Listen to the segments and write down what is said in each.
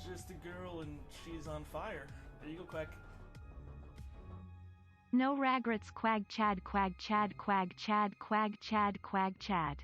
She's just a girl and she's on fire. There you go, Quack. No ragrets quag chad quag chad quag chad quag chad quag chad.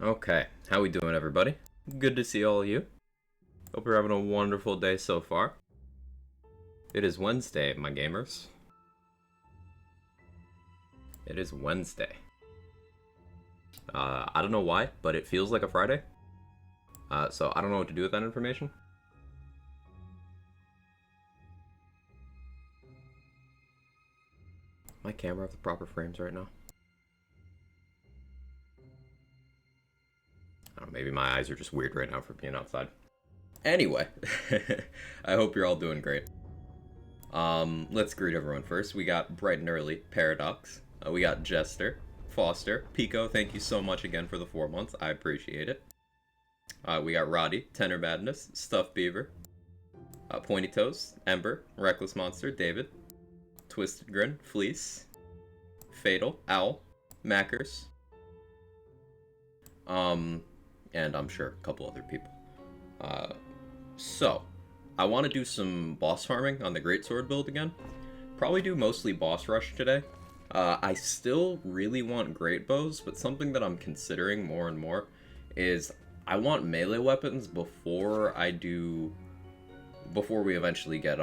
Okay, how we doing, everybody? Good to see all of you. Hope you're having a wonderful day so far. It is Wednesday, my gamers. It is Wednesday. I don't know why, but it feels like a Friday. So I don't know what to do with that information. My camera have the proper frames right now. I don't know, maybe my eyes are just weird right now for being outside. Anyway, I hope you're all doing great. Let's greet everyone first. We got Bright and Early, Paradox. We got Jester, Foster, Pico, thank you so much again for the 4 months. I appreciate it. We got Roddy, Tenor Madness, Stuffed Beaver, Pointy Toes, Ember, Reckless Monster, David, Twisted Grin, Fleece, Fatal, Owl, Mackers, and I'm sure a couple other people. So, I want to do some boss farming on the Greatsword build again. Probably do mostly boss rush today. I still really want greatbows, but something that I'm considering more and more is I want melee weapons before we eventually get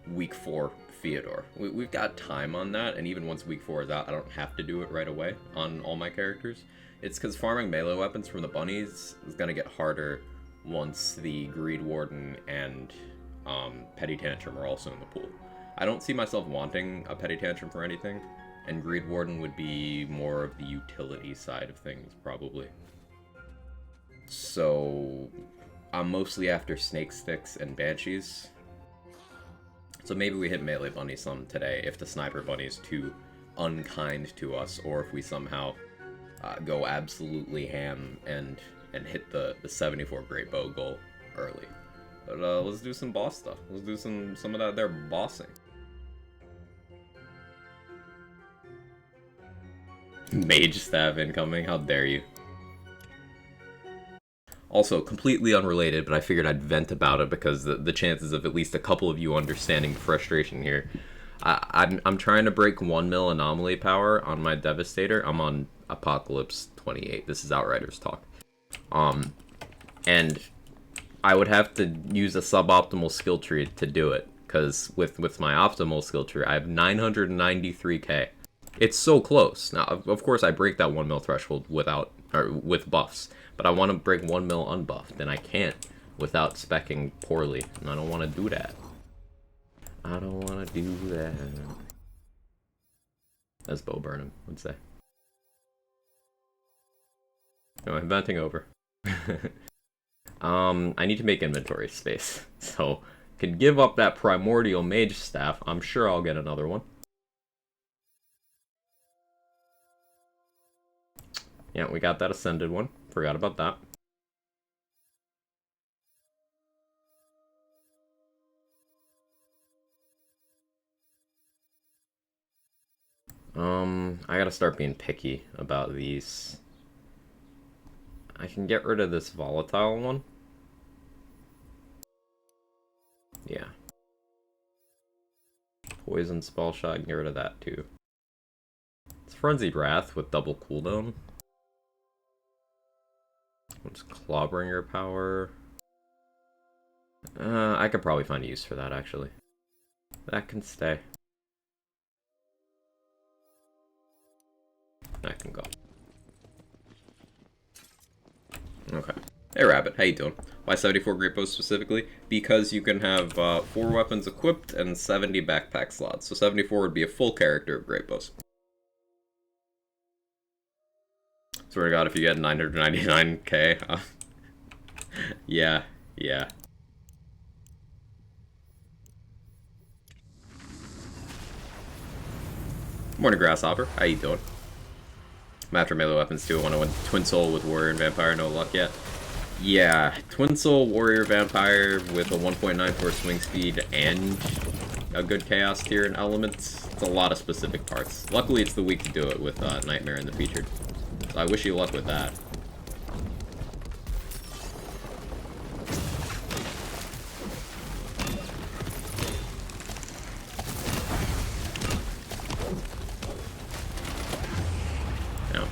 week 4 Theodore. We've got time on that, and even once week 4 is out, I don't have to do it right away on all my characters. It's because farming melee weapons from the bunnies is going to get harder once the Greed Warden and Petty Tantrum are also in the pool. I don't see myself wanting a Petty Tantrum for anything, and Greed Warden would be more of the utility side of things, probably. So, I'm mostly after Snake Sticks and Banshees. So maybe we hit melee bunny some today if the sniper bunny is too unkind to us, or if we somehow go absolutely ham and hit the 74 greatbow goal early. But let's do some boss stuff. Let's do some of that there bossing. Mage staff incoming, how dare you. Also, completely unrelated, but I figured I'd vent about it because the chances of at least a couple of you understanding the frustration here. I'm trying to break 1 mil anomaly power on my Devastator. I'm on Apocalypse 28. This is Outriders talk. And I would have to use a suboptimal skill tree to do it, because with my optimal skill tree, I have 993k. It's so close. Now, of course, I break that 1 mil threshold with buffs, but I want to break 1 mil unbuffed, and I can't without speccing poorly, and I don't want to do that. I don't want to do that. As Bo Burnham would say. No, I'm venting over. I need to make inventory space, so could give up that primordial mage staff. I'm sure I'll get another one. Yeah, we got that ascended one. Forgot about that. I gotta start being picky about these. I can get rid of this volatile one. Yeah. Poison spell shot, get rid of that too. It's Frenzied Wrath with double cooldown. What's Clawbringer power? I could probably find a use for that, actually. That can stay. That can go. Okay. Hey Rabbit, how you doing? Why 74 greatbows specifically? Because you can have 4 weapons equipped and 70 backpack slots. So 74 would be a full character of greatbows. Swear to God, if you get 999k, yeah. Morning, Grasshopper. How you doing? I'm after melee weapons too. I want to win Twin Soul with Warrior and Vampire. No luck yet. Yeah, Twin Soul, Warrior, Vampire with a 1.94 swing speed and a good Chaos tier and elements. It's a lot of specific parts. Luckily, it's the week to do it with Nightmare in the featured. So I wish you luck with that. Ouch.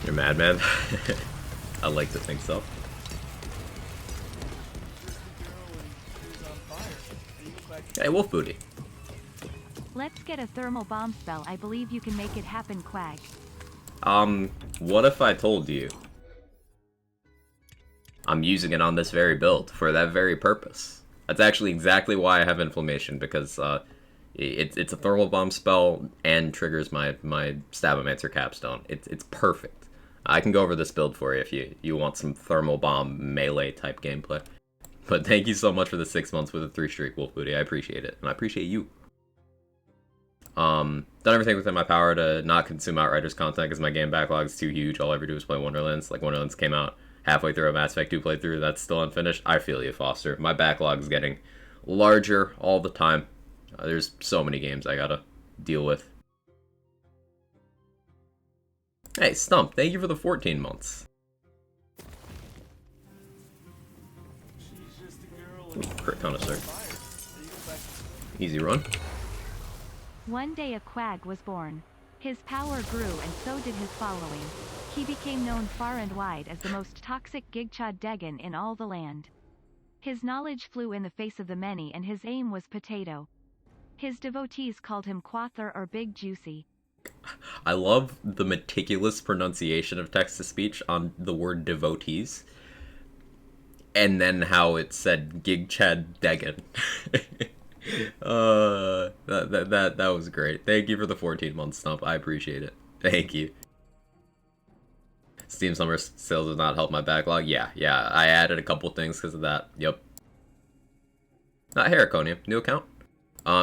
You're mad, man? I like to think so. Hey, Wolf Booty. Let's get a thermal bomb spell. I believe you can make it happen, Quag. What if I told you I'm using it on this very build for that very purpose? That's actually exactly why I have inflammation, because it's a thermal bomb spell and triggers my Stabomancer capstone. It's perfect. I can go over this build for you if you want some thermal bomb melee type gameplay. But thank you so much for the 6 months with a 3 streak, Wolf Booty. I appreciate it, and I appreciate you. Done everything within my power to not consume Outriders content because my game backlog is too huge. All I ever do is play Wonderlands. Like, Wonderlands came out halfway through a Mass Effect 2 playthrough that's still unfinished. I feel you, Foster. My backlog is getting larger all the time. There's so many games I gotta deal with. Hey, Stump, thank you for the 14 months. Crit connoisseur. Easy run. One day a Quag was born. His power grew and so did his following. He became known far and wide as the most toxic Gigchad Degan in all the land. His knowledge flew in the face of the many and his aim was potato. His devotees called him Quather or Big Juicy. I love the meticulous pronunciation of text-to-speech on the word devotees. And then how it said Gigchad Degan. That was great. Thank you for the 14 months, Stump. I appreciate it. Thank you. Steam Summer sales does not help my backlog. Yeah. I added a couple things because of that. Yep. Not Heraconium. New account.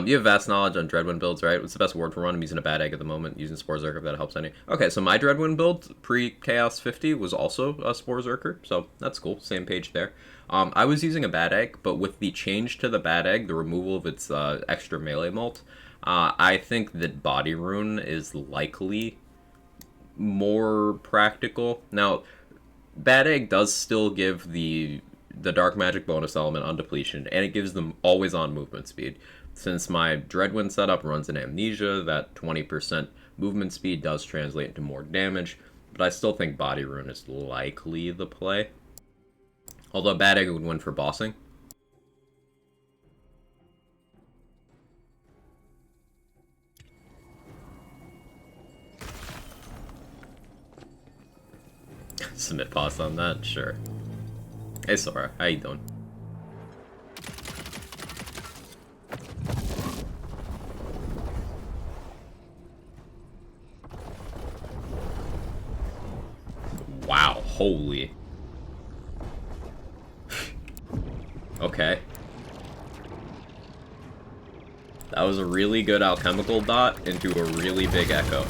You have vast knowledge on Dreadwind builds, right? What's the best word for one? I'm using a bad egg at the moment, using Spore Zerker if that helps any. Okay, so my Dreadwind build, pre-Chaos 50, was also a Spore Zerker, so that's cool. Same page there. I was using a bad egg, but with the change to the bad egg, the removal of its extra melee mult, I think that Body Rune is likely more practical. Now, bad egg does still give the dark magic bonus element on depletion, and it gives them always on movement speed. Since my Dreadwind setup runs in Amnesia, that 20% movement speed does translate into more damage, but I still think Body Rune is likely the play. Although Bad Egg would win for bossing. Submit pause on that? Sure. Hey Sora, how you doing? Wow, holy. Okay. That was a really good alchemical dot into a really big echo.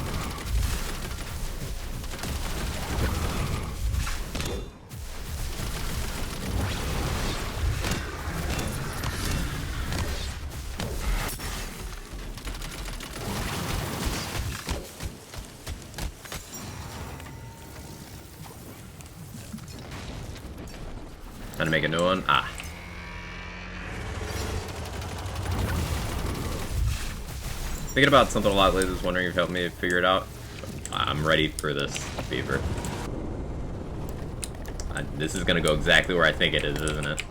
Trying to make a new one? Ah. Thinking about something a lot lately, was wondering if you helped me figure it out. I'm ready for this fever. This is gonna go exactly where I think it is, isn't it?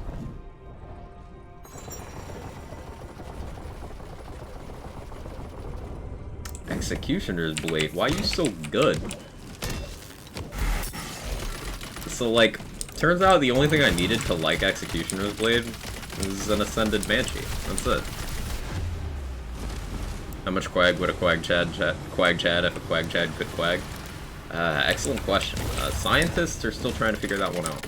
Executioner's Blade. Why are you so good? So, like, turns out the only thing I needed to like Executioner's Blade was an Ascended Banshee. That's it. How much quag would a quag chad if a quag chad could quag? Excellent question. Scientists are still trying to figure that one out.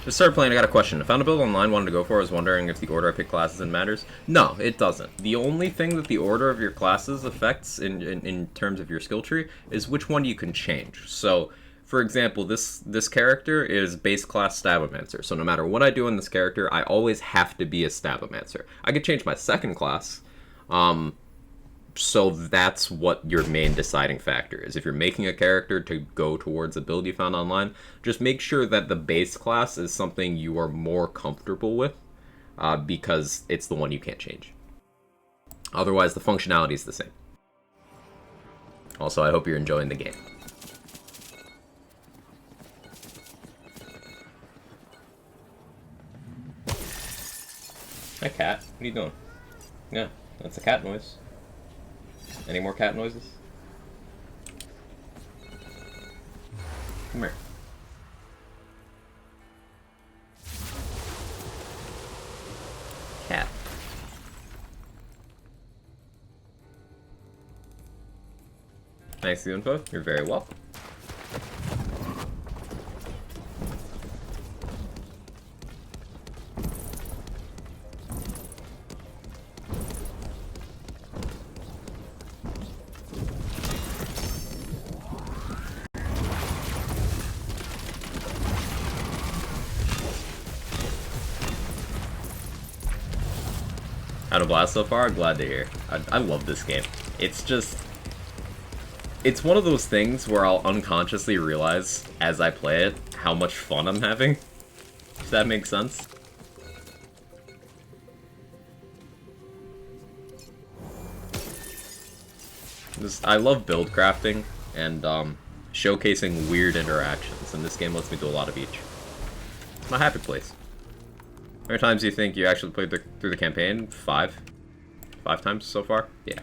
Just started playing, I got a question. I found a build online, wanted to go for it. I was wondering if the order I pick classes in matters. No, it doesn't. The only thing that the order of your classes affects in terms of your skill tree is which one you can change. So, for example, this character is base class Stabomancer. So no matter what I do in this character, I always have to be a Stabomancer. I could change my second class, so that's what your main deciding factor is. If you're making a character to go towards a build you found online, just make sure that the base class is something you are more comfortable with, because it's the one you can't change. Otherwise, the functionality is the same. Also, I hope you're enjoying the game. Hi, cat. What are you doing? Yeah, that's a cat noise. Any more cat noises? Come here. Cat. Thanks for the info. You're very welcome. Had a blast so far? Glad to hear. I love this game. It's just... It's one of those things where I'll unconsciously realize, as I play it, how much fun I'm having. If that makes sense. I love build crafting and showcasing weird interactions, and this game lets me do a lot of each. It's my happy place. How many times do you think you actually played through the campaign? 5? 5 times so far? Yeah.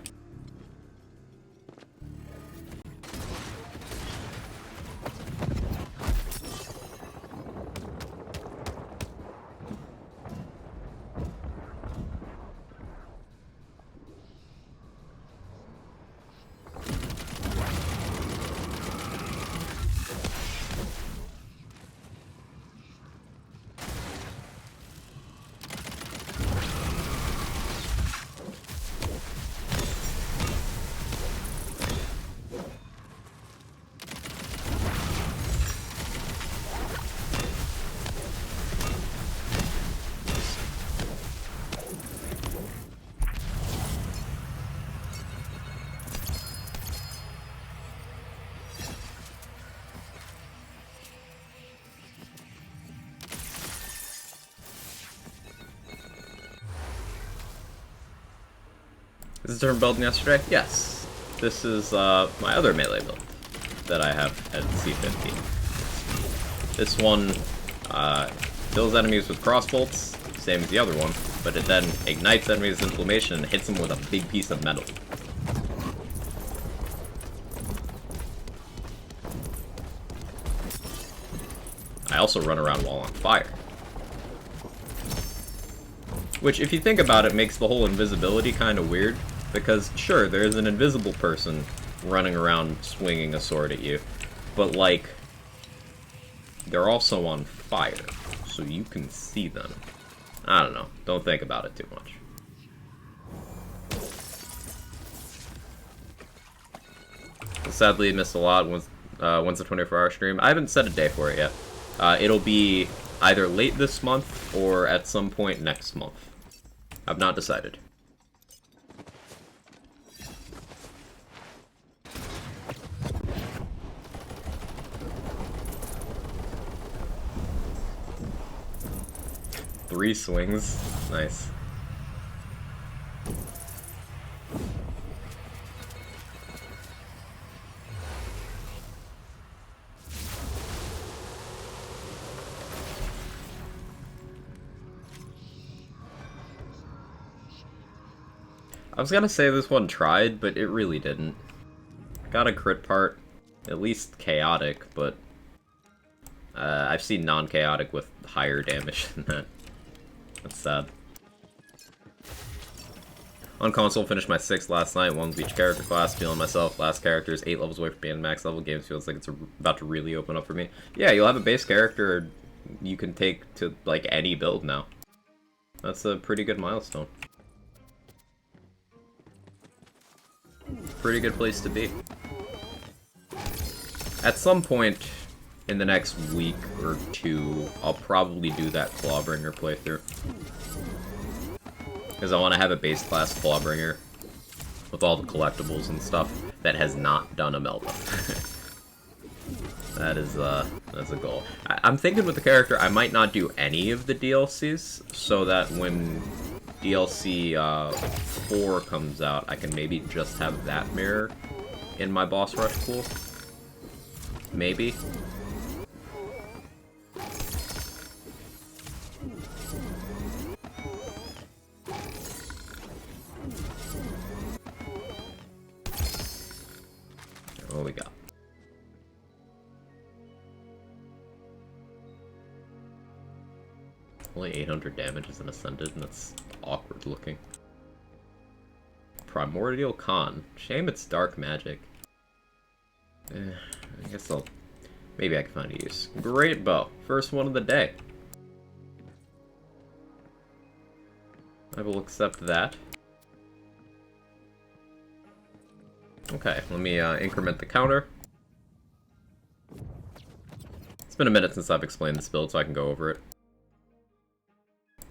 Is this different build than yesterday? Yes. This is my other melee build that I have at C50. This one kills enemies with crossbolts, same as the other one, but it then ignites enemies' inflammation and hits them with a big piece of metal. I also run around while on fire. Which, if you think about it, makes the whole invisibility kind of weird. Because, sure, there's an invisible person running around swinging a sword at you. But, like, they're also on fire. so you can see them. I don't know. Don't think about it too much. Sadly, missed a lot once the 24-hour stream. I haven't set a day for it yet. It'll be either late this month or at some point next month. I've not decided. Three swings. Nice. I was gonna say this one tried, but it really didn't. Got a crit part, at least chaotic, but I've seen non-chaotic with higher damage than that. That's sad. On console, finished my 6th last night, 1 with each character class, feeling myself. Last character is 8 levels away from being max level. Games feels like it's about to really open up for me. Yeah, you'll have a base character you can take to, like, any build now. That's a pretty good milestone. Pretty good place to be. At some point in the next week or two, I'll probably do that Clawbringer playthrough. Because I want to have a base class Clawbringer with all the collectibles and stuff that has not done a meltdown. That's a goal. I'm thinking with the character, I might not do any of the DLCs, so that when DLC 4 comes out, I can maybe just have that mirror in my boss rush pool. Maybe. What we got? Only 800 damage is an Ascended, and that's awkward looking. Primordial Con. Shame it's dark magic. I guess maybe I can find a use. Greatbow. First one of the day. I will accept that. Okay, let me increment the counter. It's been a minute since I've explained this build, so I can go over it.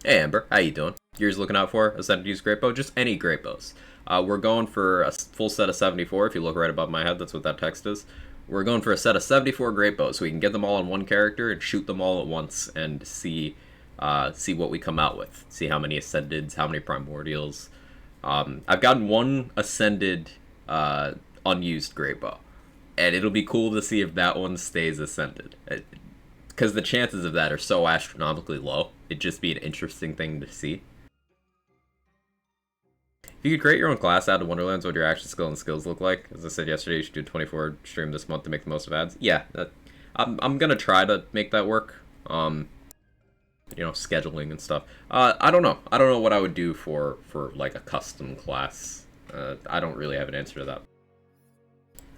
Hey Amber, how you doing? Gears looking out for? Ascended use greatbow? Just any greatbows. We're going for a full set of 74. If you look right above my head, that's what that text is. We're going for a set of 74 greatbows, so we can get them all on one character and shoot them all at once and see what we come out with. See how many Ascendeds, how many Primordials. I've gotten one Ascended unused greatbow, and it'll be cool to see if that one stays Ascended. Because the chances of that are so astronomically low, it'd just be an interesting thing to see. If you could create your own class out of Wonderlands, what would your action skill and skills look like? As I said yesterday, you should do a 24 stream this month to make the most of ads. Yeah, I'm gonna try to make that work. You know, scheduling and stuff. I don't know. I don't know what I would do for like a custom class. I don't really have an answer to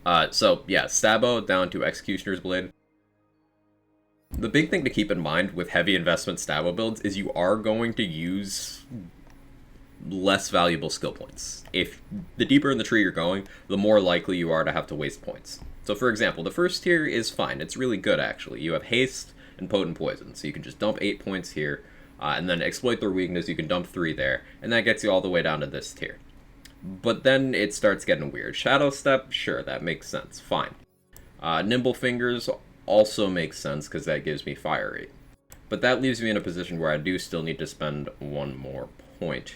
that. So yeah, Stabbo down to Executioner's Blade. The big thing to keep in mind with heavy investment Stabbo builds is you are going to use less valuable skill points. If the deeper in the tree you're going, the more likely you are to have to waste points. So for example, the first tier is fine. It's really good actually. You have haste and potent poison, so you can just dump 8 points here, and then exploit their weakness, you can dump 3 there, and that gets you all the way down to this tier. But then it starts getting weird. Shadow Step, sure, that makes sense, fine. Nimble Fingers also makes sense because that gives me fire rate. But that leaves me in a position where I do still need to spend 1 more point.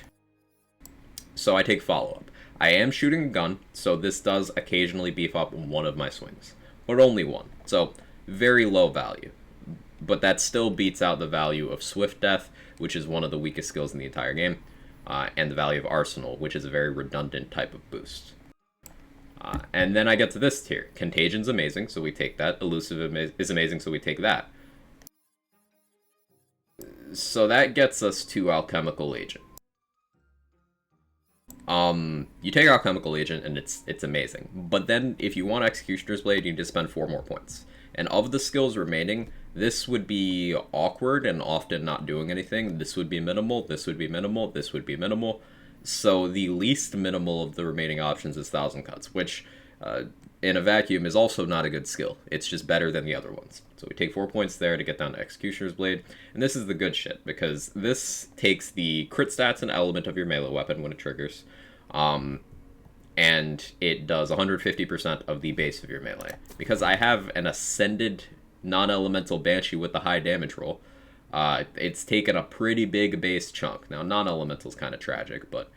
So I take follow-up. I am shooting a gun, so this does occasionally beef up one of my swings. But only one, so very low value. But that still beats out the value of Swift Death, which is one of the weakest skills in the entire game, and the value of Arsenal, which is a very redundant type of boost. And then I get to this tier. Contagion's amazing, so we take that. Elusive is amazing, so we take that. So that gets us to Alchemical Agent. You take Alchemical Agent, and it's amazing. But then, if you want Executioner's Blade, you need to spend 4 more points. And of the skills remaining, This would be awkward and often not doing anything. This would be minimal, this would be minimal, this would be minimal. So the least minimal of the remaining options is 1,000 cuts, which in a vacuum is also not a good skill. It's just better than the other ones. So we take 4 points there to get down to Executioner's Blade. And this is the good shit, because this takes the crit stats and element of your melee weapon when it triggers. And it does 150% of the base of your melee. Because I have an ascended non-elemental Banshee with the high damage roll, it's taken a pretty big base chunk. Now, non-elemental's kind of tragic, but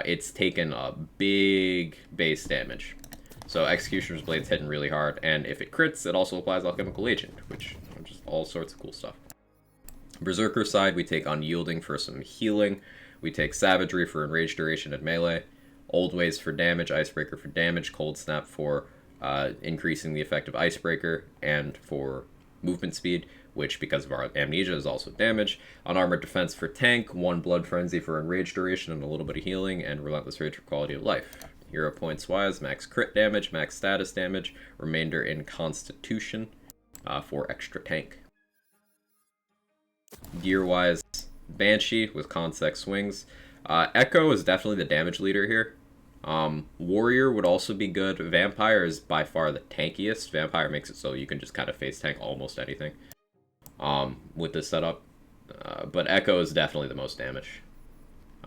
it's taken a big base damage. So Executioner's Blade's hitting really hard, and if it crits, it also applies Alchemical Agent, which is just all sorts of cool stuff. Berserker side, we take Unyielding for some healing. We take Savagery for Enraged Duration and Melee. Old Ways for damage, Icebreaker for damage, Cold Snap for increasing the effect of Icebreaker, and for movement speed, which, because of our amnesia, is also damage. Unarmored Defense for tank, 1 Blood Frenzy for Enraged Duration and a little bit of healing, and Relentless Rage for quality of life. Hero points wise, max crit damage, max status damage, remainder in Constitution for extra tank. Gear wise, Banshee with Consec swings. Echo is definitely the damage leader here. Warrior would also be good. Vampire is by far the tankiest. Vampire makes it so you can just kind of face tank almost anything with this setup. But Echo is definitely the most damage.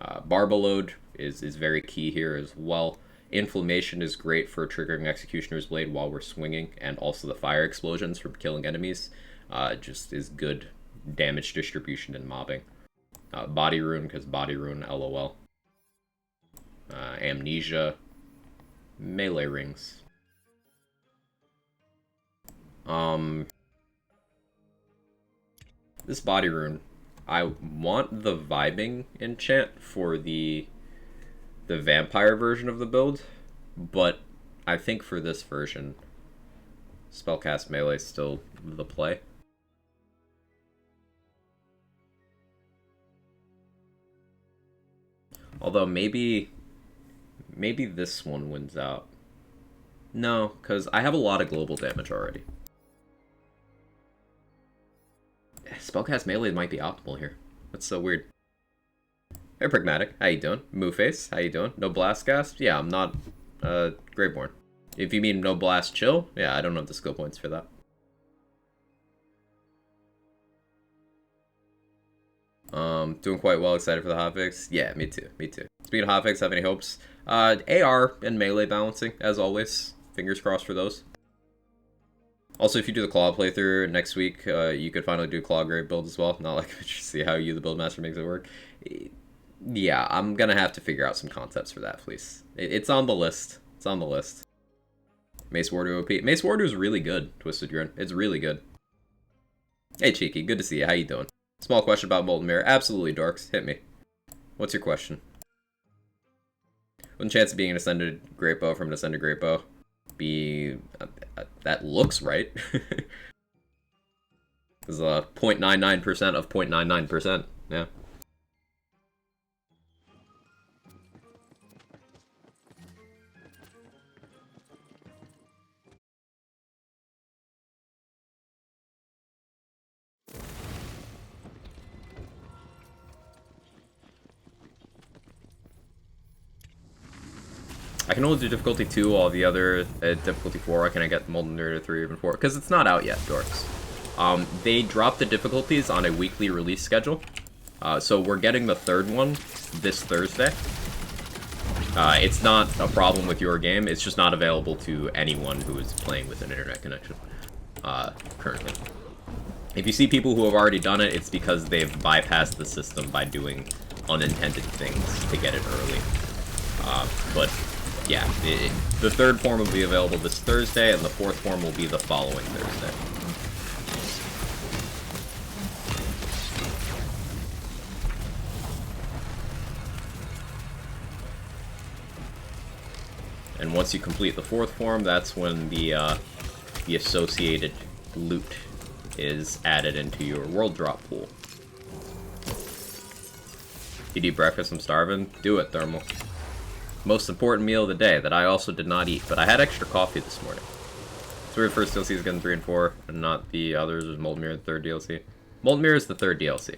Barbaload is very key here as well. Inflammation is great for triggering Executioner's Blade while we're swinging, and also the fire explosions from killing enemies just is good damage distribution and mobbing. Body Rune, because Body Rune, LOL. Amnesia. Melee Rings. This Body Rune, I want the Vibing enchant for the vampire version of the build, but I think for this version, Spellcast Melee is still the play. Although maybe this one wins out. No, because I have a lot of global damage already. Spellcast Melee might be optimal here. That's so weird. Hey, Pragmatic, how you doing? Mooface, how you doing? No Blast Gasp? Yeah, I'm not Greyborn. If you mean no Blast Chill, yeah, I don't have the skill points for that. Doing quite well, excited for the hotfix. Yeah, me too, me too. Speaking of hotfix, have any hopes? AR and melee balancing, as always. Fingers crossed for those. Also, if you do the Claw playthrough next week, you could finally do Claw Grave build as well. Not like just see how you, the buildmaster, makes it work. Yeah, I'm gonna have to figure out some concepts for that, please. It's on the list. It's on the list. Mace Wardu OP. Mace Wardu is really good, Twisted Grin. It's really good. Hey, Cheeky, good to see you. How you doing? Small question about Molten Mirror. Absolutely, Dorks. Hit me. What's your question? Wouldn't chance of being an Ascended Greatbow from an Ascended Greatbow be... that looks right. This is 0.99% of 0.99%. Yeah. I can only do difficulty 2, while the other difficulty 4, I can get Molten Mirror to 3 or even 4, because it's not out yet, Dorks. They dropped the difficulties on a weekly release schedule, so we're getting the third one this Thursday. It's not a problem with your game, it's just not available to anyone who is playing with an internet connection, currently. If you see people who have already done it, it's because they've bypassed the system by doing unintended things to get it early. But yeah, the third form will be available this Thursday, and the fourth form will be the following Thursday. And once you complete the fourth form, that's when the associated loot is added into your world drop pool. You eat breakfast? I'm starving. Do it, Thermal. Most important meal of the day that I also did not eat, but I had extra coffee this morning. So your first DLC is getting 3 and 4, and not the others. Was Molten Mirror the third DLC. Molten Mirror is the third DLC.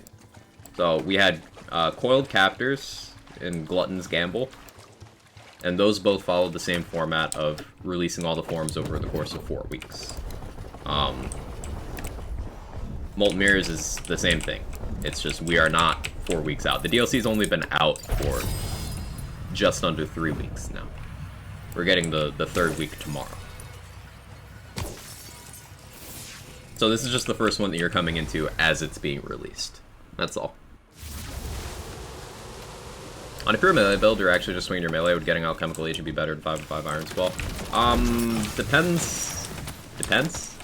So we had Coiled Captors and Glutton's Gamble, and those both followed the same format of releasing all the forms over the course of 4 weeks. Molten Mirrors is the same thing. It's just we are not 4 weeks out. The DLC's only been out for just under 3 weeks now. We're getting the third week tomorrow. So this is just the first one that you're coming into as it's being released. That's all. On a pure melee build, you're actually just swinging your melee. Would getting Alchemical Agent be better than 5/5 Iron Spell? Depends. Depends.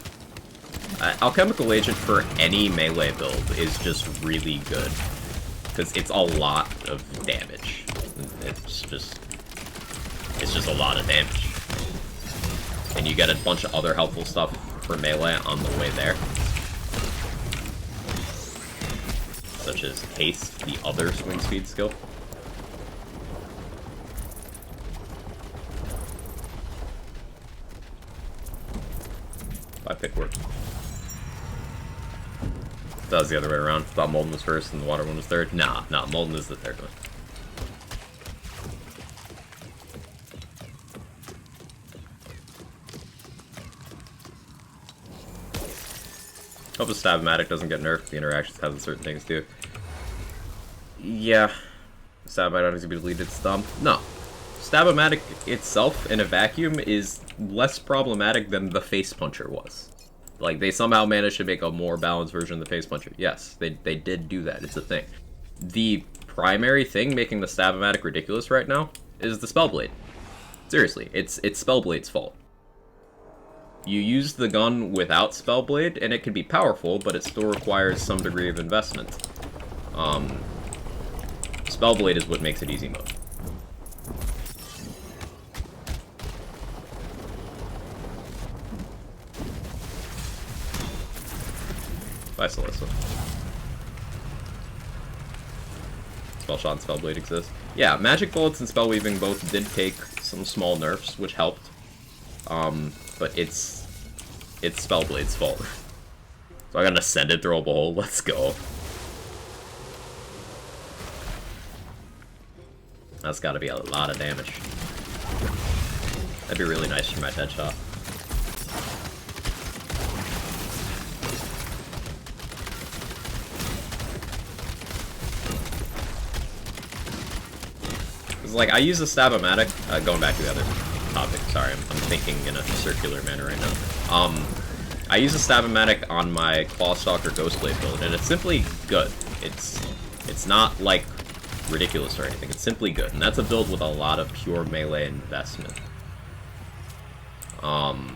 Alchemical Agent for any melee build is just really good. Because it's a lot of damage. It's just a lot of damage. And you get a bunch of other helpful stuff for melee on the way there. Such as Haste, the other swing speed skill. I pick work. That was the other way around. Thought Molten was first and the water one was third. Nah, Molten is the third one. Hope the Stab-O-Matic doesn't get nerfed. The interactions has certain things too. Yeah. Stab-O-Matic needs to be deleted. It's dumb. No. Stab-O-Matic itself in a vacuum is less problematic than the Face Puncher was. Like, they somehow managed to make a more balanced version of the Face Puncher. Yes, they did do that. It's a thing. The primary thing making the Stab-O-Matic ridiculous right now is the Spellblade. Seriously, it's Spellblade's fault. You use the gun without Spellblade, and it can be powerful, but it still requires some degree of investment. Spellblade is what makes it easy mode. Bye, Celesta. Spellshot and Spellblade exist. Yeah, Magic Bullets and Spellweaving both did take some small nerfs, which helped. But it's Spellblade's fault. So I got an Ascended Throwable Hole. Let's go. That's got to be a lot of damage. That'd be really nice for my headshot. Cause like I use the Stab-O-Matic. Going back to the other topic. Sorry, I'm thinking in a circular manner right now. I use the Stab-O-Matic on my Clawstalker Ghostblade build, and it's simply good. It's not like ridiculous or anything. It's simply good, and that's a build with a lot of pure melee investment. But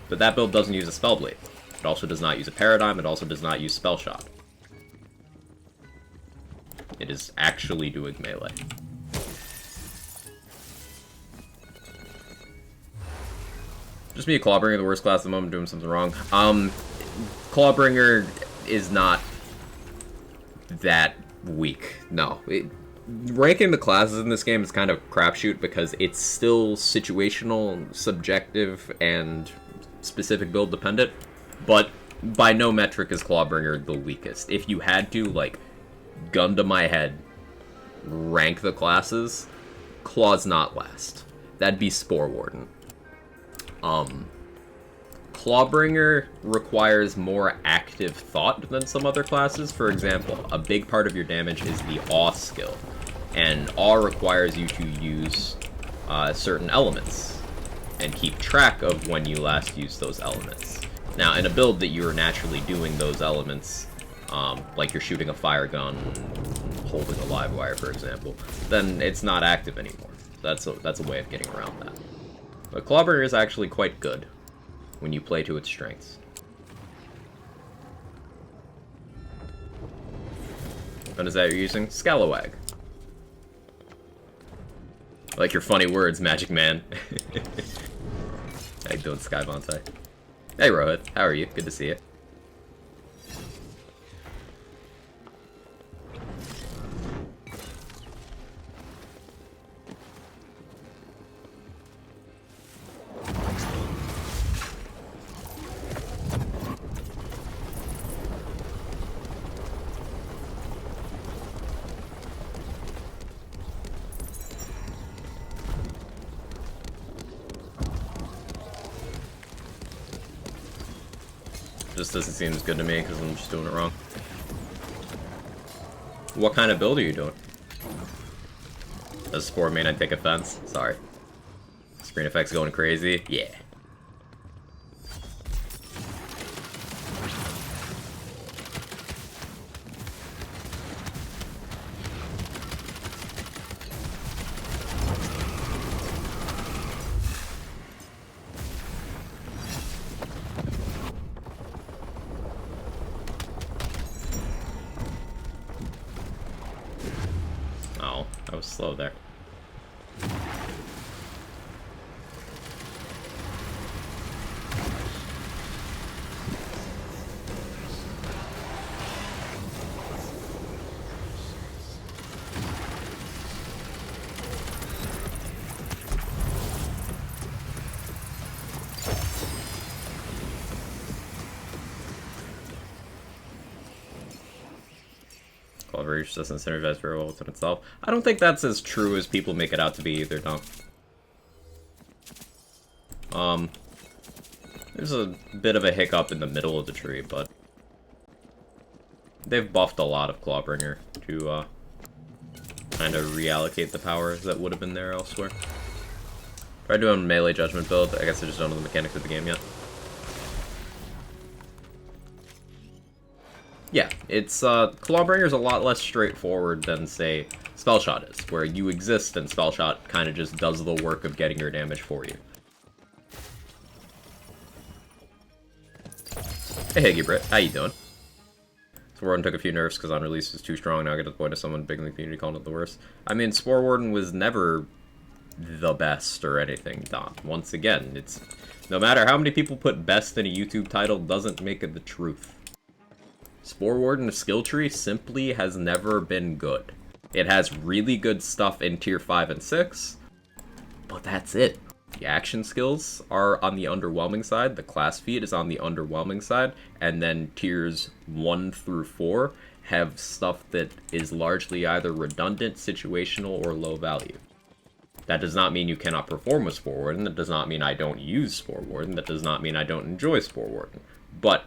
that build doesn't use a Spellblade. It also does not use a Paradigm. It also does not use Spellshot. It is actually doing melee. Just me, a Clawbringer, the worst class at the moment, doing something wrong. Clawbringer is not that weak. No. Ranking the classes in this game is kind of crapshoot because it's still situational, subjective, and specific build dependent. But by no metric is Clawbringer the weakest. If you had to, like, gun to my head, rank the classes, Claw's not last. That'd be Spore Warden. Clawbringer requires more active thought than some other classes. For example, a big part of your damage is the Awe skill, and Awe requires you to use certain elements and keep track of when you last used those elements. Now, in a build that you're naturally doing those elements, like you're shooting a fire gun, holding a live wire, for example, then it's not active anymore. That's a way of getting around that. But Clawbringer is actually quite good when you play to its strengths. What is that you're using? Scalawag. I like your funny words, Magic Man. How you doing, Sky Bonsai? Hey, Rohit. How are you? Good to see you. just doesn't seem as good to me because I'm just doing it wrong. What kind of build are you doing? Does Spore main I take offense? Sorry. Screen effects going crazy? Yeah. Oh, I was slow there. Reach doesn't synergize very well within itself. I don't think that's as true as people make it out to be either, Dom. There's a bit of a hiccup in the middle of the tree, but they've buffed a lot of Clawbringer to kind of reallocate the power that would have been there elsewhere. Tried doing melee judgment build. I guess I just don't know the mechanics of the game yet. Yeah, it's, Clawbringer's a lot less straightforward than, say, Spellshot is, where you exist and Spellshot kind of just does the work of getting your damage for you. Hey, Higgy Brit, how you doing? Spore Warden took a few nerfs because on-release was too strong, now I get to the point of someone big in the community calling it the worst. I mean, Spore Warden was never the best or anything, Don. Once again, it's... no matter how many people put best in a YouTube title doesn't make it the truth. Spore Warden skill tree simply has never been good. It has really good stuff in tier 5 and 6, but that's it. The action skills are on the underwhelming side, the class feat is on the underwhelming side, and then tiers 1 through 4 have stuff that is largely either redundant, situational, or low value. That does not mean you cannot perform with Spore Warden, that does not mean I don't use Spore Warden, that does not mean I don't enjoy Spore Warden, but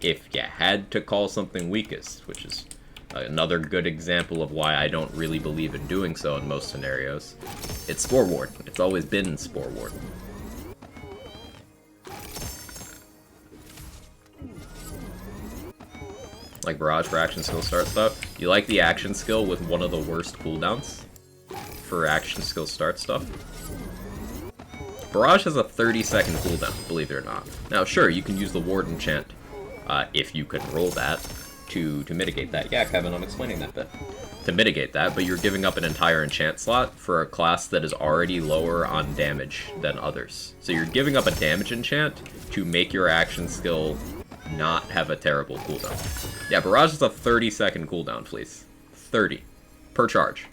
if you had to call something weakest, which is another good example of why I don't really believe in doing so in most scenarios, it's Spore Warden. It's always been Spore Warden. Like Barrage for action skill start stuff. You like the action skill with one of the worst cooldowns for action skill start stuff? Barrage has a 30-second cooldown, believe it or not. Now sure, you can use the Warden chant if you can roll that, to mitigate that. Yeah, Kevin, I'm explaining that bit. To mitigate that, but you're giving up an entire enchant slot for a class that is already lower on damage than others. So you're giving up a damage enchant to make your action skill not have a terrible cooldown. Yeah, Barrage is a 30-second cooldown, please. 30. Per charge.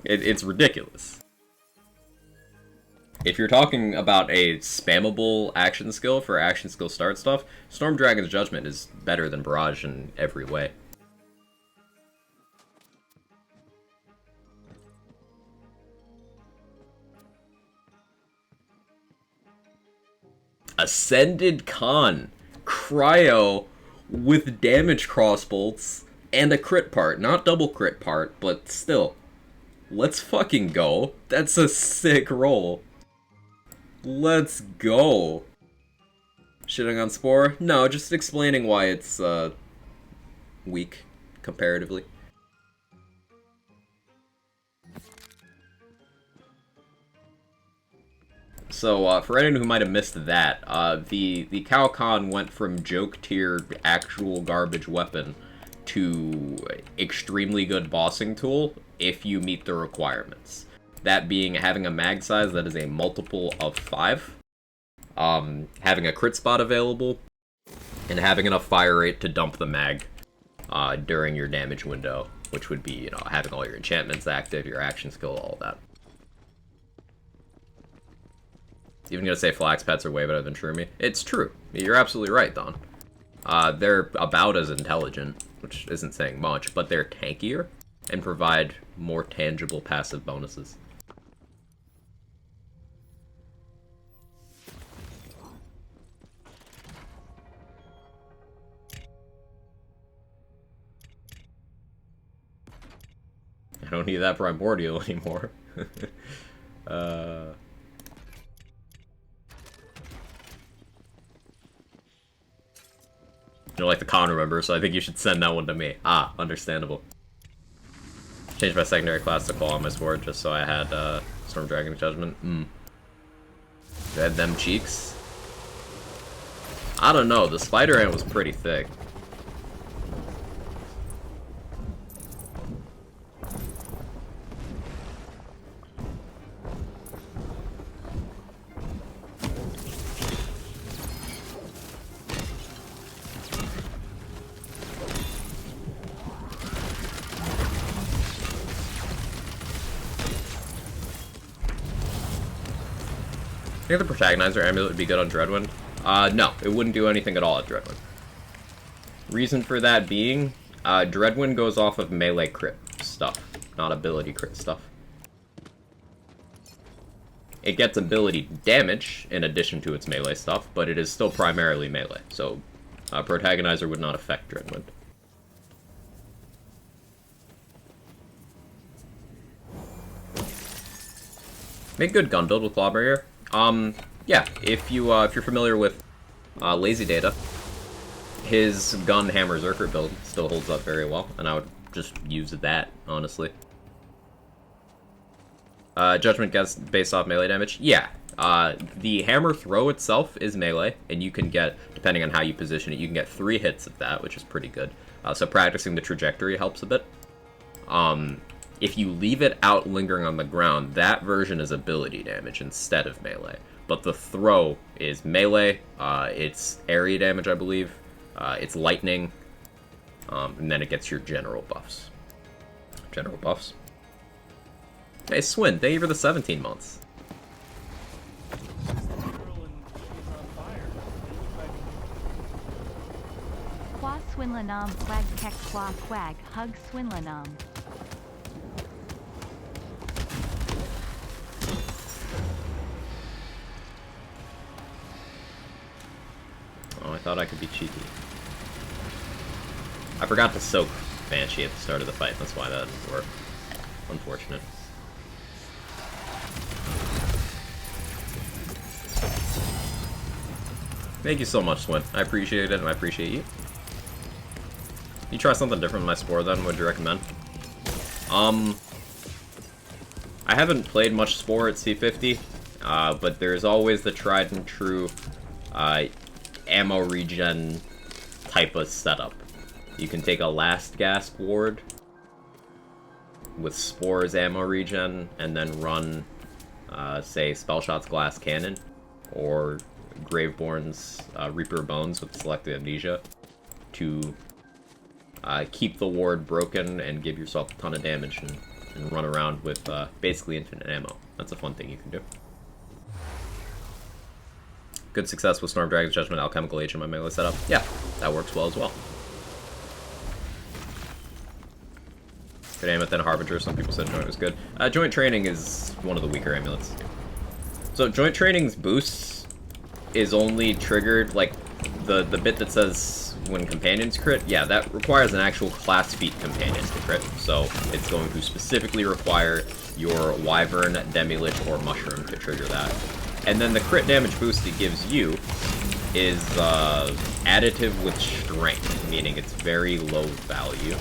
It's ridiculous. If you're talking about a spammable action skill for action skill start stuff, Storm Dragon's Judgment is better than Barrage in every way. Ascended Khan. Cryo with damage crossbolts and a crit part. Not double crit part, but still. Let's fucking go. That's a sick roll. Let's go. Shitting on Spore? No, just explaining why it's, weak, comparatively. So, for anyone who might have missed that, the Calcon went from joke tier actual garbage weapon to extremely good bossing tool if you meet the requirements. That being having a mag size that is a multiple of 5, having a crit spot available, and having enough fire rate to dump the mag during your damage window, which would be, you know, having all your enchantments active, your action skill, all that. Even gonna say Flax Pets are way better than Shroomy. It's true. You're absolutely right, Don. They're about as intelligent, which isn't saying much, but they're tankier and provide more tangible passive bonuses. don't need that primordial anymore. You're like the counter member, so I think you should send that one to me. Ah, understandable. Changed my secondary class to Claw on my sword just so I had Storm Dragon Judgment. Had them cheeks. I don't know, the Spider Ant was pretty thick. I think the Protagonizer Amulet would be good on Dreadwind. No, it wouldn't do anything at all at Dreadwind. Reason for that being, Dreadwind goes off of melee crit stuff, not ability crit stuff. It gets ability damage in addition to its melee stuff, but it is still primarily melee, so Protagonizer would not affect Dreadwind. Make good gun build with Clawbringer. Yeah, if you're familiar with Lazy Data, his gun hammer Zerker build still holds up very well, and I would just use that, honestly. Judgment gets based off melee damage? Yeah. The hammer throw itself is melee, and you can get, depending on how you position it, you can get 3 hits of that, which is pretty good. So practicing the trajectory helps a bit. If you leave it out lingering on the ground, that version is ability damage instead of melee. But the throw is melee, it's area damage, I believe, it's lightning, and then it gets your general buffs. Hey, Swin, thank you for the 17 months. Qua Swinlanam Quag Kek Qua Quag Hug Swinlanam. Oh, I thought I could be cheeky. I forgot to soak Banshee at the start of the fight, that's why that didn't work. Unfortunate. Thank you so much, Swin. I appreciate it, and I appreciate you. You try something different with my Spore, then? Would you recommend? I haven't played much Spore at C50, but there's always the tried and true ammo regen type of setup. You can take a Last Gasp ward with Spore's ammo regen, and then run, say, Spellshot's Glass Cannon, or Graveborn's Reaper Bones with Selective Amnesia, to keep the ward broken and give yourself a ton of damage, and run around with basically infinite ammo. That's a fun thing you can do. Good success with Storm Dragon's Judgment, Alchemical Agent, my melee setup. Yeah, that works well as well. Good amulet, then Harbinger. Some people said Joint was good. Joint Training is one of the weaker amulets. So Joint Training's boosts is only triggered, like, the bit that says when companions crit, yeah, that requires an actual class feat companion to crit. So it's going to specifically require your Wyvern, Demi-Lich, or Mushroom to trigger that. And then the crit damage boost it gives you is additive with strength, meaning it's very low value.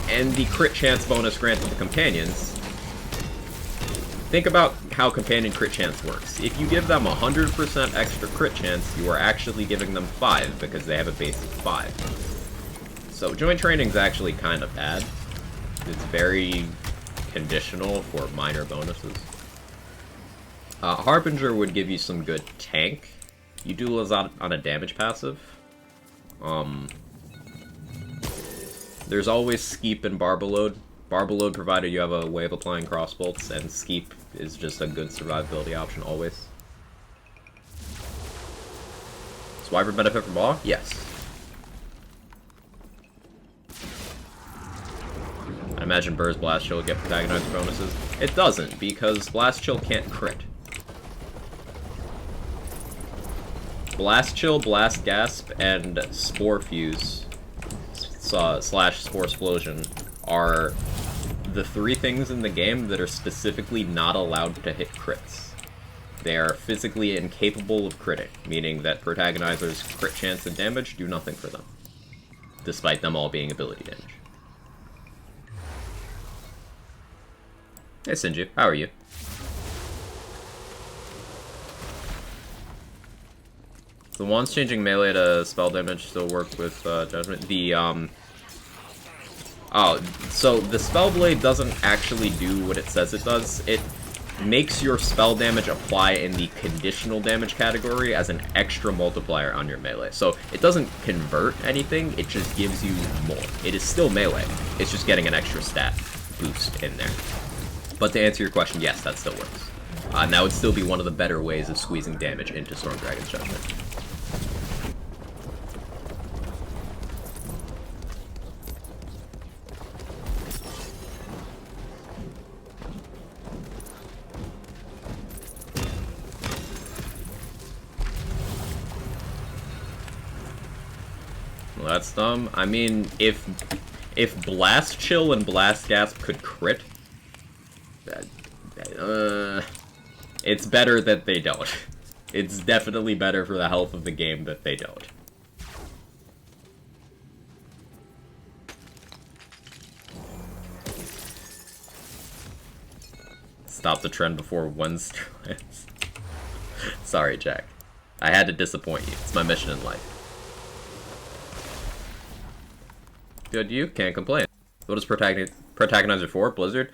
And the crit chance bonus granted to companions, think about how companion crit chance works. If you give them 100% extra crit chance, you are actually giving them 5 because they have a base of 5. So Joint Training's actually kind of bad. It's very conditional for minor bonuses. Harbinger would give you some good tank. You do lose on a damage passive. There's always Skeep and Barbalode. Barbalode provided you have a way of applying crossbolts, and Skeep is just a good survivability option always. Does Wyvern benefit from awe? Yes. I imagine Burr's Blast Chill would get Protagonizer bonuses. It doesn't, because Blast Chill can't crit. Blast Chill, Blast Gasp, and Spore Fuse / Spore Explosion are the 3 things in the game that are specifically not allowed to hit crits. They are physically incapable of critting, meaning that protagonizers' crit chance and damage do nothing for them, despite them all being ability damage. Hey Sinju, how are you? The wands changing melee to spell damage still work with Judgment. Oh, so the spell blade doesn't actually do what it says it does. It makes your spell damage apply in the conditional damage category as an extra multiplier on your melee. So it doesn't convert anything, it just gives you more. It is still melee, it's just getting an extra stat boost in there. But to answer your question, yes, that still works. And that would still be one of the better ways of squeezing damage into Storm Dragon's Judgment. Well, that's dumb. I mean, if Blast Chill and Blast Gasp could crit, it's better that they don't. It's definitely better for the health of the game that they don't. Stop the trend before one lands. Sorry, Jack. I had to disappoint you. It's my mission in life. Good, you can't complain. What is Protagonizer for? Blizzard?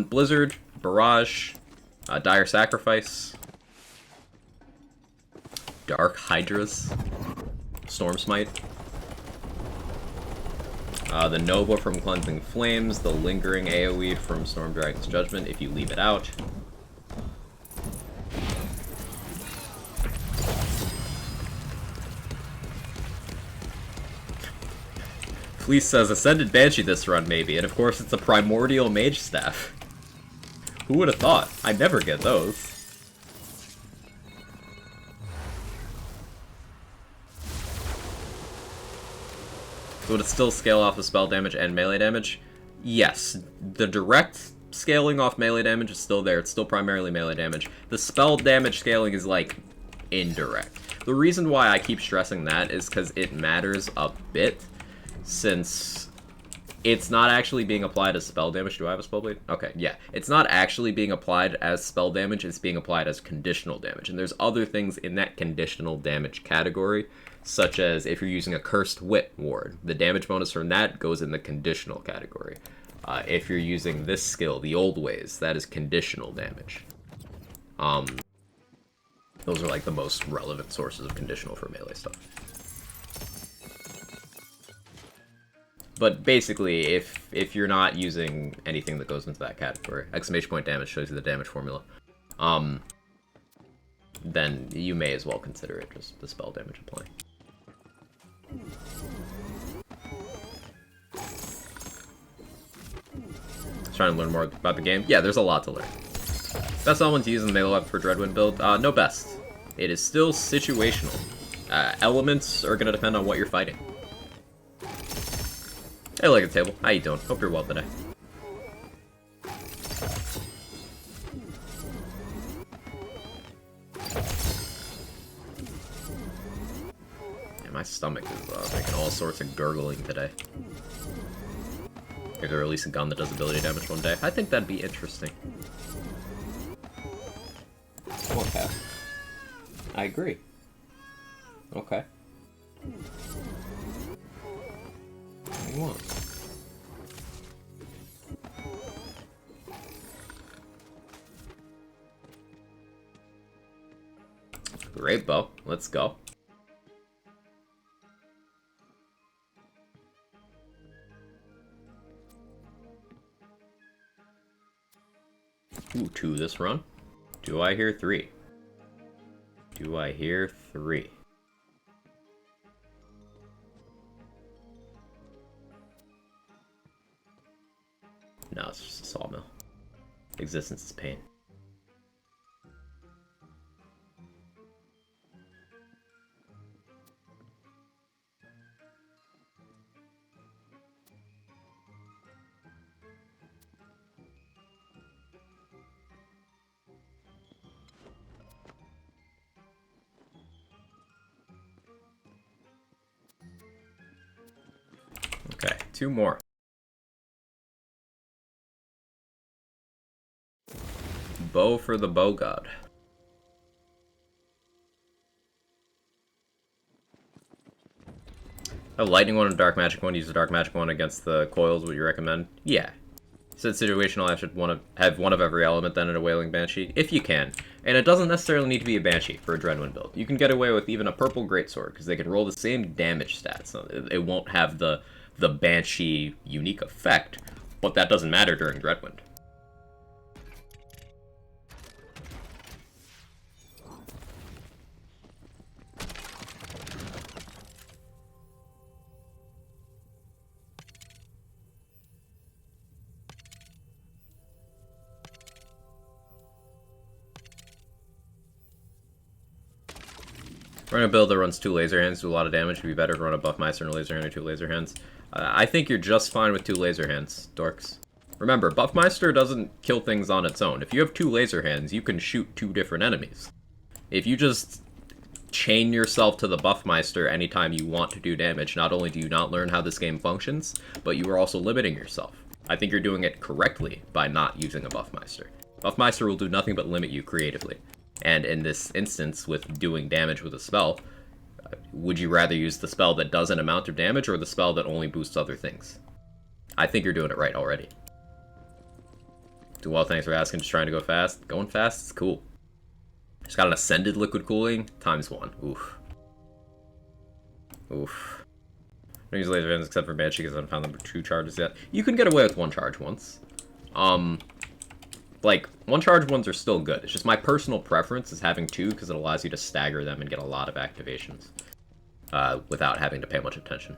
Blizzard, Barrage, Dire Sacrifice, Dark Hydras, Storm Smite, the Nova from Cleansing Flames, the Lingering AoE from Storm Dragon's Judgment if you leave it out. Fleece says, Ascended Banshee this run, maybe, and of course it's a Primordial Mage Staff. Who would have thought? I never get those. So would it still scale off of spell damage and melee damage? Yes. The direct scaling off melee damage is still there. It's still primarily melee damage. The spell damage scaling is, like, indirect. The reason why I keep stressing that is because it matters a bit, since it's not actually being applied as spell damage. Do I have a spell blade? Okay, yeah. It's not actually being applied as spell damage, it's being applied as conditional damage. And there's other things in that conditional damage category, such as if you're using a Cursed Wit ward, the damage bonus from that goes in the conditional category. If you're using this skill, the Old Ways, that is conditional damage. Those are like the most relevant sources of conditional for melee stuff. But basically, if you're not using anything that goes into that category, exclamation point damage shows you the damage formula, then you may as well consider it just the spell damage applying. Trying to learn more about the game? Yeah, there's a lot to learn. Best elements used in the melee weapon for Dreadwind build? No best. It is still situational. Elements are going to depend on what you're fighting. Hey, Legged Table. How you doing? Hope you're well today. Yeah, my stomach is making all sorts of gurgling today. Maybe they'll release a gun that does ability damage one day. I think that'd be interesting. Okay. I agree. Okay. What do you want? Greatbow. Let's go. Ooh, 2 this run. Do I hear 3? Do I hear 3? No, it's just a sawmill. Existence is pain. 2 more. Bow for the bow god. A lightning one and a dark magic one. Use the dark magic one against the coils. Would you recommend? Yeah. Said situational, I should have one of every element then in a Wailing Banshee, if you can. And it doesn't necessarily need to be a Banshee for a Dreadwind build. You can get away with even a purple Greatsword, because they can roll the same damage stats. It won't have the Banshee unique effect, but that doesn't matter during Dreadwind. Running a build that runs 2 laser hands, do a lot of damage. Would be better to run a Buffmeister and a laser hand or 2 laser hands. I think you're just fine with 2 laser hands, dorks. Remember, Buffmeister doesn't kill things on its own. If you have 2 laser hands, you can shoot 2 different enemies. If you just chain yourself to the Buffmeister anytime you want to do damage, not only do you not learn how this game functions, but you are also limiting yourself. I think you're doing it correctly by not using a Buffmeister. Buffmeister will do nothing but limit you creatively. And in this instance, with doing damage with a spell, would you rather use the spell that does an amount of damage or the spell that only boosts other things? I think you're doing it right already. Do well, thanks for asking. Just trying to go fast. Going fast is cool. Just got an Ascended Liquid Cooling, ×1. Oof. Oof. I don't use laser hands except for Banshee because I haven't found them 2 charges yet. You can get away with 1 charge once. Like, 1 charge ones are still good. It's just my personal preference is having 2 because it allows you to stagger them and get a lot of activations without having to pay much attention.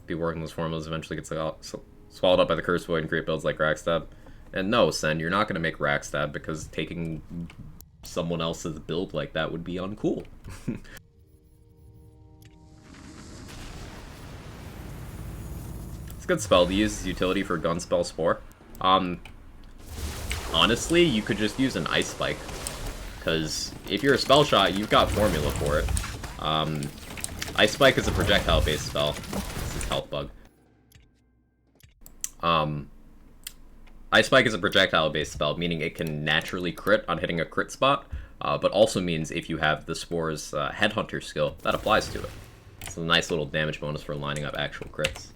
Be working those formulas eventually gets swallowed up by the Curse Void and create builds like Rackstab. And no, Sen, you're not going to make Rackstab because taking someone else's build like that would be uncool. It's a good spell to use as utility for Gunspell Spore. Honestly, you could just use an Ice Spike. Because if you're a spell shot, you've got formula for it. Ice Spike is a projectile-based spell. This is Health Bug. Ice Spike is a projectile-based spell, meaning it can naturally crit on hitting a crit spot, but also means if you have the Spore's Headhunter skill, that applies to it. It's a nice little damage bonus for lining up actual crits.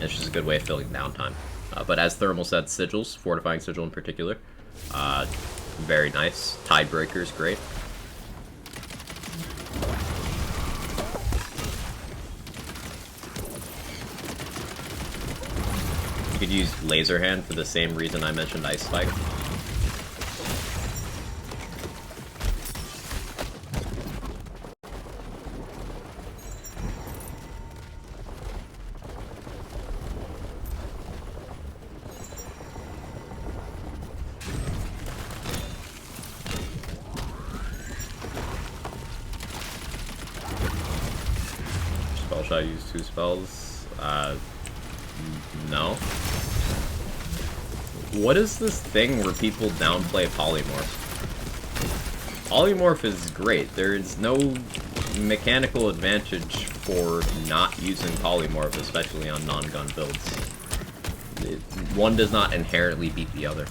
It's just a good way of filling downtime. But as Thermal said, Sigils, Fortifying Sigil in particular, very nice. Tidebreaker is great. You could use Laser Hand for the same reason I mentioned Ice Spike. Spell shot, use 2 spells. No. What is this thing where people downplay Polymorph? Polymorph is great. There is no mechanical advantage for not using Polymorph, especially on non-gun builds. One does not inherently beat the other.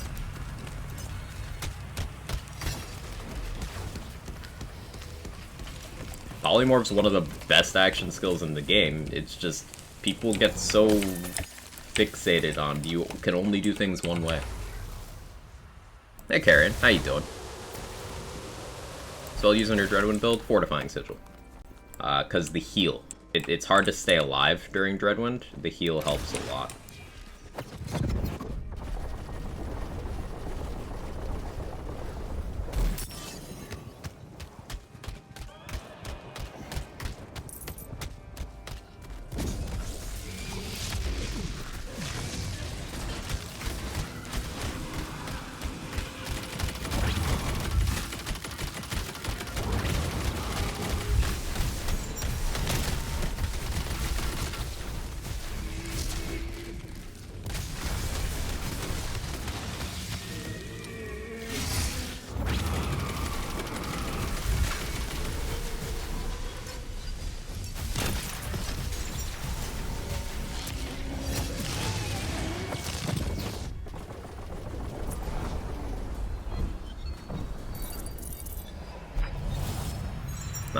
Polymorph's one of the best action skills in the game. It's just people get so fixated on you can only do things one way. Hey Karen, how you doing? Spell using your Dreadwind build, Fortifying Sigil. Cause the heal. It's hard to stay alive during Dreadwind. The heal helps a lot.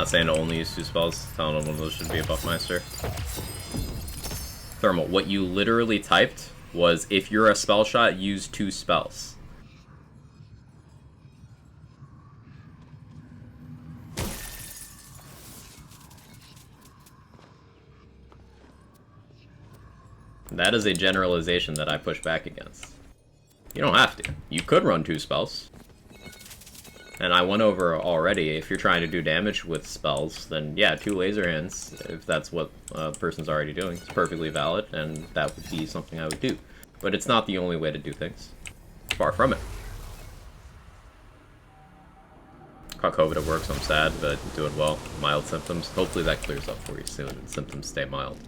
Not saying to only use 2 spells, telling them one of those should be a Buffmeister. Thermal, what you literally typed was, if you're a spell shot, use 2 spells. That is a generalization that I push back against. You don't have to. You could run 2 spells. And I went over already, if you're trying to do damage with spells, then yeah, 2 laser hands, if that's what a person's already doing, it's perfectly valid, and that would be something I would do. But it's not the only way to do things. Far from it. Caught COVID at work, so I'm sad, but doing well. Mild symptoms. Hopefully that clears up for you soon, and symptoms stay mild.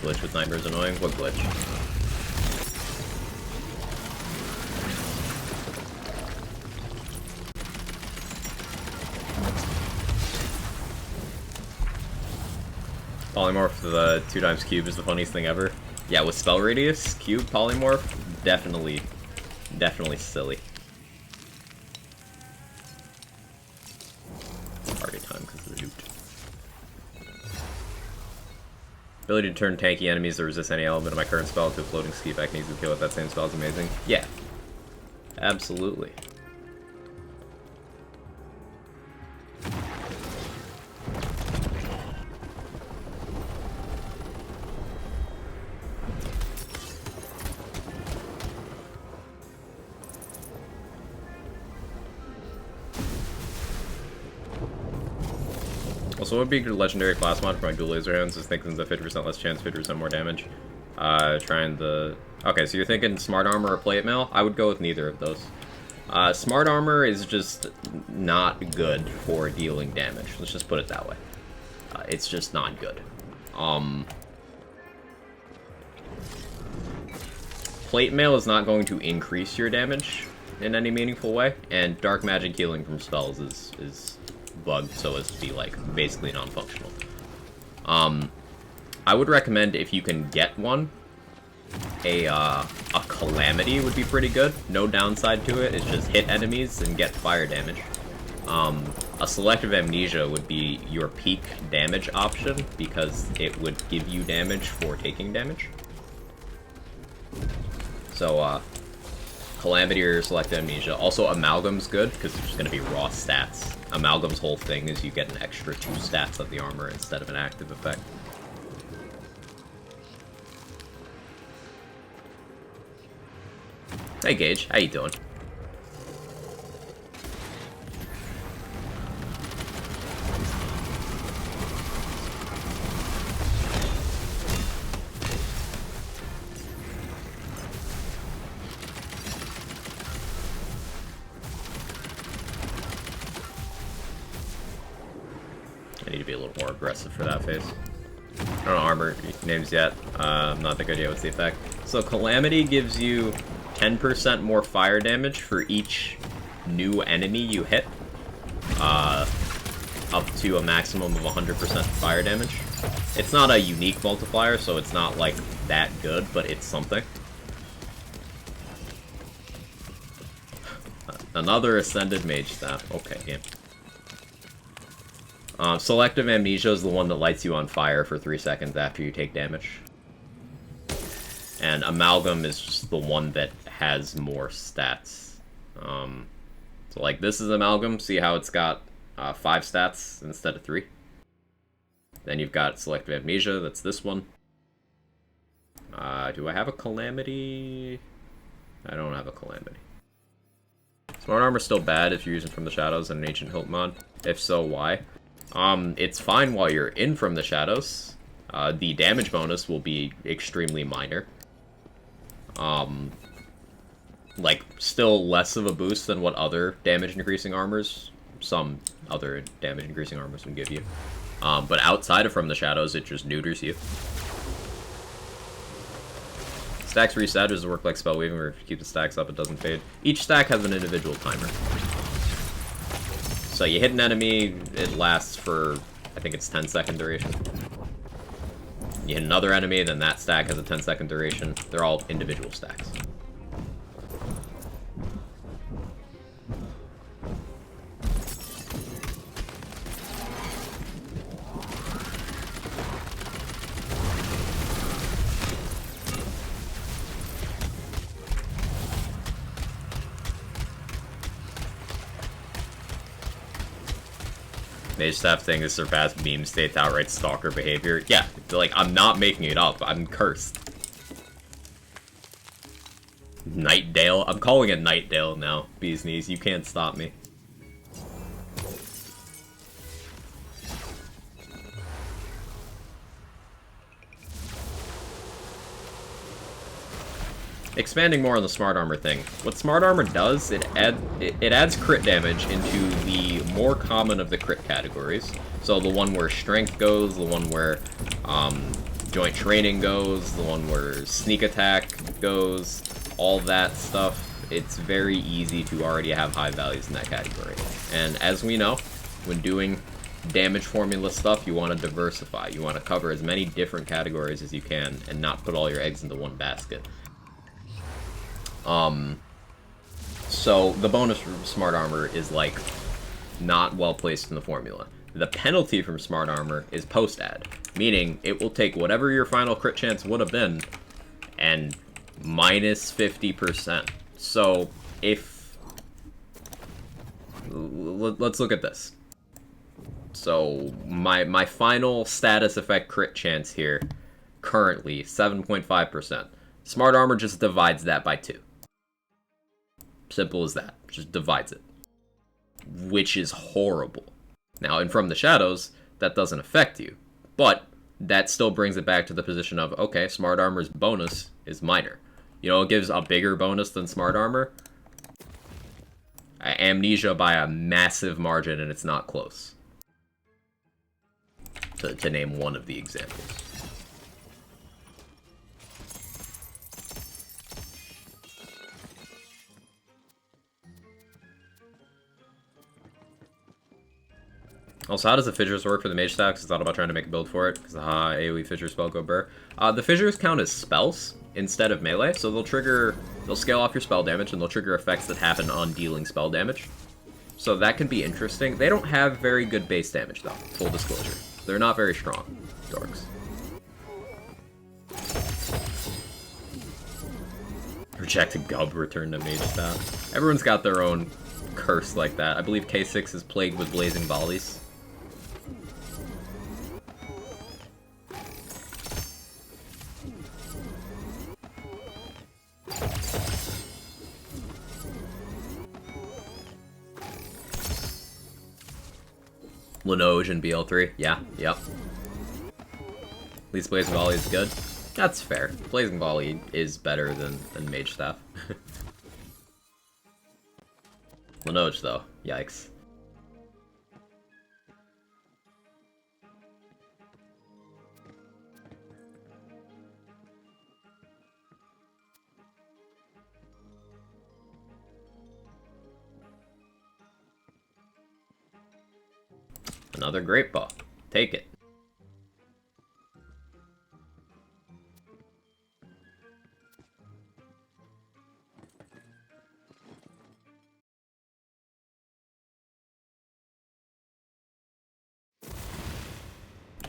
Glitch with Nightmare is annoying. What glitch? Polymorph, the 2 times cube is the funniest thing ever. Yeah, with spell radius, cube, polymorph, definitely silly. Party time because of the loot. Ability to turn tanky enemies that resist any element of my current spell to a floating ski back and easily kill with that same spell is amazing. Yeah. Absolutely. Also, what would be a good legendary class mod for my dual laser hands? Is thinking the 50% less chance, 50% more damage. Trying the... Okay, so you're thinking Smart Armor or Plate Mail? I would go with neither of those. Smart Armor is just not good for dealing damage. Let's just put it that way. It's just not good. Plate Mail is not going to increase your damage in any meaningful way, and Dark Magic healing from spells is bugged so as to be, like, basically non-functional. I would recommend, if you can get one, a Calamity would be pretty good. No downside to it, it's just hit enemies and get fire damage. A Selective Amnesia would be your peak damage option, because it would give you damage for taking damage. So, Calamity or Selective Amnesia. Also, Amalgam's good, because it's just going to be raw stats. Amalgam's whole thing is you get an extra 2 stats of the armor instead of an active effect. Hey Gage, how you doing? I need to be a little more aggressive for that phase. I don't know armor names yet. I'm not that good yet. What's the effect? So Calamity gives you 10% more fire damage for each new enemy you hit. Up to a maximum of 100% fire damage. It's not a unique multiplier, so it's not, like, that good, but it's something. Another Ascended Mage staff. Okay, game. Selective Amnesia is the one that lights you on fire for 3 seconds after you take damage. And Amalgam is just the one that has more stats. So, like, this is Amalgam. See how it's got 5 stats instead of 3? Then you've got Selective Amnesia. That's this one. Do I have a Calamity? I don't have a Calamity. Smart Armor's still bad if you're using From the Shadows and an Ancient Hilt mod. If so, why? It's fine while you're in From the Shadows. The damage bonus will be extremely minor. Like, still less of a boost than what other damage-increasing armors, some other damage-increasing armors can give you. But outside of From the Shadows, it just neuters you. Stacks reset does work like spell weaving, where if you keep the stacks up, it doesn't fade. Each stack has an individual timer. So you hit an enemy, it lasts for, I think it's 10-second duration. You hit another enemy, then that stack has a 10-second duration. They're all individual stacks. Mage Staff thing is surpassed meme state to outright stalker behavior. Yeah, like, I'm not making it up. I'm cursed. Nightdale? I'm calling it Nightdale now. Bee's Knees, you can't stop me. Expanding more on the smart armor thing. What smart armor does, it adds crit damage into the more common of the crit categories. So the one where strength goes, the one where joint training goes, the one where sneak attack goes, all that stuff. It's very easy to already have high values in that category. And as we know, when doing damage formula stuff, you want to diversify. You want to cover as many different categories as you can and not put all your eggs into one basket. So the bonus from Smart Armor is, like, not well placed in the formula. The penalty from Smart Armor is post-add, meaning it will take whatever your final crit chance would have been and minus 50%. So if... Let's look at this. So my final status effect crit chance here, currently, 7.5%. Smart Armor just divides that by 2. Simple as that. Just divides it. Which is horrible. Now, in From the Shadows, that doesn't affect you. But that still brings it back to the position of, okay, Smart Armor's bonus is minor. You know, it gives a bigger bonus than Smart Armor. Amnesia by a massive margin, and it's not close. To name one of the examples. Also, how does the fissures work for the mage staff? Because I thought about trying to make a build for it. Because AoE fissure spell go burr. The fissures count as spells instead of melee, so they'll scale off your spell damage and they'll trigger effects that happen on dealing spell damage. So that can be interesting. They don't have very good base damage though, full disclosure. They're not very strong, dorks. Rejected Gub returned to mage staff. Everyone's got their own curse like that. I believe K6 is plagued with blazing volleys. Linoge and BL3, yeah, yep. At least Blazing Volley is good. That's fair. Blazing Volley is better than Mage Staff. Linoge, though, yikes. Another greatbow. Take it.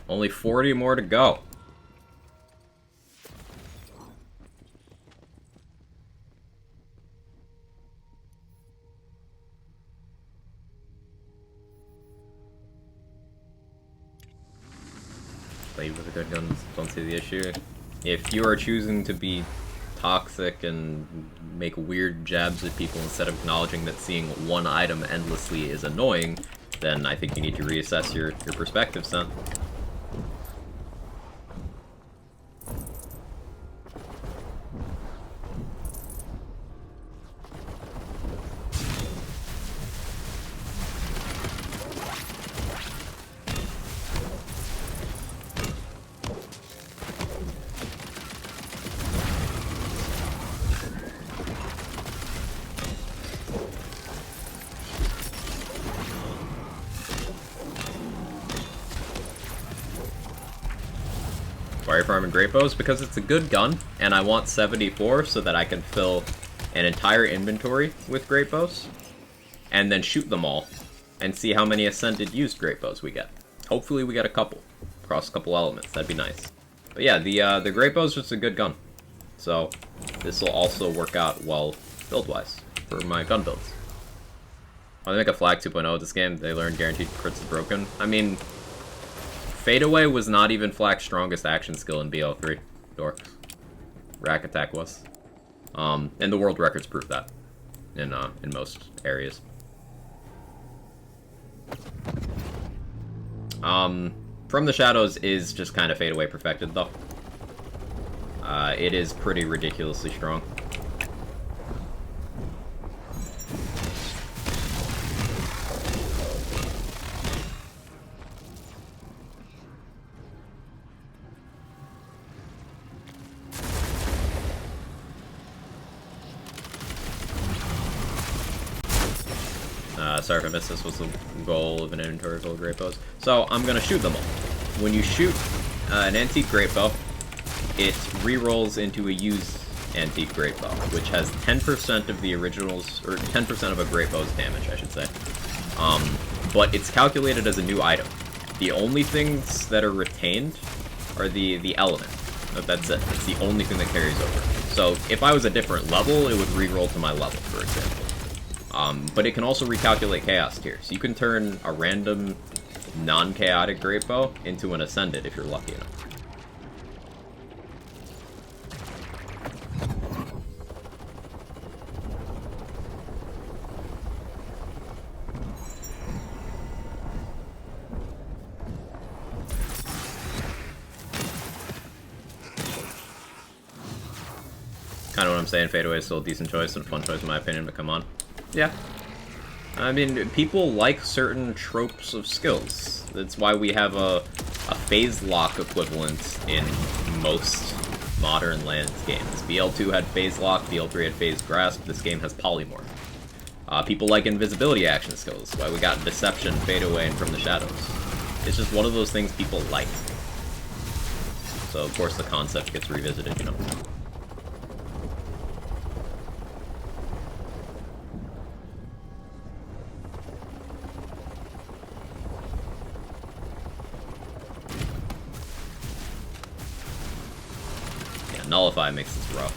Only 40 more to go. Play with the good guns, don't see the issue. If you are choosing to be toxic and make weird jabs at people instead of acknowledging that seeing one item endlessly is annoying, then I think you need to reassess your perspective, son. Fire Farm and Great Bows because it's a good gun, and I want 74 so that I can fill an entire inventory with Great Bows, and then shoot them all, and see how many Ascended used Great Bows we get. Hopefully we get a couple, across a couple elements, that'd be nice. But yeah, the Great Bow is just a good gun, so this will also work out well build-wise for my gun builds. I'll make a Flag 2.0 this game. They learned guaranteed crits is broken. I mean, Fadeaway was not even Flak's strongest action skill in BO3. Dorks. Rack Attack was. And the world records prove that in most areas. From the Shadows is just kind of Fadeaway perfected, though. It is pretty ridiculously strong. Sorry if I missed this, was the goal of an inventory full of Great Bows. So, I'm gonna shoot them all. When you shoot an Antique Great Bow, it re-rolls into a used Antique Great Bow, which has 10% of the originals, or 10% of a Great Bow's damage, I should say. But it's calculated as a new item. The only things that are retained are the element. That's it. It's the only thing that carries over. So, if I was a different level, it would re-roll to my level, for example. But it can also recalculate chaos tier, so you can turn a random non-chaotic Great Bow into an Ascended if you're lucky enough. Kind of what I'm saying, Fadeaway is still a decent choice and a fun choice in my opinion, but come on. Yeah. I mean, people like certain tropes of skills. That's why we have a phase lock equivalent in most modern Lands games. BL2 had phase lock, BL3 had phase grasp, this game has polymorph. People like invisibility action skills, why we got deception, fadeaway, and from the shadows. It's just one of those things people like. So of course the concept gets revisited, you know. Nullify makes this rough.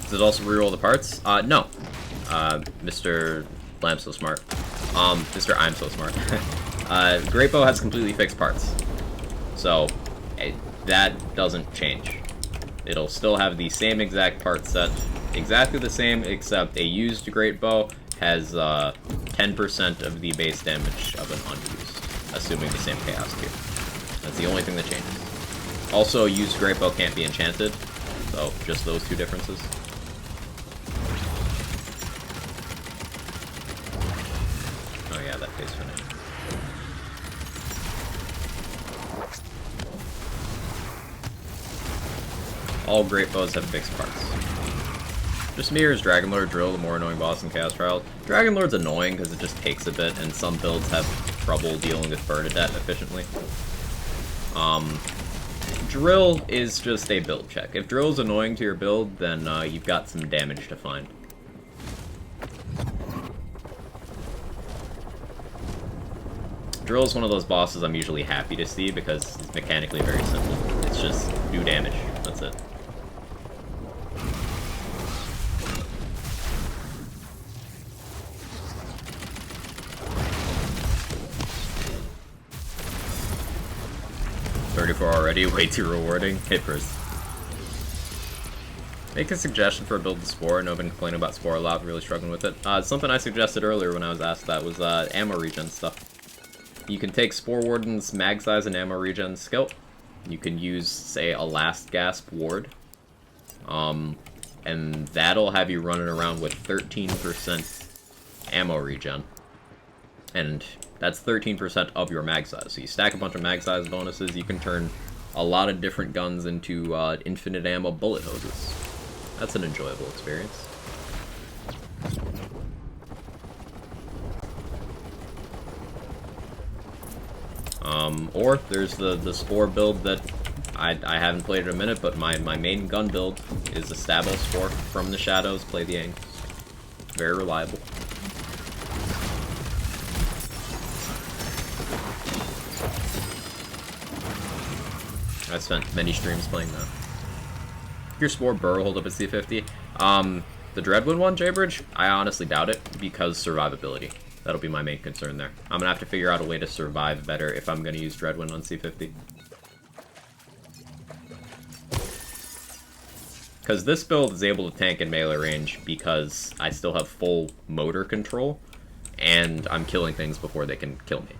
Does it also reroll the parts? No. Mr. Lamp's so smart. Mr. I'm so smart. Great Bow has completely fixed parts, so that doesn't change. It'll still have the same exact part set, exactly the same, except a used Great Bow has 10% of the base damage of an unused, assuming the same chaos tier. That's the only thing that changes. Also, used Great Bow can't be enchanted, so just those two differences. Oh yeah, that face finish. All Great Bows have fixed parts. Just mirrors Dragonlord Drill, the more annoying boss in Chaos Trial. Dragonlord's annoying because it just takes a bit, and some builds have trouble dealing with Bernadette efficiently. Drill is just a build check. If Drill's annoying to your build, then you've got some damage to find. Drill is one of those bosses I'm usually happy to see because it's mechanically very simple. It's just do damage. That's it. Already, way too rewarding. Hit first. Make a suggestion for a build with Spore. I know I've been complaining about Spore a lot, really struggling with it. Something I suggested earlier when I was asked that was ammo regen stuff. You can take Spore Warden's mag size and ammo regen skill. You can use, say, a Last Gasp ward. And that'll have you running around with 13% ammo regen. And that's 13% of your mag size. So you stack a bunch of mag size bonuses, you can turn a lot of different guns into infinite ammo bullet hoses. That's an enjoyable experience. Or there's the Spore build that I haven't played in a minute, but my main gun build is a Stabo Spore from the shadows, play the angles. Very reliable. I spent many streams playing that. Your Spore Burrow hold up at C50. The Dreadwood one, Jaybridge, I honestly doubt it, because survivability. That'll be my main concern there. I'm gonna have to figure out a way to survive better if I'm gonna use Dreadwind on C50. Because this build is able to tank in melee range because I still have full motor control, and I'm killing things before they can kill me.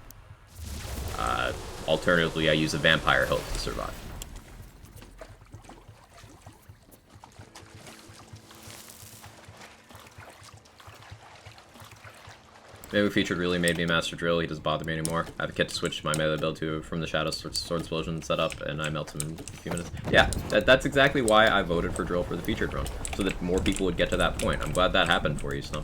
Alternatively, I use a Vampire Hilt to survive. Maybe Featured really made me Master Drill, he doesn't bother me anymore. I have a kit to switch my melee build to from the Shadow Sword Explosion setup, and I melt him in a few minutes. Yeah, that's exactly why I voted for Drill for the Featured run, so that more people would get to that point. I'm glad that happened for you, Snow.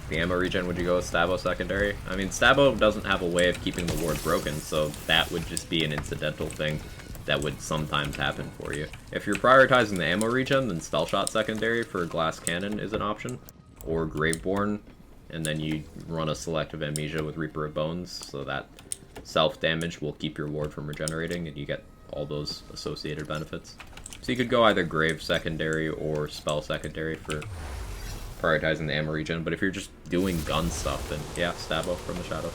The ammo regen, would you go with Stabo secondary? I mean, Stabo doesn't have a way of keeping the ward broken, so that would just be an incidental thing that would sometimes happen for you. If you're prioritizing the ammo regen, then Spell Shot secondary for Glass Cannon is an option, or Graveborn, and then you run a Selective Amnesia with Reaper of Bones, so that self-damage will keep your ward from regenerating, and you get all those associated benefits. So you could go either Grave secondary or Spell secondary for prioritizing the ammo regen, but if you're just doing gun stuff, then yeah, Stabo from the shadows.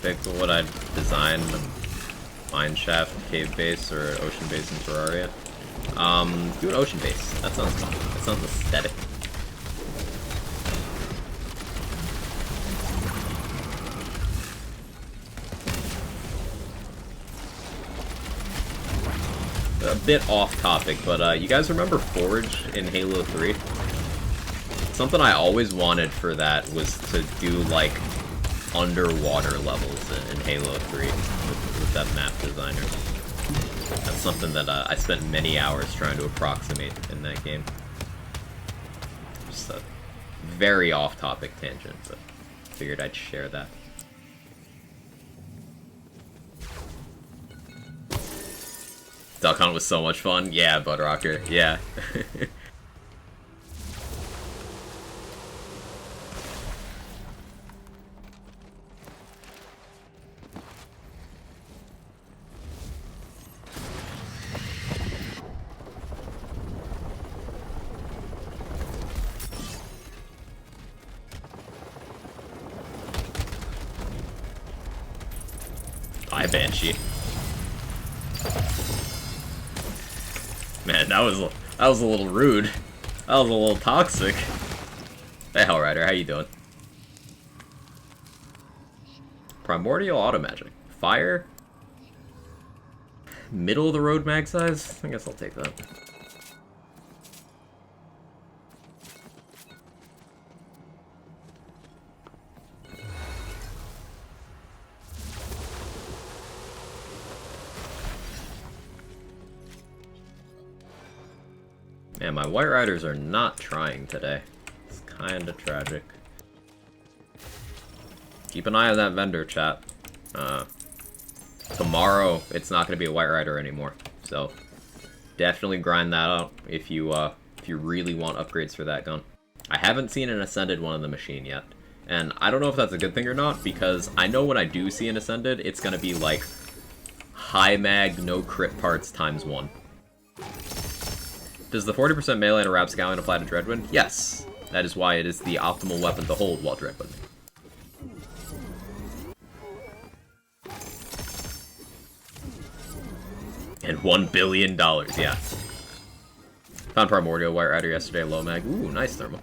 Pick what I'd design, mine shaft, cave base, or ocean base in Terraria. Do an ocean base. That sounds fun. That sounds aesthetic. A bit off topic, but you guys remember Forge in Halo 3? Something I always wanted for that was to do, like, underwater levels in Halo 3 with that map designer. That's something that I spent many hours trying to approximate in that game. Just a very off-topic tangent, but figured I'd share that. Duck Hunt was so much fun. Yeah, Budrocker. Yeah. Bye, Banshee. Man, that was a little rude. That was a little toxic. Hey, Hellrider, how you doing? Primordial Auto Magic. Fire? Middle of the road mag size? I guess I'll take that. Man, my White Riders are not trying today. It's kinda tragic. Keep an eye on that vendor, chat. Tomorrow, it's not gonna be a White Rider anymore. So, definitely grind that out if you really want upgrades for that gun. I haven't seen an Ascended one in the machine yet. And I don't know if that's a good thing or not, because I know when I do see an Ascended, it's gonna be like high mag, no crit parts ×1. Does the 40% melee to Rapscallion apply to Dreadwind? Yes. That is why it is the optimal weapon to hold while Dreadwinding. And $1 billion, yeah. Found Primordial White Rider yesterday, low mag. Ooh, nice thermal.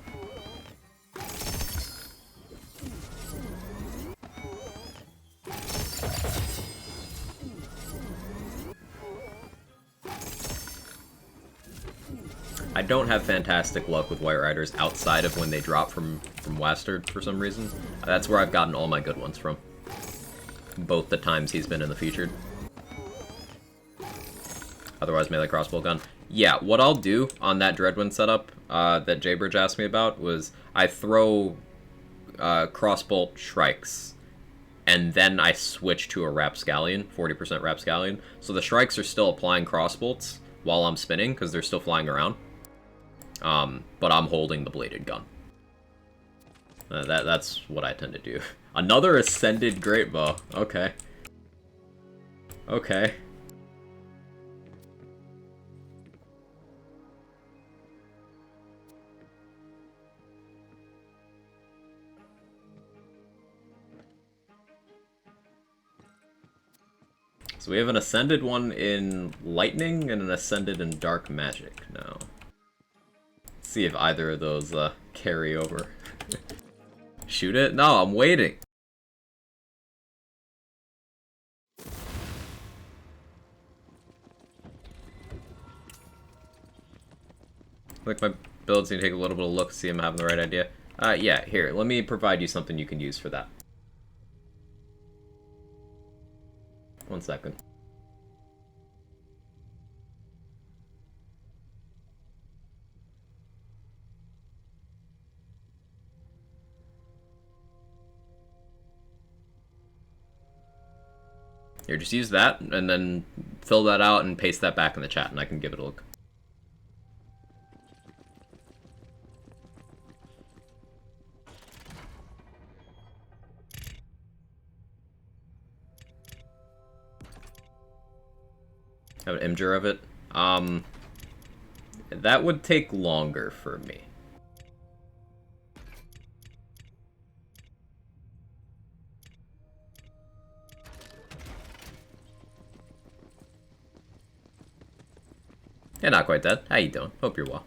I don't have fantastic luck with White Riders outside of when they drop from Wastard for some reason. That's where I've gotten all my good ones from. Both the times he's been in the featured. Otherwise, melee crossbow gun. Yeah, what I'll do on that Dreadwind setup that Jaybridge asked me about was I throw crossbolt Shrikes, and then I switch to a Rapscallion, 40% Rapscallion. So the Shrikes are still applying crossbolts while I'm spinning, because they're still flying around. But I'm holding the bladed gun. That's what I tend to do. Another Ascended Greatbow. Okay. Okay. So we have an Ascended one in Lightning and an Ascended in Dark Magic now. Let's see if either of those carry over. Shoot it? No, I'm waiting. Like my builds need to take a little bit of look, see if I'm having the right idea. Yeah, here, let me provide you something you can use for that. 1 second. Here, just use that, and then fill that out and paste that back in the chat, and I can give it a look. Have an imgur of it. That would take longer for me. Yeah, not quite dead. How you doing? Hope you're well.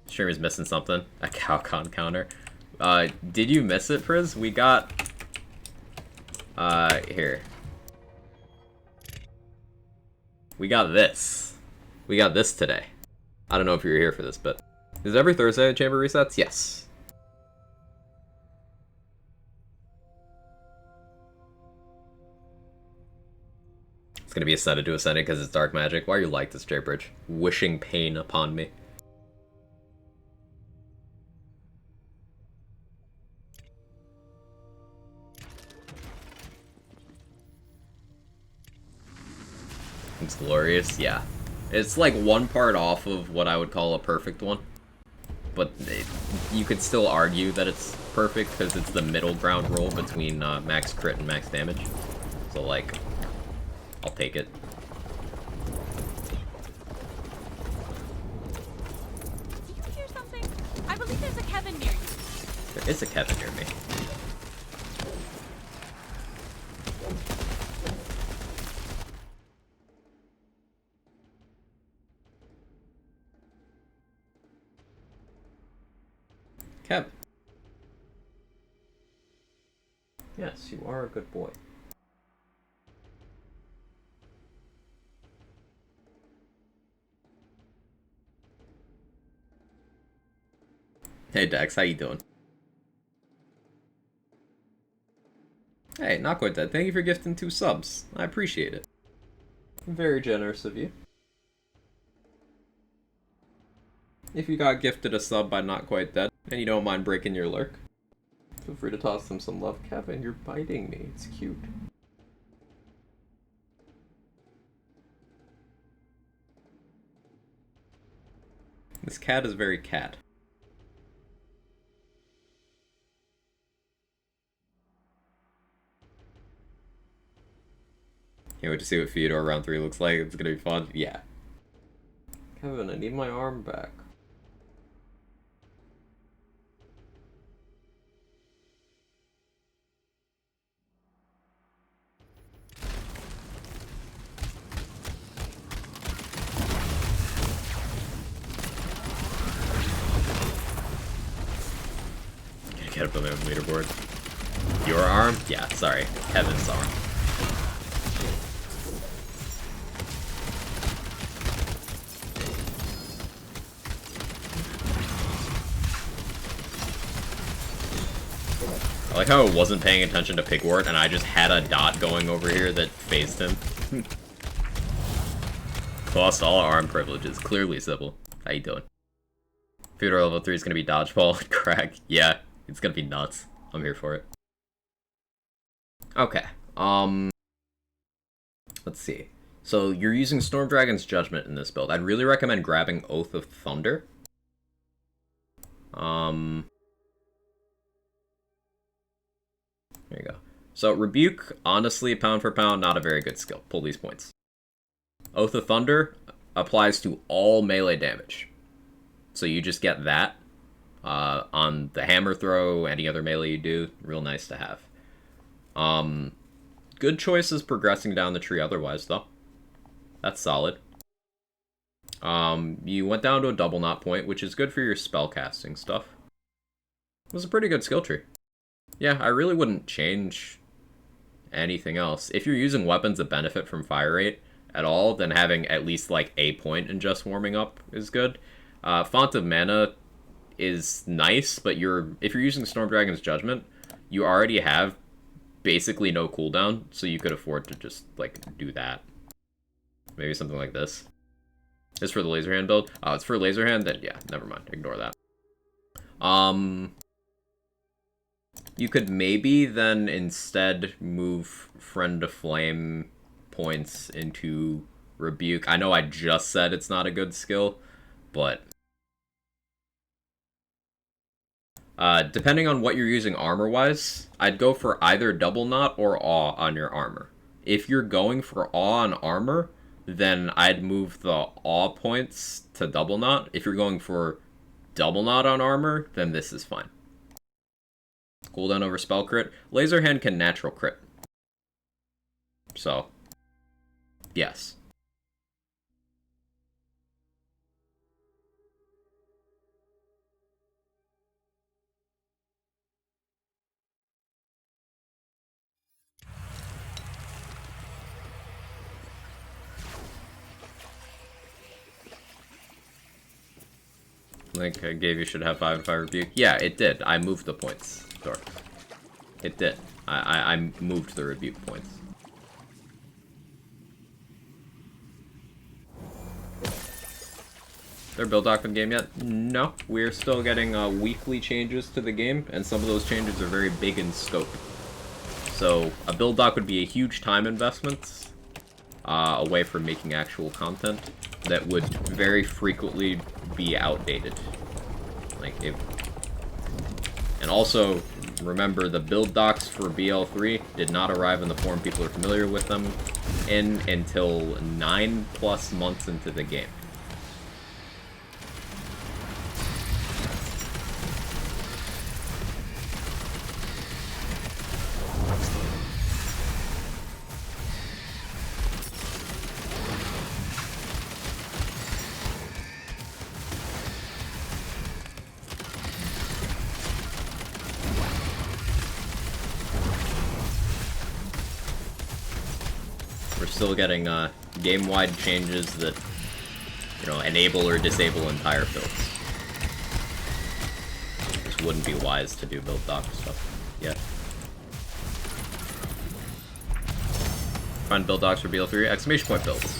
Streamer's missing something. A Calcon counter. Did you miss it, Priz? We got... here. We got this. We got this today. I don't know if you were here for this, but... Is it every Thursday at Chamber resets? Yes. It's gonna be Ascended to Ascended because it's Dark Magic. Why are you like this, Jaybridge? Wishing pain upon me. It's glorious, yeah. It's like one part off of what I would call a perfect one. But you could still argue that it's perfect because it's the middle ground roll between max crit and max damage. So like, I'll take it. Did you hear something? I believe there's a Kevin near you. There is a Kevin near me. Kevin. Yes, you are a good boy. Hey Dex, how you doing? Hey, not quite dead. Thank you for gifting 2 subs. I appreciate it. Very generous of you. If you got gifted a sub by Not Quite Dead, and you don't mind breaking your lurk, feel free to toss them some love. Kevin, you're biting me. It's cute. This cat is very cat. Can't wait to see what Fyodor round 3 looks like. It's gonna be fun. Yeah. Kevin, I need my arm back. get up on the leaderboard. Your arm? Yeah, sorry. Kevin's arm. I like how I wasn't paying attention to Pigwort and I just had a dot going over here that phased him. Lost all arm privileges. Clearly Sybil. How you doing? Feudor level 3 is gonna be dodgeball. Crack. Yeah, it's gonna be nuts. I'm here for it. Okay. Let's see. So you're using Storm Dragon's Judgment in this build. I'd really recommend grabbing Oath of Thunder. There you go. So Rebuke, honestly, pound for pound, not a very good skill. Pull these points. Oath of Thunder applies to all melee damage. So you just get that on the hammer throw, any other melee you do. Real nice to have. Good choices progressing down the tree otherwise, though. That's solid. You went down to a double knot point, which is good for your spellcasting stuff. It was a pretty good skill tree. Yeah, I really wouldn't change anything else. If you're using weapons that benefit from fire rate at all, then having at least like a point in just warming up is good. Font of Mana is nice, but if you're using Storm Dragon's Judgment, you already have basically no cooldown, so you could afford to just like do that. Maybe something like this. It's for the laser hand build. Oh, it's for laser hand? Then yeah, never mind. Ignore that. You could maybe then instead move Friend to Flame points into Rebuke. I know I just said it's not a good skill, but depending on what you're using armor-wise, I'd go for either Double Knot or Awe on your armor. If you're going for Awe on armor, then I'd move the Awe points to Double Knot. If you're going for Double Knot on armor, then this is fine. Cooldown over spell crit. Laser hand can natural crit. So, yes. Like I gave you should have 5 if I rebuke. Yeah, it did. I moved the points. Dork. It did. I moved the rebuke points. Their build doc for the game yet? No. We're still getting weekly changes to the game, and some of those changes are very big in scope. So a build doc would be a huge time investment away from making actual content that would very frequently be outdated. And also, remember, the build docs for BL3 did not arrive in the form people are familiar with them in until 9+ months into the game. Still getting game-wide changes that, you know, enable or disable entire builds. Just wouldn't be wise to do build doc stuff yet. Find build docs for BL3 exclamation point builds.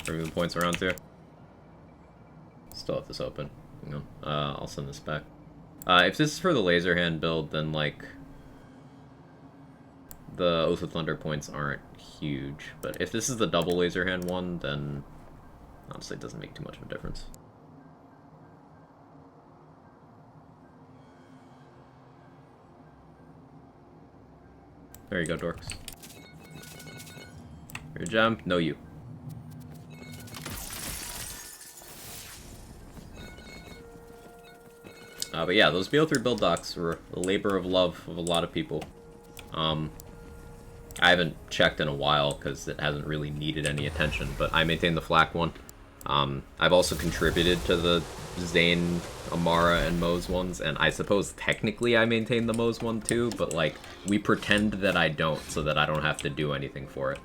Moving points around too. Still have this open. Hang on. I'll send this back. If this is for the laser hand build, then, like, the Oath of Thunder points aren't huge. But if this is the double laser hand one, then honestly it doesn't make too much of a difference. There you go, dorks. Your gem? No, you. But yeah, those BL3 build docs were a labor of love of a lot of people. I haven't checked in a while because it hasn't really needed any attention, but I maintain the flak one. I've also contributed to the Zane, Amara, and Moe's ones, and I suppose technically I maintain the Moe's one too, but like, we pretend that I don't so that I don't have to do anything for it.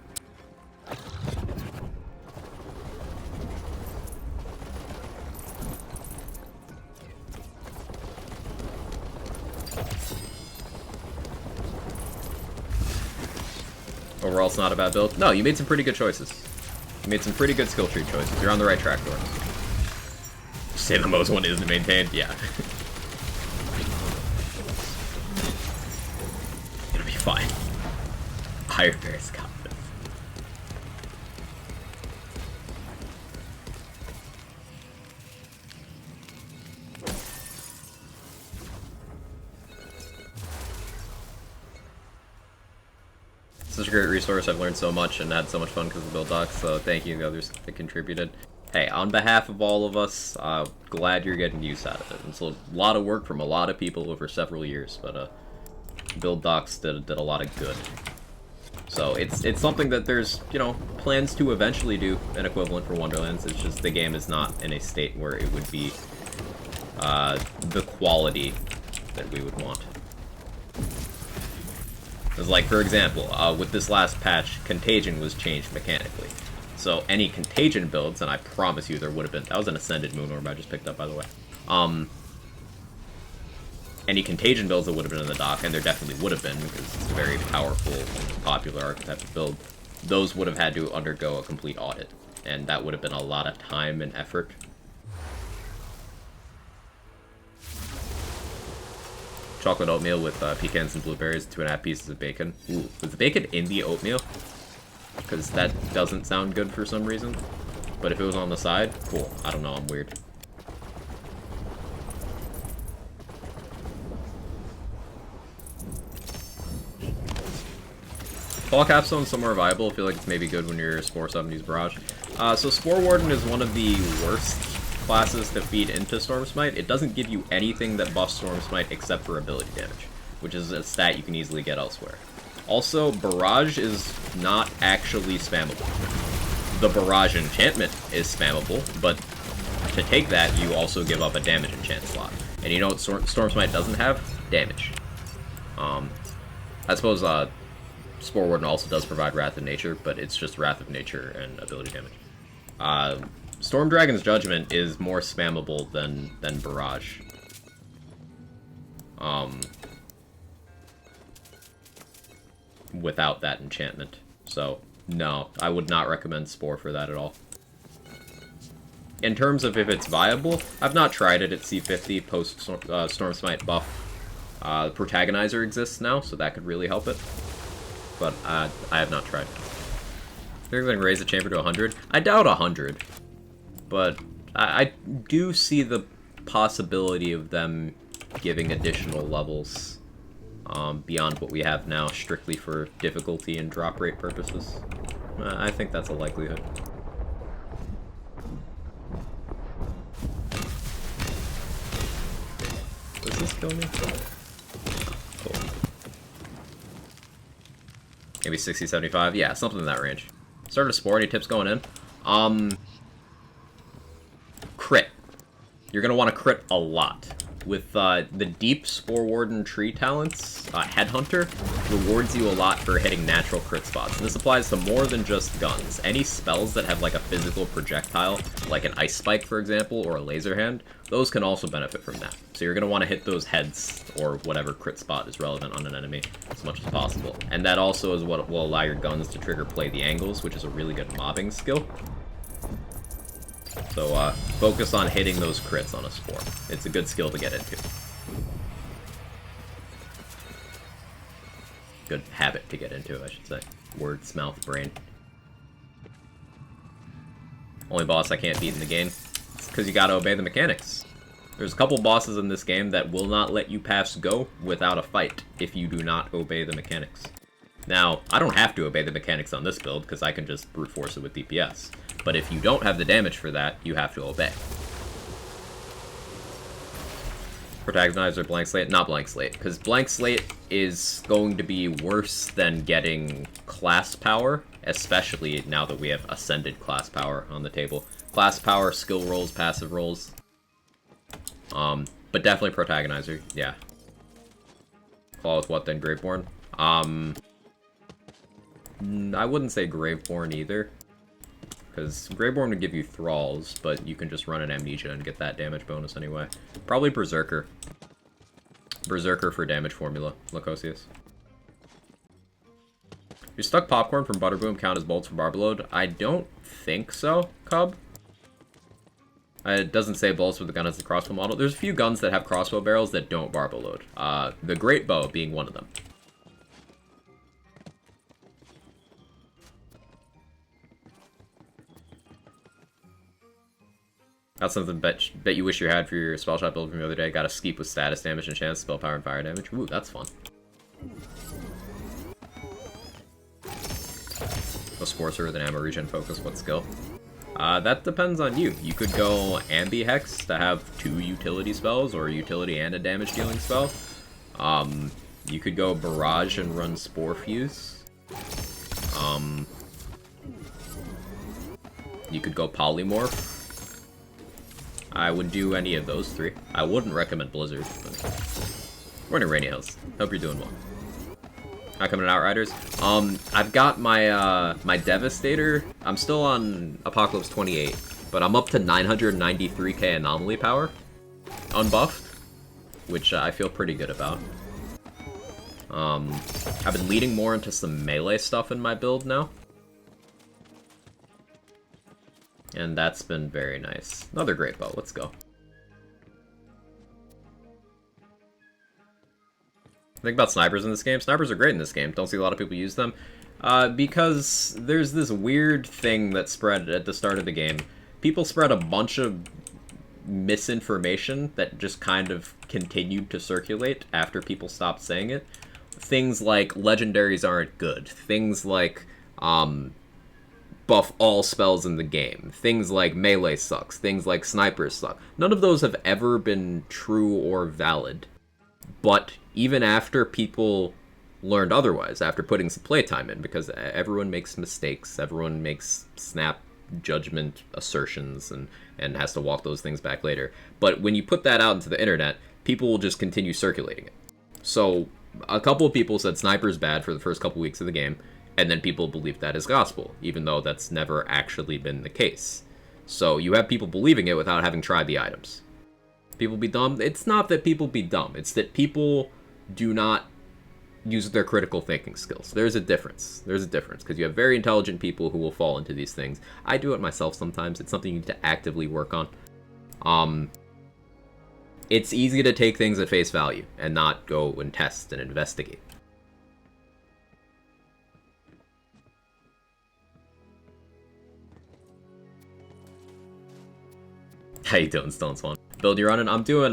Overall, it's not a bad build. No, you made some pretty good choices. You made some pretty good skill tree choices. You're on the right track, Thor. Say the Moe's one isn't maintained? Yeah. It'll be fine. Higher Bear's got this. Such a great resource. I've learned so much and had so much fun because of the build docs, so thank you to the others that contributed. Hey, on behalf of all of us, glad you're getting use out of it. It's a lot of work from a lot of people over several years, but build docs did a lot of good. So it's something that there's, you know, plans to eventually do an equivalent for Wonderlands. It's just the game is not in a state where it would be the quality that we would want. Because, like, for example, with this last patch, Contagion was changed mechanically. So any Contagion builds, and I promise you there would have been... That was an Ascended Moon Orb I just picked up, by the way. Any Contagion builds that would have been in the dock, and there definitely would have been, because it's a very powerful, popular archetype of build, those would have had to undergo a complete audit. And that would have been a lot of time and effort. Chocolate oatmeal with pecans and blueberries, 2.5 pieces of bacon. Ooh, was the bacon in the oatmeal? Because that doesn't sound good for some reason. But if it was on the side, cool. I don't know, I'm weird. Fall Capstone is somewhere viable. I feel like it's maybe good when you're Spore 70's Barrage. So Spore Warden is one of the worst classes to feed into Storm Smite. It doesn't give you anything that buffs Storm Smite except for ability damage, which is a stat you can easily get elsewhere. Also, Barrage is not actually spammable. The Barrage enchantment is spammable, but to take that, you also give up a damage enchant slot. And you know what Storm Smite doesn't have? Damage. I suppose Spore Warden also does provide Wrath of Nature, but it's just Wrath of Nature and ability damage. Storm Dragon's Judgment is more spammable than Barrage. Without that enchantment. So, no, I would not recommend Spore for that at all. In terms of if it's viable, I've not tried it at C50 post Storm Smite buff. The Protagonizer exists now, so that could really help it. But I have not tried. They're going to raise the chamber to 100? I doubt 100. But I do see the possibility of them giving additional levels beyond what we have now, strictly for difficulty and drop rate purposes. I think that's a likelihood. Does this kill me? Cool. Maybe 60, 75? Yeah, something in that range. Started a Spore, any tips going in? Crit. You're going to want to crit a lot. With the deep Spore Warden tree talents, Headhunter rewards you a lot for hitting natural crit spots. And this applies to more than just guns. Any spells that have like a physical projectile, like an Ice Spike for example, or a Laser Hand, those can also benefit from that. So you're going to want to hit those heads, or whatever crit spot is relevant on an enemy, as much as possible. And that also is what will allow your guns to trigger Play the Angles, which is a really good mobbing skill. So, focus on hitting those crits on a Spore. It's a good skill to get into. Good habit to get into, I should say. Words, mouth, brain. Only boss I can't beat in the game. It's because you gotta obey the mechanics. There's a couple bosses in this game that will not let you pass go without a fight if you do not obey the mechanics. Now, I don't have to obey the mechanics on this build, because I can just brute force it with DPS. But if you don't have the damage for that, you have to obey. Protagonizer, Blank Slate? Not Blank Slate, because Blank Slate is going to be worse than getting class power, especially now that we have Ascended class power on the table. Class power, skill rolls, passive rolls. But definitely protagonizer, yeah. Claw with what then? Graveborn? I wouldn't say Graveborn either. Because Graveborn would give you Thralls, but you can just run an Amnesia and get that damage bonus anyway. Probably Berserker. Berserker for damage formula, Lacosius. Your stuck popcorn from Butterboom count as bolts for Barbalode? I don't think so, Cub. It doesn't say bolts with the gun as the crossbow model. There's a few guns that have crossbow barrels that don't Barbalode. The greatbow being one of them. Got something bet you wish you had for your spell shot build from the other day. Got a Skeep with status damage and chance, spell power and fire damage. Ooh, that's fun. A Sporcer with an ammo regen focus, what skill? That depends on you. You could go Ambi Hex to have 2 utility spells, or a utility and a damage dealing spell. You could go Barrage and run Spore Fuse. You could go Polymorph. I would do any of those 3. I wouldn't recommend Blizzard, but... We're in Rainy Hills. Hope you're doing well. Not coming to Outriders. I've got my, my Devastator. I'm still on Apocalypse 28, but I'm up to 993k anomaly power. Unbuffed. Which I feel pretty good about. I've been leading more into some melee stuff in my build now. And that's been very nice. Another great bow, let's go. Think about snipers in this game. Snipers are great in this game. Don't see a lot of people use them. Because there's this weird thing that spread at the start of the game. People spread a bunch of misinformation that just kind of continued to circulate after people stopped saying it. Things like legendaries aren't good. Things like, buff all spells in the game. Things like melee sucks. Things like snipers suck. None of those have ever been true or valid. But even after people learned otherwise, after putting some playtime in, because everyone makes mistakes, everyone makes snap judgment assertions and has to walk those things back later. But when you put that out into the internet, people will just continue circulating it. So a couple of people said sniper's bad for the first couple weeks of the game, and then people believed that as gospel, even though that's never actually been the case. So you have people believing it without having tried the items. People be dumb? It's not that people be dumb. It's that people do not use their critical thinking skills. There's a difference. There's a difference, because you have very intelligent people who will fall into these things. I do it myself sometimes. It's something you need to actively work on. It's easy to take things at face value and not go and test and investigate. How you doing, Stone Swan? Build you running? I'm doing,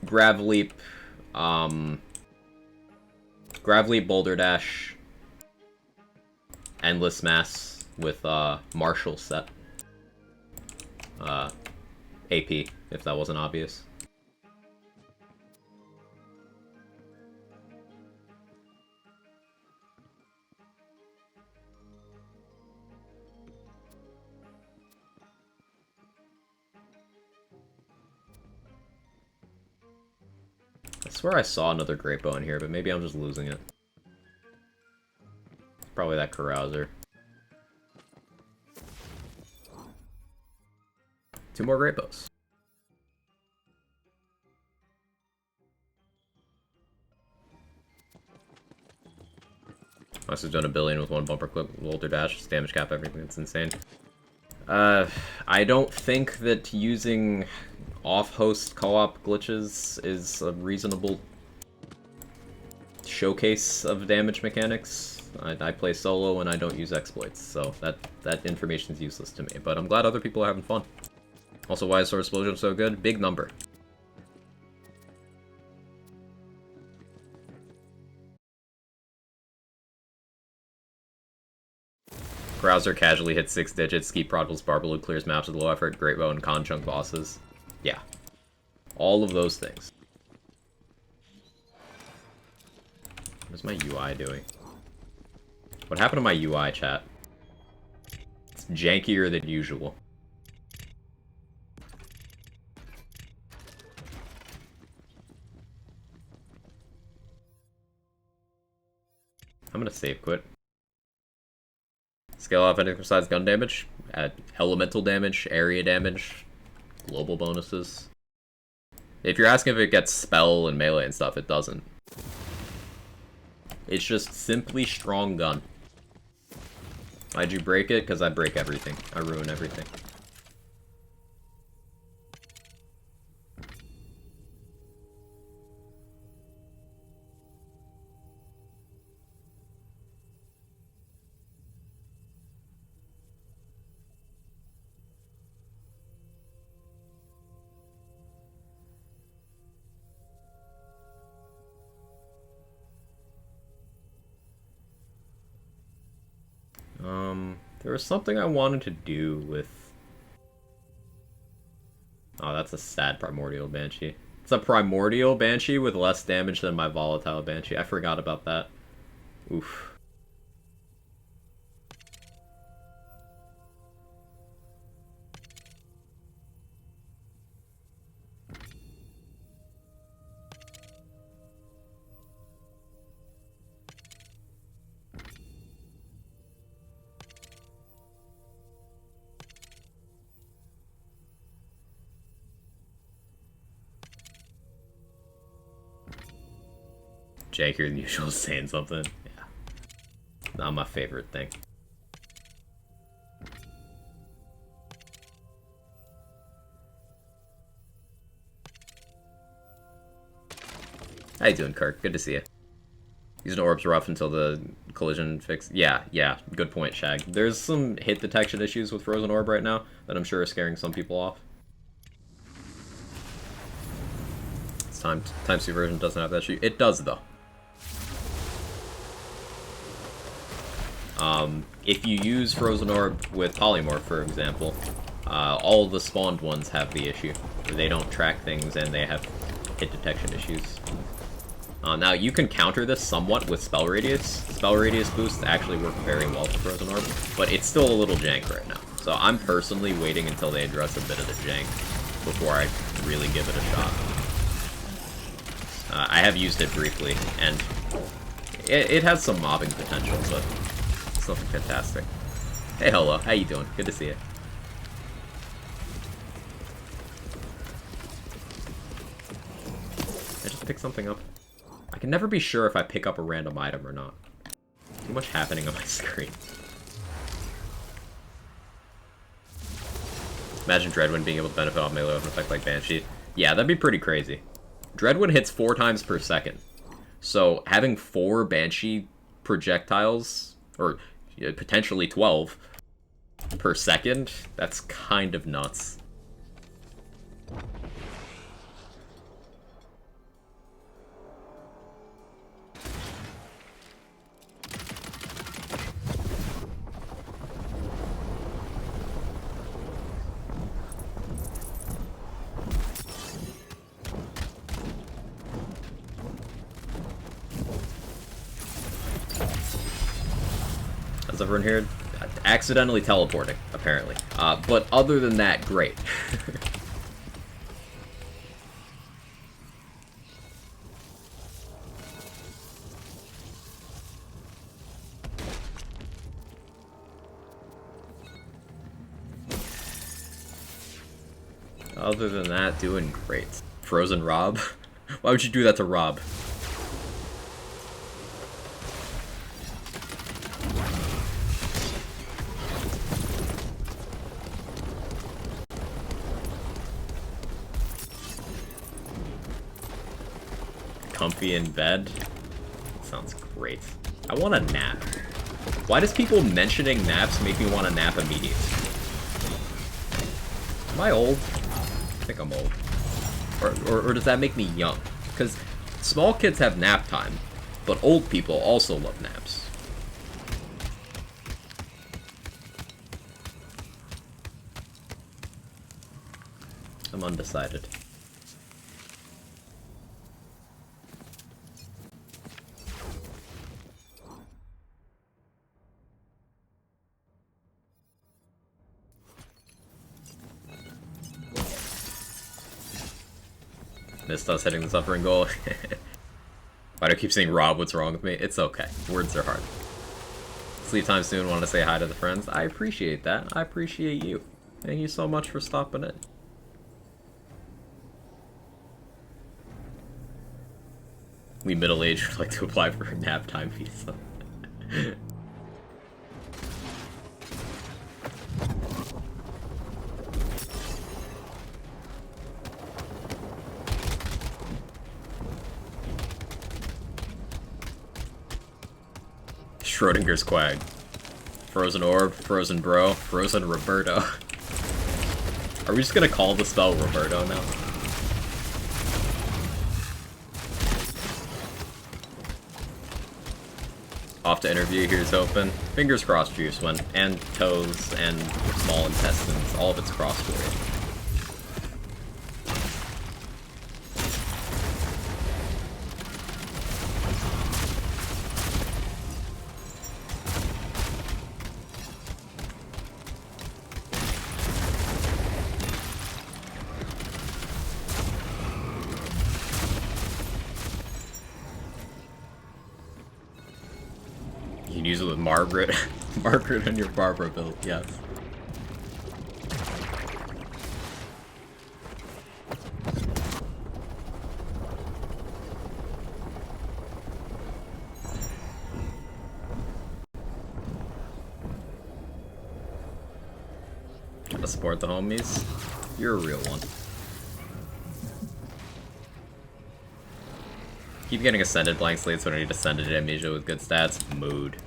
Grav Leap, Boulder Dash, Endless Mass with, Marshall set. AP, if that wasn't obvious. I swear I saw another greatbow in here, but maybe I'm just losing it. Probably that carouser. 2 more greatbows. Must have done 1 billion with 1 bumper clip, Boulder Dash, damage cap, everything. It's insane. I don't think that using off-host co-op glitches is a reasonable showcase of damage mechanics. I play solo and I don't use exploits, so that information is useless to me. But I'm glad other people are having fun. Also, why is Sword Explosion so good? Big number. Browser casually hits 6 digits, Skeep Prodigal's Barbaloo clears maps with low effort, Greatbow, and Conjunct bosses. Yeah. All of those things. What's my UI doing? What happened to my UI, chat? It's just jankier than usual. I'm gonna save quit. Scale off anything besides gun damage. Add elemental damage, area damage, global bonuses. If you're asking if it gets spell and melee and stuff, it doesn't. It's just simply strong gun. Why'd you break it? Because I break everything. I ruin everything. There was something I wanted to do with... Oh, that's a sad Primordial Banshee. It's a Primordial Banshee with less damage than my Volatile Banshee. I forgot about that. Oof. Jankier than usual is saying something. Yeah. Not my favorite thing. How you doing, Kirk? Good to see you. Using orbs rough until the collision fix. Yeah, good point, Shag. There's some hit detection issues with Frozen Orb right now that I'm sure are scaring some people off. It's time 2 version doesn't have that issue. It does, though. If you use Frozen Orb with Polymorph, for example, all of the spawned ones have the issue. They don't track things and they have hit detection issues. Now, you can counter this somewhat with Spell Radius. Spell Radius boosts actually work very well for Frozen Orb, but it's still a little jank right now. So I'm personally waiting until they address a bit of the jank before I really give it a shot. I have used it briefly, and it has some mobbing potential, but it's nothing fantastic. Hey, hello. How you doing? Good to see you. I just picked something up. I can never be sure if I pick up a random item or not. Too much happening on my screen. Imagine Dreadwind being able to benefit off melee with an effect like Banshee. Yeah, that'd be pretty crazy. Dreadwind hits 4 times per second. So having 4 Banshee projectiles, or potentially 12 per second, that's kind of nuts. How's everyone here? Accidentally teleporting, apparently. But other than that, great. Other than that, doing great. Frozen Rob? Why would you do that to Rob? Comfy in bed? Sounds great. I want a nap. Why does people mentioning naps make me want to nap immediately? Am I old? I think I'm old. Or does that make me young? Because small kids have nap time, but old people also love naps. I'm undecided. Missed us hitting the suffering goal. Why do I keep saying Rob, what's wrong with me? It's okay. Words are hard. Sleep time soon, want to say hi to the friends. I appreciate that. I appreciate you. Thank you so much for stopping in. We middle-aged would like to apply for a nap time visa. Schrodinger's Quag. Frozen Orb, Frozen Bro, Frozen Roberto. Are we just gonna call the spell Roberto now? Off to interview, here's open. Fingers crossed juice went, and toes, and small intestines, all of it's crossed for you. You can use it with Margaret. Margaret on your Barbara build, yes. Gotta support the homies. You're a real one. Keep getting ascended blank slates when I need ascended amnesia with good stats. Mood.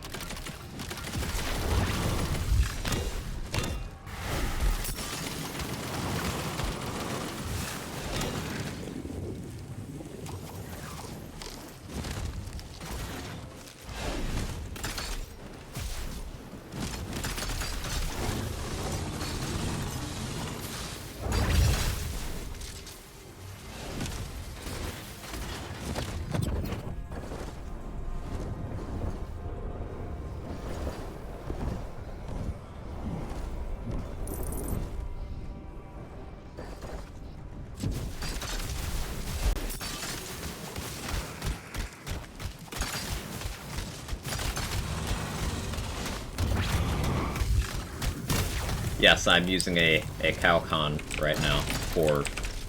Yes, I'm using a Calcon right now for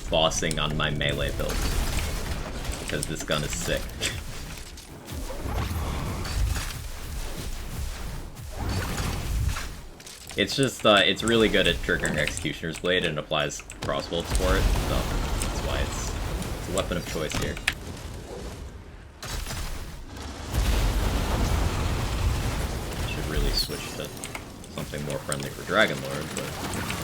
bossing on my melee build. Because this gun is sick. It's just, it's really good at triggering Executioner's Blade and applies crossbolts for it, so that's why it's a weapon of choice here. Should really switch to something more friendly for Dragon Lord, but...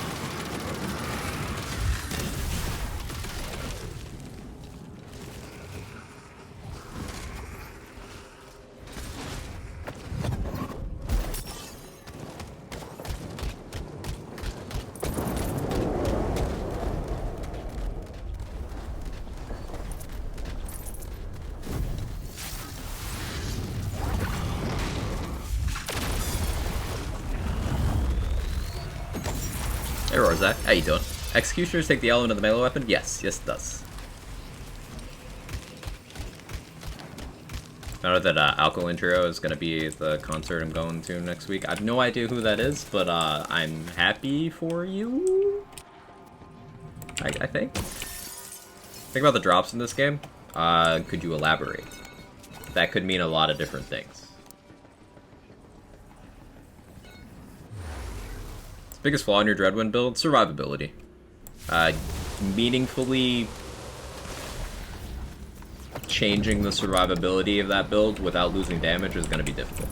Hey Rorzak, how you doing? Executioners take the element of the melee weapon? Yes, yes it does. Found out that Alchemical Agent is going to be the concert I'm going to next week. I have no idea who that is, but I'm happy for you. I think. Think about the drops in this game. Could you elaborate? That could mean a lot of different things. Biggest flaw in your Dreadwind build? Survivability. Meaningfully changing the survivability of that build without losing damage is going to be difficult.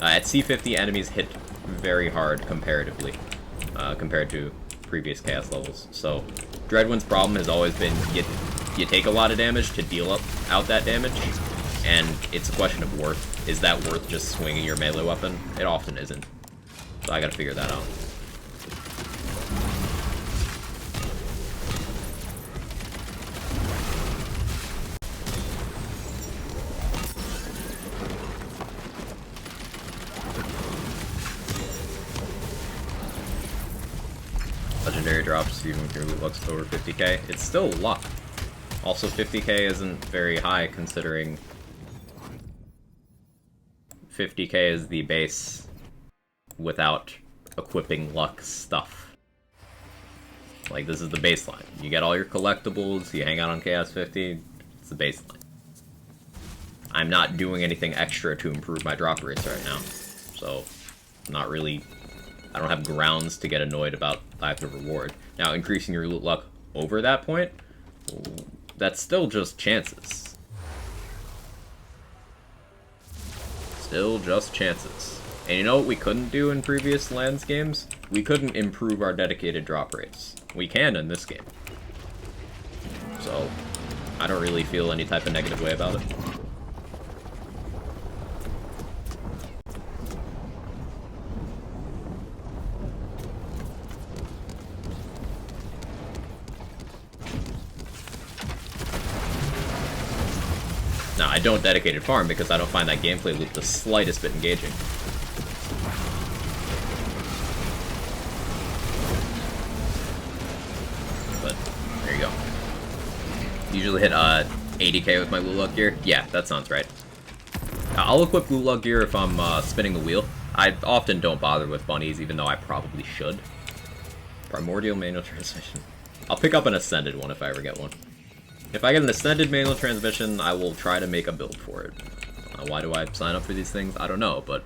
At C50, enemies hit very hard comparatively, compared to previous chaos levels. So, Dreadwind's problem has always been you take a lot of damage to deal out that damage, and it's a question of worth. Is that worth just swinging your melee weapon? It often isn't. So I gotta figure that out. Legendary drops even if your loot looks over 50k. It's still luck. Also, 50k isn't very high considering 50k is the base without equipping luck stuff. Like, this is the baseline. You get all your collectibles, you hang out on Chaos 50, it's the baseline. I'm not doing anything extra to improve my drop rates right now, so not really. I don't have grounds to get annoyed about either reward. Now, increasing your loot luck over that point, that's still just chances. Still just chances. And you know what we couldn't do in previous Lands games? We couldn't improve our dedicated drop rates. We can in this game. So, I don't really feel any type of negative way about it. Now, I don't dedicated farm because I don't find that gameplay loop the slightest bit engaging. But, there you go. Usually hit 80k with my loot luck gear. Yeah, that sounds right. I'll equip loot luck gear if I'm spinning the wheel. I often don't bother with bunnies, even though I probably should. Primordial manual transmission. I'll pick up an ascended one if I ever get one. If I get an ascended manual transmission, I will try to make a build for it. Why do I sign up for these things? I don't know, but...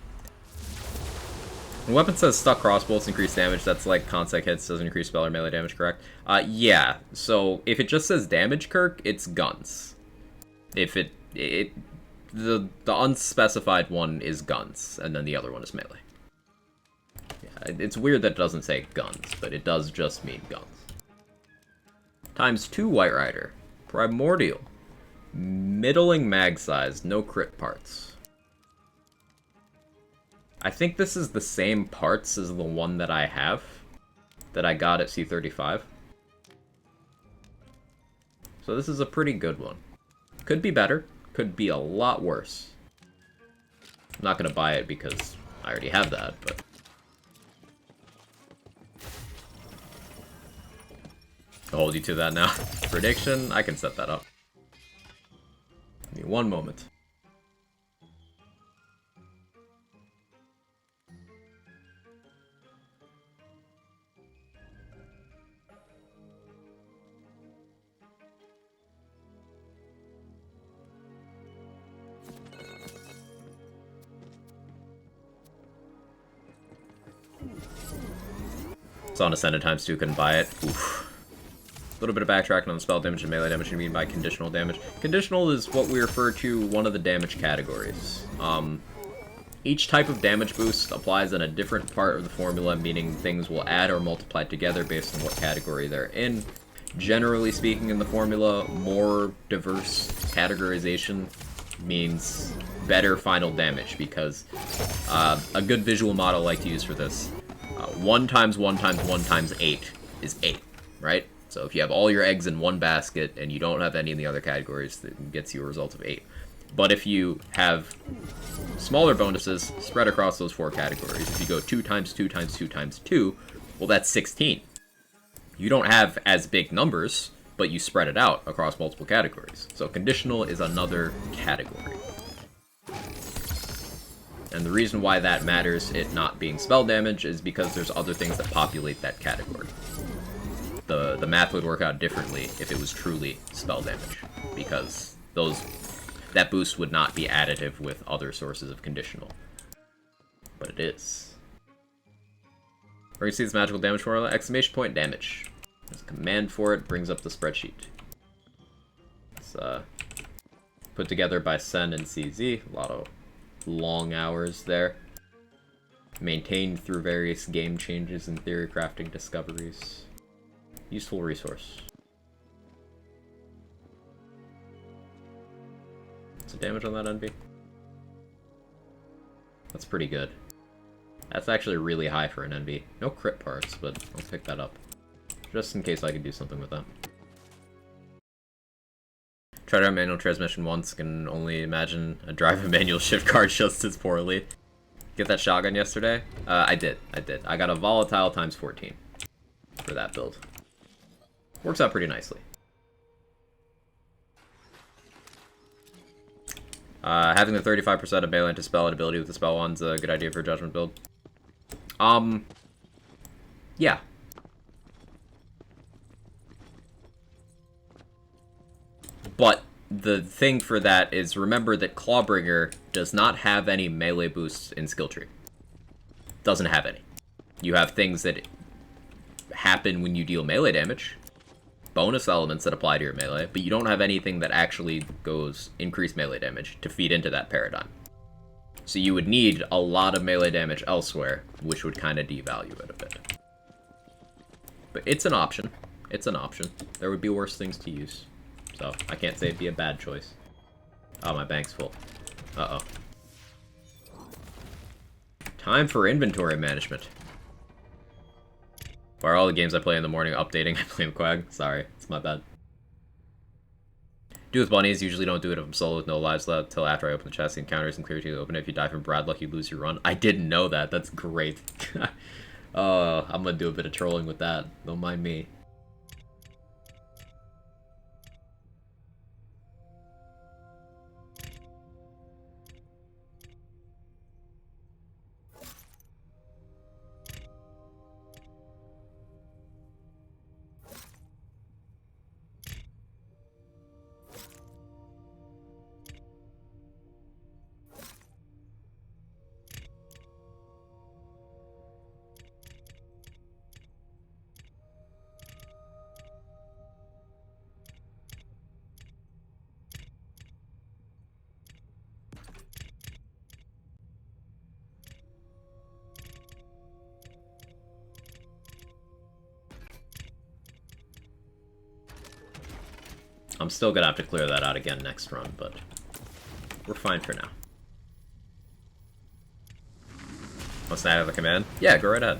When weapon says stuck crossbolts increase damage, that's like consec hits doesn't increase spell or melee damage, correct? Yeah. So, if it just says damage, Kirk, it's guns. If the unspecified one is guns, and then the other one is melee. Yeah, it's weird that it doesn't say guns, but it does just mean guns. Times 2 White Rider. Primordial. Middling mag size, no crit parts. I think this is the same parts as the one that I have, that I got at C35. So this is a pretty good one. Could be better, could be a lot worse. I'm not going to buy it because I already have that, but... I'll hold you to that now. Prediction, I can set that up. Give me one moment. It's on Ascended times 2, couldn't buy it. Oof. A little bit of backtracking on the spell damage and melee damage. You mean by conditional damage? Conditional is what we refer to one of the damage categories. Each type of damage boost applies in a different part of the formula, meaning things will add or multiply together based on what category they're in. Generally speaking, in the formula, more diverse categorization means better final damage, because a good visual model I like to use for this, 1 times 1 times 1 times 8 is 8, right? So if you have all your eggs in one basket and you don't have any in the other categories, that gets you a result of 8. But if you have smaller bonuses spread across those 4 categories, if you go 2 times 2 times 2 times 2, well, that's 16. You don't have as big numbers, but you spread it out across multiple categories. So conditional is another category. And the reason why that matters, it not being spell damage, is because there's other things that populate that category. The math would work out differently if it was truly spell damage, because that boost would not be additive with other sources of conditional. But it is. Where you see this magical damage formula, exclamation point damage. There's a command for it, brings up the spreadsheet. It's put together by Sen and CZ, a lot of long hours there. Maintained through various game changes and theory crafting discoveries. Useful resource. What's the damage on that envy? That's pretty good. That's actually really high for an envy. No crit parts, but I'll pick that up. Just in case I can do something with that. Tried out manual transmission once, can only imagine a drive a manual shift car just as poorly. Get that shotgun yesterday? I did. I got a volatile times 14 for that build. Works out pretty nicely. Having the 35% of melee anti-spell and ability with the spell wand's a good idea for a judgment build. Yeah. But the thing for that is remember that Clawbringer does not have any melee boosts in skill tree. Doesn't have any. You have things that happen when you deal melee damage, bonus elements that apply to your melee, but you don't have anything that actually goes increased melee damage to feed into that paradigm. So you would need a lot of melee damage elsewhere, which would kind of devalue it a bit. But it's an option. It's an option. There would be worse things to use. So I can't say it'd be a bad choice. Oh, my bank's full. Uh-oh. Time for inventory management. Why are all the games I play in the morning updating? I play Quag. Sorry, it's my bad. Do with bunnies, usually don't do it if I'm solo with no lives left till after I open the chest. The encounter isn't clear to you. Open it. If you die from Bradluck, you lose your run. I didn't know that. That's great. I'm gonna do a bit of trolling with that. Don't mind me. I'm still gonna have to clear that out again next run, but we're fine for now. What's that of the command? Yeah, go right ahead.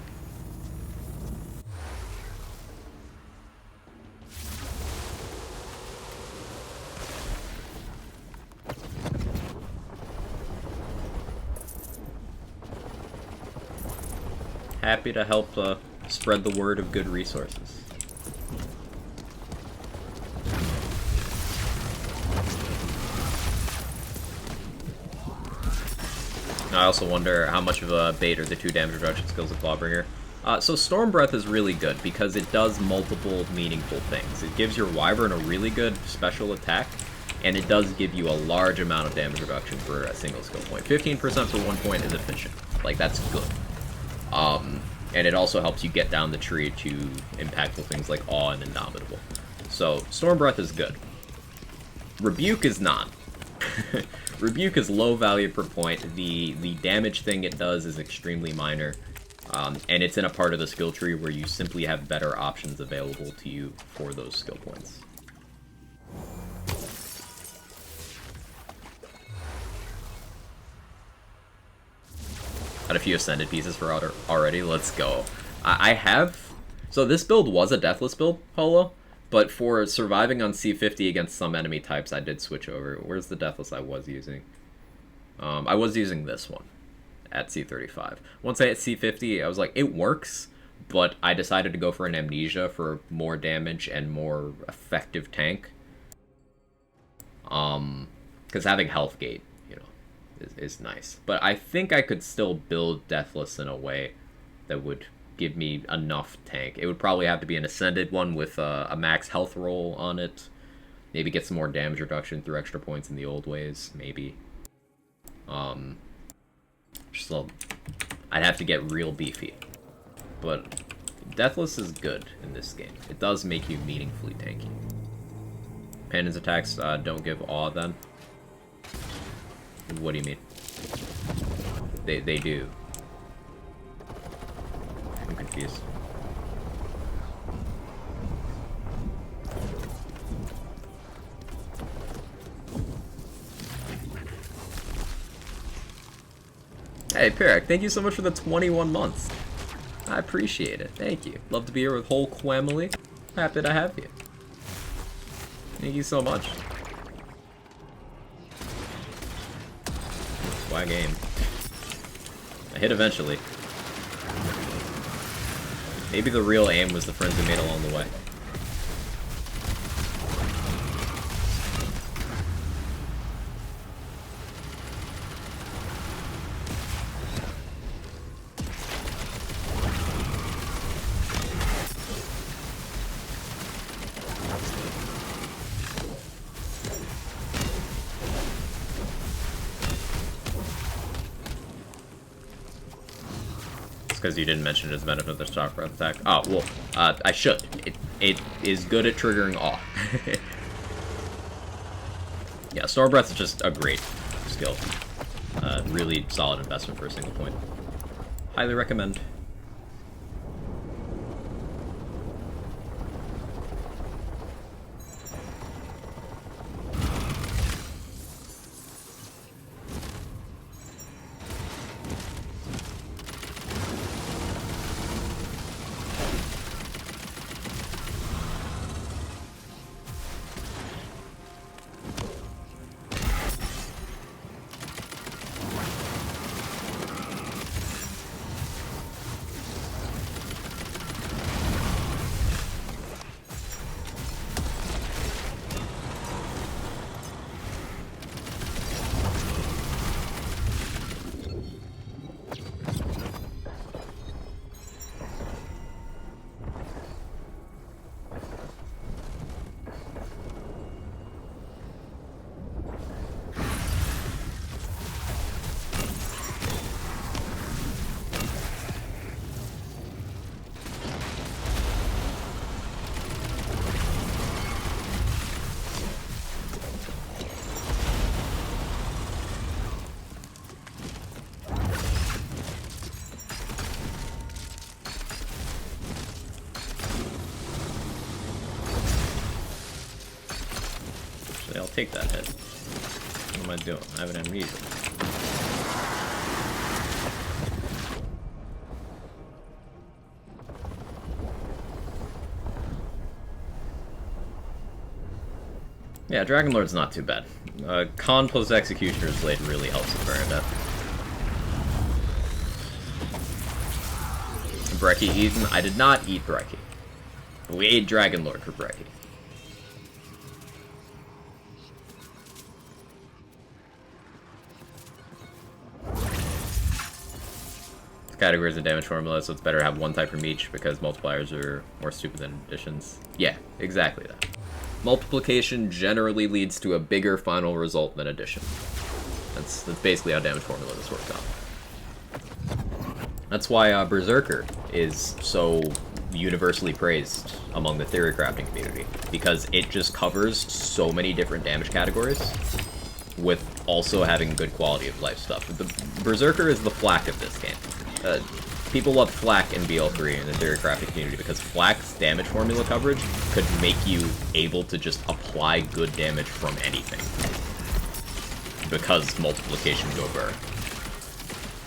Happy to help spread the word of good resources. I also wonder how much of a bait are the 2 damage reduction skills of Clawbringer. So Storm Breath is really good because it does multiple meaningful things. It gives your Wyvern a really good special attack, and it does give you a large amount of damage reduction for a single skill point. 15% for 1 point is efficient. Like, that's good. And it also helps you get down the tree to impactful things like Awe and Indomitable. So Storm Breath is good. Rebuke is not. Rebuke is low value per point. The damage thing it does is extremely minor, and it's in a part of the skill tree where you simply have better options available to you for those skill points. Got a few Ascended pieces for already. Let's go. I have... So this build was a Deathless build, Holo. But for surviving on C50 against some enemy types, I did switch over. Where's the Deathless I was using? I was using this one at C35. Once I hit C50, I was like, it works, but I decided to go for an Amnesia for more damage and more effective tank. Because having Health Gate, you know, is nice. But I think I could still build Deathless in a way that would give me enough tank. It would probably have to be an Ascended one with a max health roll on it. Maybe get some more damage reduction through extra points in the old ways, maybe. I'd have to get real beefy. But Deathless is good in this game. It does make you meaningfully tanky. Panon's attacks don't give Awe then? What do you mean? They do. I'm confused. Hey, Perek, thank you so much for the 21 months. I appreciate it. Thank you. Love to be here with whole Quamily. Happy to have you. Thank you so much. Why game? I hit eventually. Maybe the real aim was the friends we made along the way. because you didn't mention it as benefit of the Star Breath attack. Oh, well, I should. It is good at triggering awe. Yeah, Star Breath is just a great skill. Really solid investment for a single point. Highly recommend. I'll take that hit. What am I doing? I have an amnesia. Yeah, Dragon Lord's not too bad. Con plus Executioner's Blade really helps with Barondet. Brecci eaten? I did not eat Brecci. We ate Dragon Lord for Brecci. Categories of damage formula, so it's better to have one type from each because multipliers are more stupid than additions. Yeah, exactly that. Multiplication generally leads to a bigger final result than addition. That's basically how damage formulas work out. That's why Berserker is so universally praised among the theory crafting community, because it just covers so many different damage categories with also having good quality of life stuff. The Berserker is the Flak of this game. People love Flak in BL3 in the theory crafting community because Flak's damage formula coverage could make you able to just apply good damage from anything. Because multiplication go burr.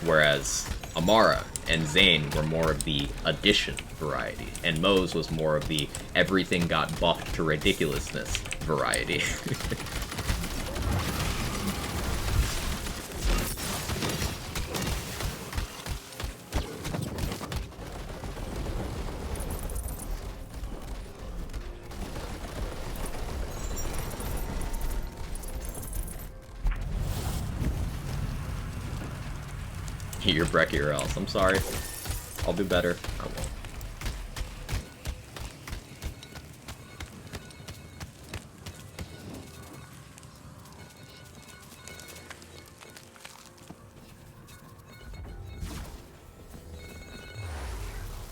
Whereas Amara and Zane were more of the addition variety, and Mose was more of the everything got buffed to ridiculousness variety. You're Brecci or else. I'm sorry. I'll do better. I won't.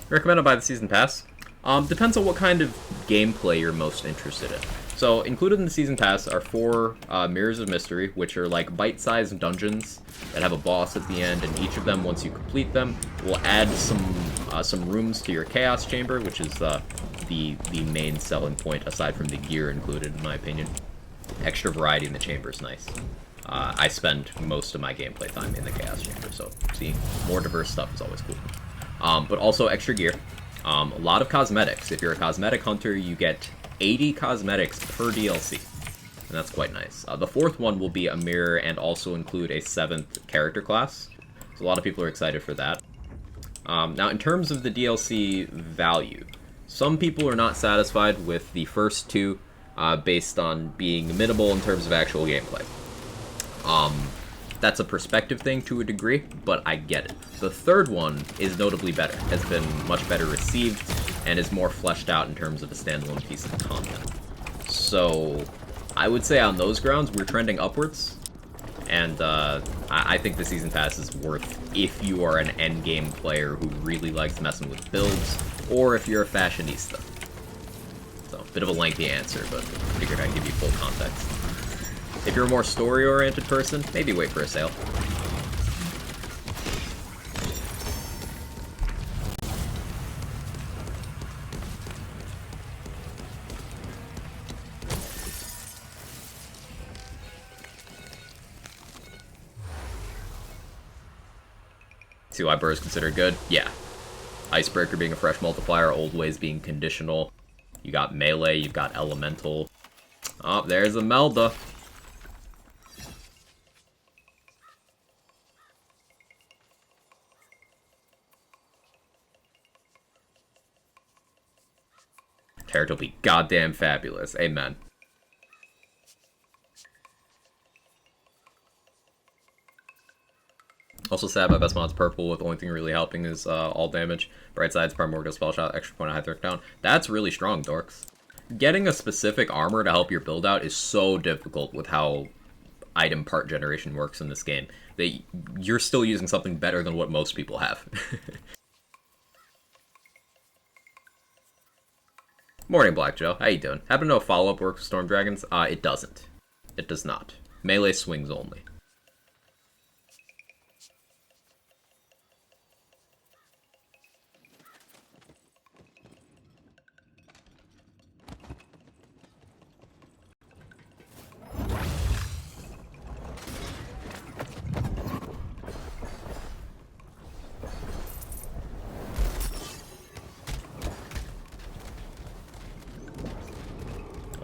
Recommended by the Season Pass? Depends on what kind of gameplay you're most interested in. So, included in the Season Pass are 4 Mirrors of Mystery, which are like bite-sized dungeons that have a boss at the end, and each of them, once you complete them, will add some rooms to your Chaos Chamber, which is the main selling point, aside from the gear included, in my opinion. Extra variety in the chamber is nice. I spend most of my gameplay time in the Chaos Chamber, so seeing more diverse stuff is always cool. But also extra gear. A lot of cosmetics. If you're a cosmetic hunter, you get 80 cosmetics per DLC, and that's quite nice. The 4th one will be a mirror and also include a 7th character class, so a lot of people are excited for that. Now, in terms of the DLC value, some people are not satisfied with the first 2 based on being minimal in terms of actual gameplay. That's a perspective thing to a degree, but I get it. The 3rd one is notably better, has been much better received, and is more fleshed out in terms of a standalone piece of content. So, I would say on those grounds, we're trending upwards. And I think the Season Pass is worth if you are an endgame player who really likes messing with builds, or if you're a fashionista. So, bit of a lengthy answer, but figured I'd give you full context. If you're a more story-oriented person, maybe wait for a sale. See why Burr is considered good? Yeah. Icebreaker being a fresh multiplier, Old Ways being conditional. You got melee, you've got elemental. Oh, there's Imelda. Character will be goddamn fabulous. Amen. Also sad, my best mod's purple, with the only thing really helping is all damage. Bright side's Primordial Spell Shot, extra point of high threat down. That's really strong, dorks. Getting a specific armor to help your build out is so difficult with how item part generation works in this game. You're still using something better than what most people have. Morning, Black Joe. How you doing? Happen to know if follow-up works with Storm Dragons? It doesn't. It does not. Melee swings only.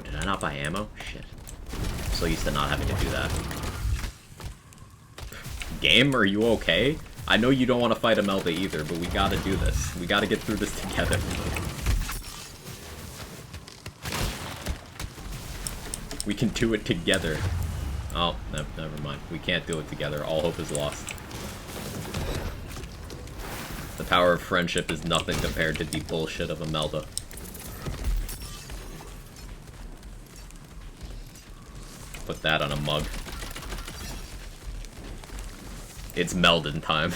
Did I not buy ammo? Shit. I'm so used to not having to do that. Game, are you okay? I know you don't want to fight Imelda either, but we gotta do this. We gotta get through this together. We can do it together. Oh, no, never mind. We can't do it together. All hope is lost. The power of friendship is nothing compared to the bullshit of Imelda. Put that on a mug. It's Meldon time.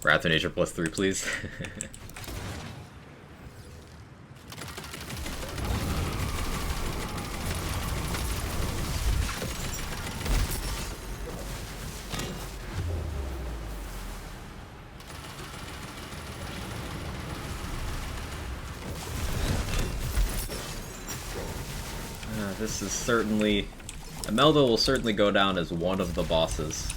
Wrath of Nature +3, please. This is certainly... Imelda will certainly go down as one of the bosses.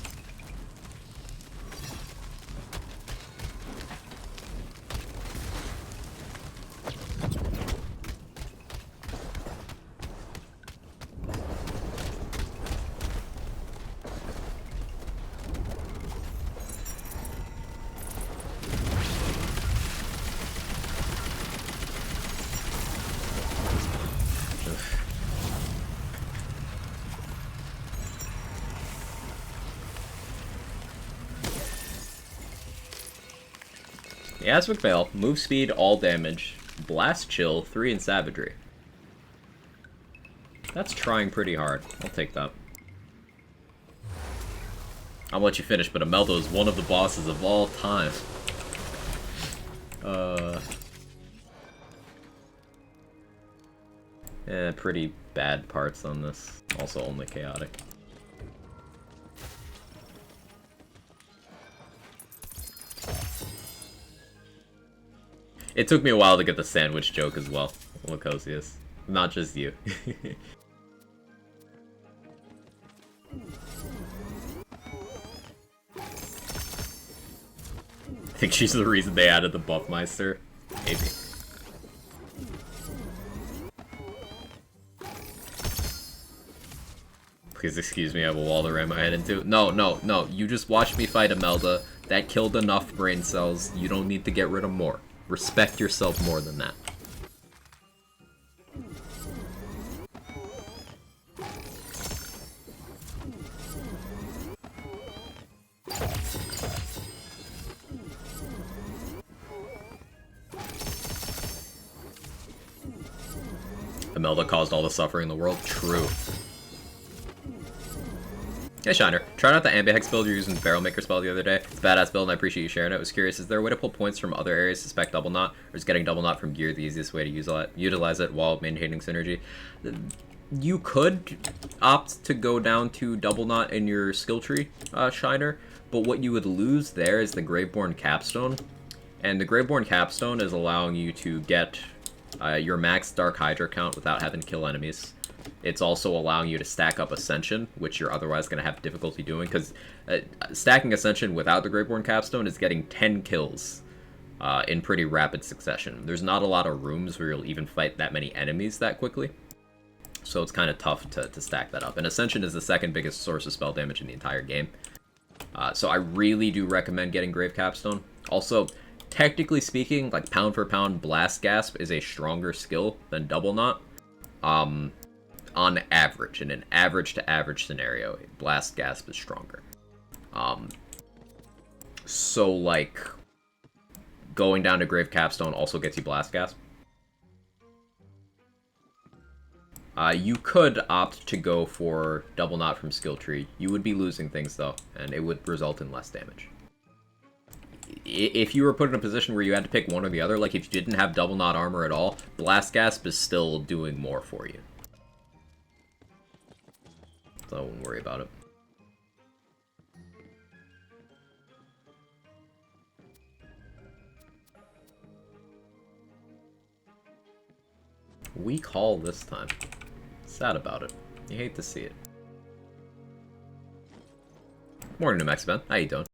The Aspect Veil, move speed, all damage, blast chill, 3 in savagery. That's trying pretty hard. I'll take that. I'll let you finish, but Imelda is one of the bosses of all time. Pretty bad parts on this. Also only chaotic. It took me a while to get the sandwich joke as well, Lacosius. Not just you. I think she's the reason they added the Buffmeister. Maybe. Please excuse me, I have a wall to ram my head into. No, no, no. You just watched me fight Imelda. That killed enough brain cells. You don't need to get rid of more. Respect yourself more than that. Melda caused all the suffering in the world. True. Hey Shiner, tried out the Ambihex build you're using the Barrel Maker spell the other day. It's a badass build and I appreciate you sharing it. I was curious, is there a way to pull points from other areas to spec Double Knot, or is getting Double Knot from gear the easiest way to utilize it while maintaining synergy? You could opt to go down to Double Knot in your skill tree, Shiner, but what you would lose there is the Graveborn Capstone, and the Graveborn Capstone is allowing you to get your max Dark Hydra count without having to kill enemies. It's also allowing you to stack up Ascension, which you're otherwise going to have difficulty doing, because stacking Ascension without the Graveborn Capstone is getting 10 kills in pretty rapid succession. There's not a lot of rooms where you'll even fight that many enemies that quickly, so it's kind of tough to stack that up. And Ascension is the second biggest source of spell damage in the entire game. So I really do recommend getting Grave Capstone. Also, technically speaking, like pound for pound, Blast Gasp is a stronger skill than Double Knot. On average, in an average to average scenario, Blast Gasp is stronger. So like, going down to Grave Capstone also gets you Blast Gasp. You could opt to go for Double Knot from skill tree. You would be losing things though, and it would result in less damage. If you were put in a position where you had to pick one or the other, like if you didn't have Double Knot armor at all, Blast Gasp is still doing more for you. So I wouldn't worry about it. Weak haul this time. Sad about it. You hate to see it. Morning, New Mexican. How you doing?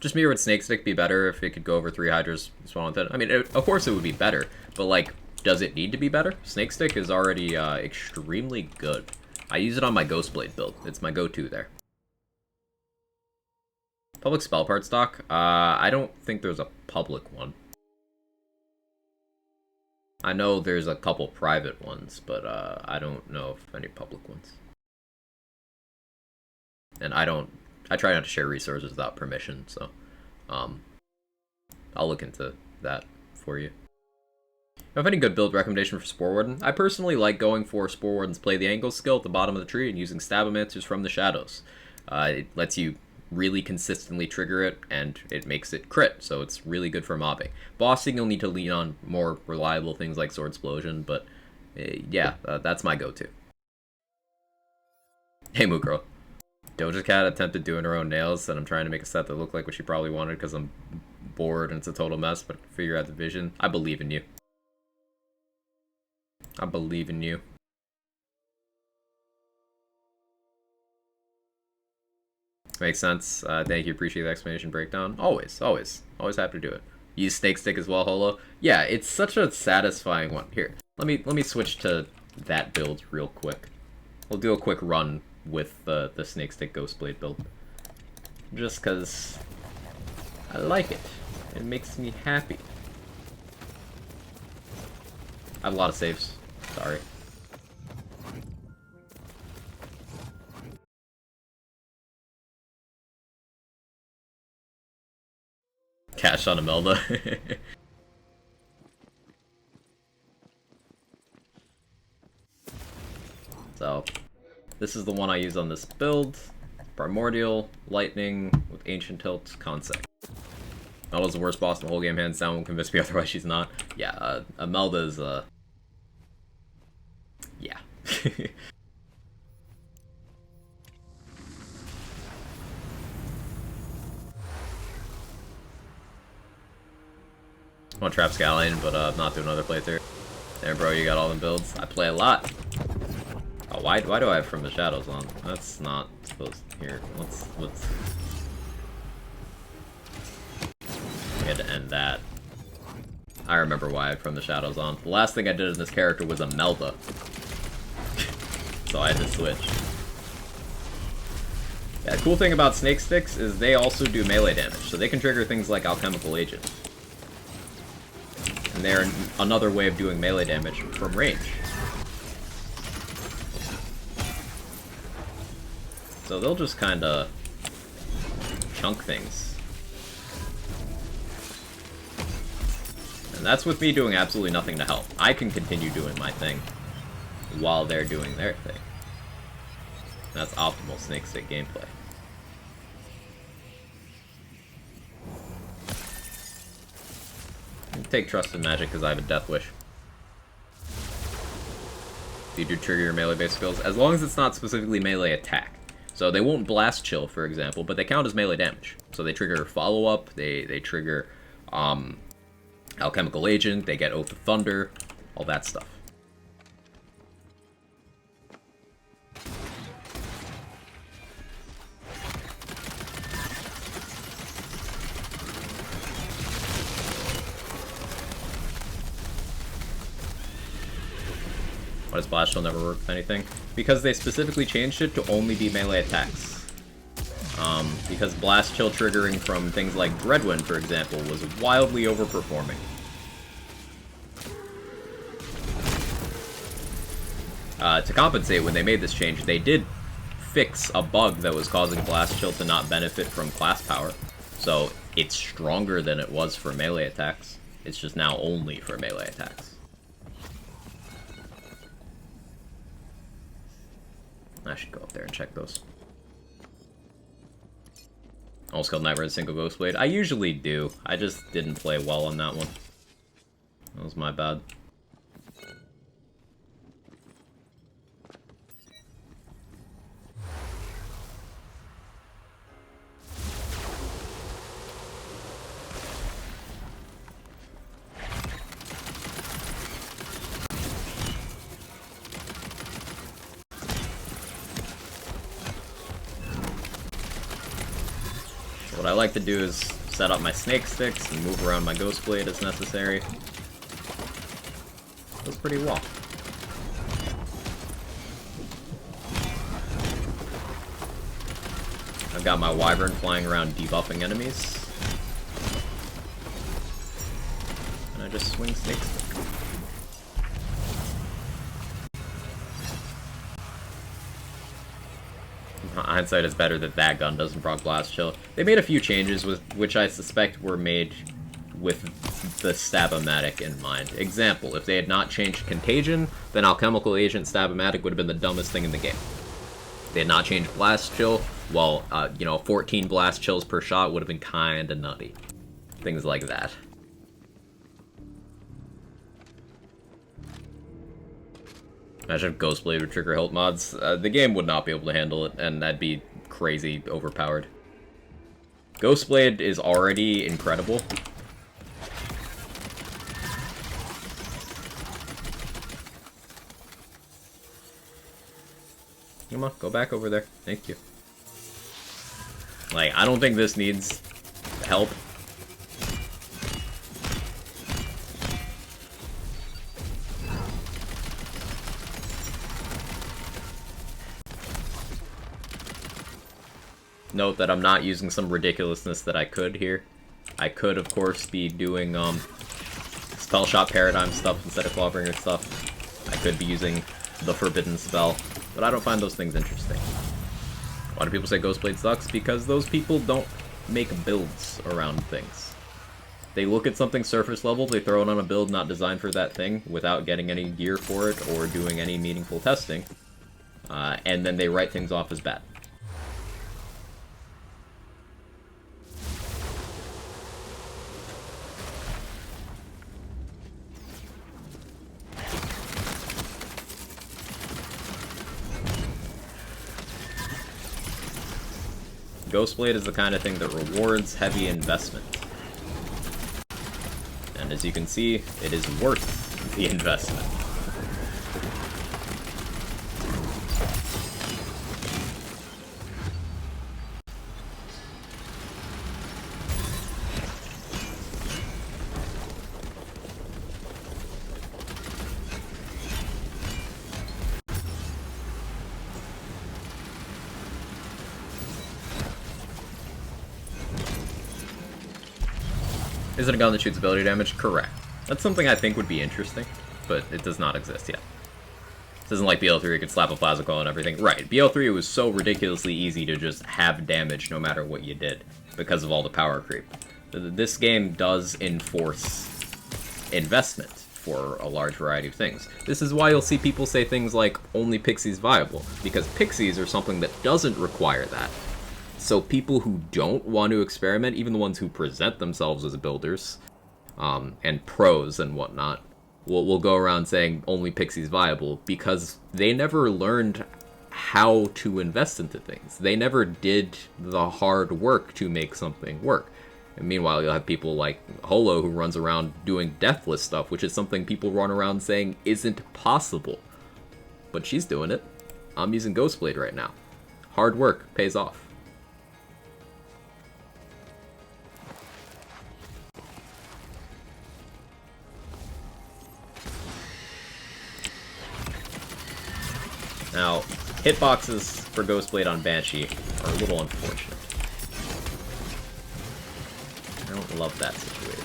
Just me, or would Snake Stick be better if it could go over 3 Hydras spawn with it? I mean, of course it would be better, but like, does it need to be better? Snake Stick is already extremely good. I use it on my Ghostblade build. It's my go-to there. Public spell part stock? I don't think there's a public one. I know there's a couple private ones, but I don't know if any public ones. And I try not to share resources without permission, so I'll look into that for you. If you have any good build recommendation for Spore Warden, I personally like going for Spore Warden's Play the Angle skill at the bottom of the tree and using Stabomancers from the shadows. It lets you really consistently trigger it, and it makes it crit, so it's really good for mobbing. Bossing, you'll need to lean on more reliable things like Sword Explosion, but yeah, that's my go-to. Hey, Moo Girl. Doja Cat attempted doing her own nails, and I'm trying to make a set that looked like what she probably wanted because I'm bored and it's a total mess, but figure out the vision. I believe in you. I believe in you. Makes sense. Thank you. Appreciate the explanation breakdown. Always happy to do it. Use Snake Stick as well, Holo. Yeah, it's such a satisfying one. Here, let me switch to that build real quick. We'll do a quick run with the Snake Stick Ghostblade build, just because I like it. It makes me happy. I have a lot of saves. Sorry. Cash on Imelda. So, this is the one I use on this build. Primordial, Lightning, with Ancient Tilt, Concept. Imelda's the worst boss in the whole game, hands down. Won't convince me otherwise she's not. Yeah, Imelda's, yeah. I want Trap Scallion, but not do another playthrough. There, bro, you got all them builds. I play a lot. Oh, why do I have From the Shadows on? That's not supposed to. Here, let's. We had to end that. I remember why I had From the Shadows on. The last thing I did in this character was Imelda. So I had to switch. Yeah, the cool thing about Snake Sticks is they also do melee damage, so they can trigger things like Alchemical Agent. And they're another way of doing melee damage from range. So they'll just kinda chunk things. And that's with me doing absolutely nothing to help. I can continue doing my thing. while they're doing their thing. That's optimal snake stick gameplay. Take Trusted Magic because I have a Death Wish. You do trigger your melee-based skills, as long as it's not specifically melee attack. So they won't Blast Chill, for example, but they count as melee damage. So they trigger Follow-Up, they trigger Alchemical Agent, they get Oath of Thunder, all that stuff. Why does Blast Chill never work with anything? Because they specifically changed it to only be melee attacks. Because Blast Chill triggering from things like Dreadwind, for example, was wildly overperforming. To compensate, when they made this change, they did fix a bug that was causing Blast Chill to not benefit from class power. So it's stronger than it was for melee attacks. It's just now only for melee attacks. I should go up there and check those. Almost killed Nightmare with a single Ghost Blade. I usually do. I just didn't play well on that one. That was my bad. What I like to do is set up my snake sticks and move around my ghost blade as necessary. Goes pretty well. I've got my wyvern flying around debuffing enemies. And I just swing snake stick. Hindsight is better that that gun doesn't proc Blast Chill. They made a few changes, which I suspect were made with the Stab-O-Matic in mind. Example, if they had not changed Contagion, then Alchemical Agent Stab-O-Matic would have been the dumbest thing in the game. If they had not changed Blast Chill, well, 14 Blast Chills per shot would have been kinda nutty. Things like that. Imagine if Ghostblade would trigger hilt mods. The game would not be able to handle it, and that'd be crazy overpowered. Ghostblade is already incredible. Come on, go back over there. Thank you. Like, I don't think this needs help. Note that I'm not using some ridiculousness that I could here. I could, of course, be doing Spell Shot Paradigm stuff instead of Clawbringer stuff. I could be using the Forbidden Spell, but I don't find those things interesting. Why do people say Ghostblade sucks? Because those people don't make builds around things. They look at something surface level, they throw it on a build not designed for that thing without getting any gear for it or doing any meaningful testing, and then they write things off as bad. Ghostblade is the kind of thing that rewards heavy investment. And as you can see, it is worth the investment. Is it a gun that shoots ability damage? Correct. That's something I think would be interesting, but it does not exist yet. This isn't like BL3 you could slap a plasma coil and everything. Right, BL3 was so ridiculously easy to just have damage no matter what you did, because of all the power creep. This game does enforce investment for a large variety of things. This is why you'll see people say things like, only Pixies viable, because Pixies are something that doesn't require that. So people who don't want to experiment, even the ones who present themselves as builders, and pros and whatnot, will go around saying only Pixies viable, because they never learned how to invest into things. They never did the hard work to make something work. And meanwhile, you'll have people like Holo who runs around doing deathless stuff, which is something people run around saying isn't possible. But she's doing it. I'm using Ghostblade right now. Hard work pays off. Now, hitboxes for Ghostblade on Banshee are a little unfortunate. I don't love that situation.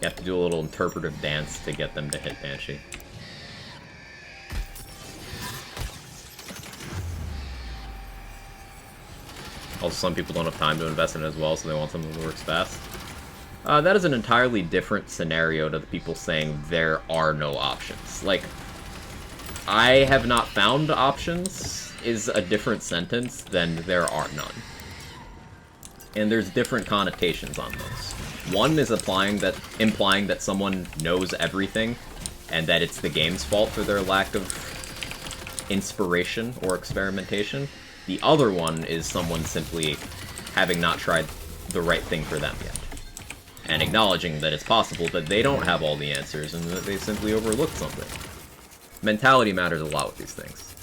You have to do a little interpretive dance to get them to hit Banshee. Also, some people don't have time to invest in it as well, so they want something that works fast. That is an entirely different scenario to the people saying there are no options. Like, I have not found options is a different sentence than there are none. And there's different connotations on those. One is implying that someone knows everything, and that it's the game's fault for their lack of inspiration or experimentation. The other one is someone simply having not tried the right thing for them yet. And acknowledging that it's possible that they don't have all the answers and that they simply overlooked something. Mentality matters a lot with these things.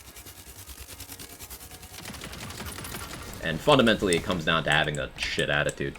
And fundamentally, it comes down to having a shit attitude.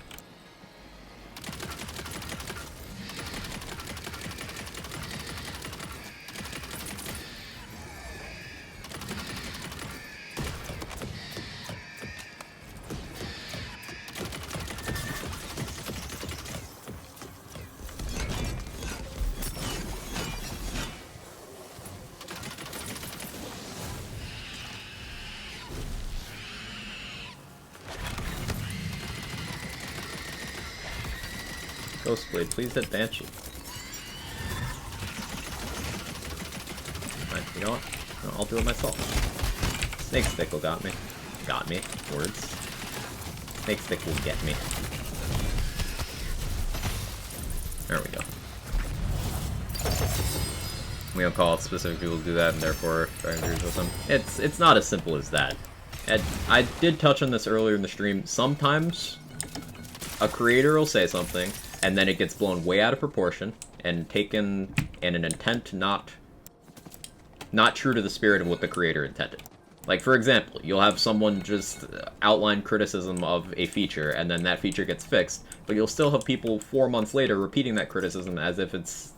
Ghostblade, please hit Banshee. Alright, you know what? No, I'll do it myself. Snake Stick will got me. Got me. Words. Snake Stick will get me. There we go. We don't call it specific people to do that, and therefore try and agree with them. It's not as simple as that. And I did touch on this earlier in the stream. Sometimes a creator will say something, and then it gets blown way out of proportion and taken in an intent not true to the spirit of what the creator intended. Like, for example, you'll have someone just outline criticism of a feature, and then that feature gets fixed, but you'll still have people 4 months later repeating that criticism as if it's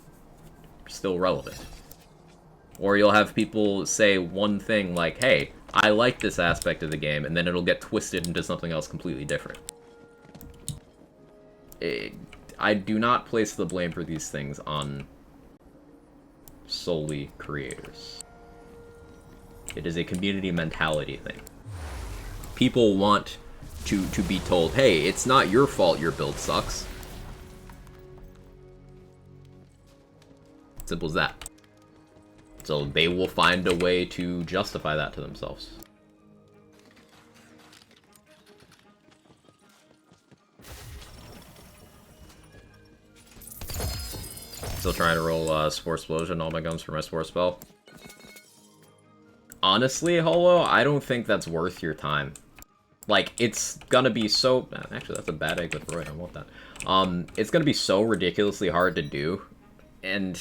still relevant. Or you'll have people say one thing like, hey, I like this aspect of the game, and then it'll get twisted into something else completely different. I do not place the blame for these things on solely creators. It is a community mentality thing. People want to be told, hey, it's not your fault your build sucks. Simple as that. So they will find a way to justify that to themselves. Still trying to roll Spore Explosion, all my guns for my Spore Spell. Honestly, Holo, I don't think that's worth your time. Like, it's gonna be so... Actually, that's a bad egg with Roy, I don't want that. It's gonna be so ridiculously hard to do, and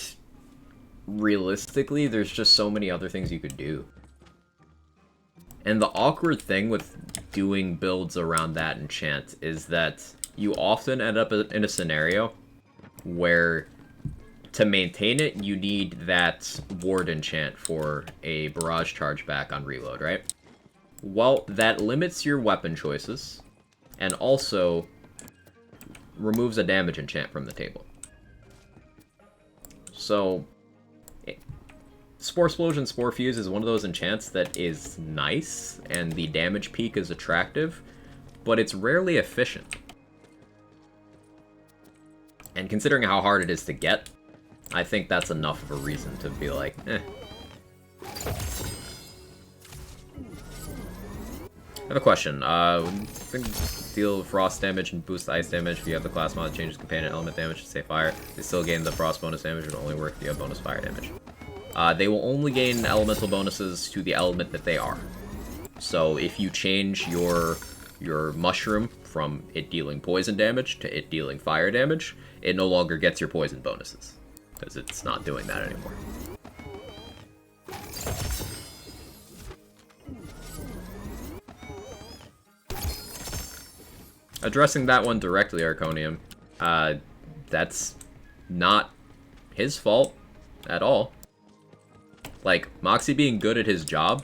realistically, there's just so many other things you could do. And the awkward thing with doing builds around that enchant is that you often end up in a scenario where to maintain it, you need that ward enchant for a barrage charge back on reload, right? Well, that limits your weapon choices, and also removes a damage enchant from the table. So Spore Explosion, Spore Fuse is one of those enchants that is nice, and the damage peak is attractive, but it's rarely efficient. And considering how hard it is to get, I think that's enough of a reason to be like, eh. I have a question. Deal frost damage and boost ice damage. If you have the class mod that changes companion element damage to say fire, they still gain the frost bonus damage. It will only work if you have bonus fire damage. They will only gain elemental bonuses to the element that they are. So if you change your mushroom from it dealing poison damage to it dealing fire damage, it no longer gets your poison bonuses, because it's not doing that anymore. Addressing that one directly, Arconium, that's not his fault at all. Like, Moxie being good at his job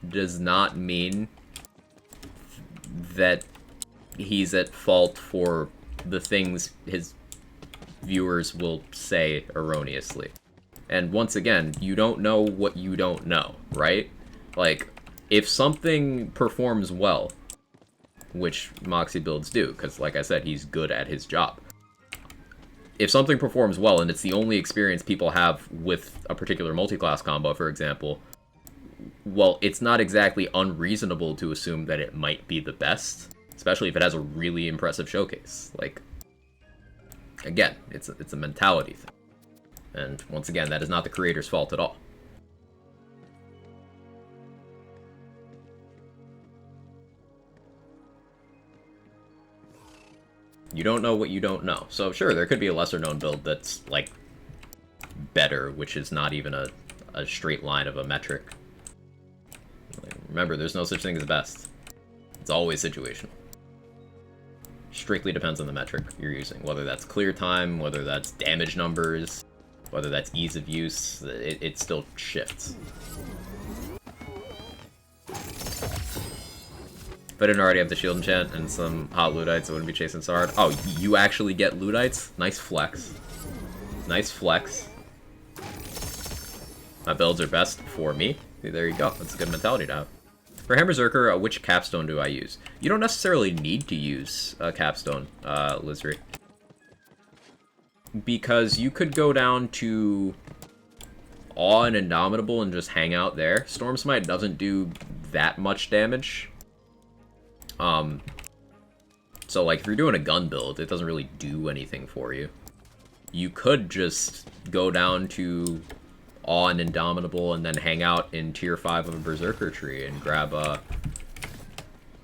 does not mean that he's at fault for the things his viewers will say erroneously. And once again, you don't know what you don't know, right? Like, if something performs well, which Moxie builds do, because like I said, he's good at his job. If something performs well, and it's the only experience people have with a particular multi-class combo, for example, well, it's not exactly unreasonable to assume that it might be the best, especially if it has a really impressive showcase. Like, again, it's a mentality thing. And once again, that is not the creator's fault at all. You don't know what you don't know. So sure, there could be a lesser known build that's, like, better, which is not even a straight line of a metric. Like, remember, there's no such thing as best. It's always situational. Strictly depends on the metric you're using, whether that's clear time, whether that's damage numbers, whether that's ease of use, it still shifts. If I didn't already have the shield enchant and some hot Ludites, I wouldn't be chasing so hard. Oh, you actually get Ludites? Nice flex. Nice flex. My builds are best for me. There you go. That's a good mentality to have. For Hammer Berserker, which capstone do I use? You don't necessarily need to use a capstone, Lizri. Because you could go down to Awe and Indomitable and just hang out there. Storm Smite doesn't do that much damage. So like if you're doing a gun build, it doesn't really do anything for you. You could just go down to Awe and Indomitable and then hang out in tier 5 of a Berserker tree and grab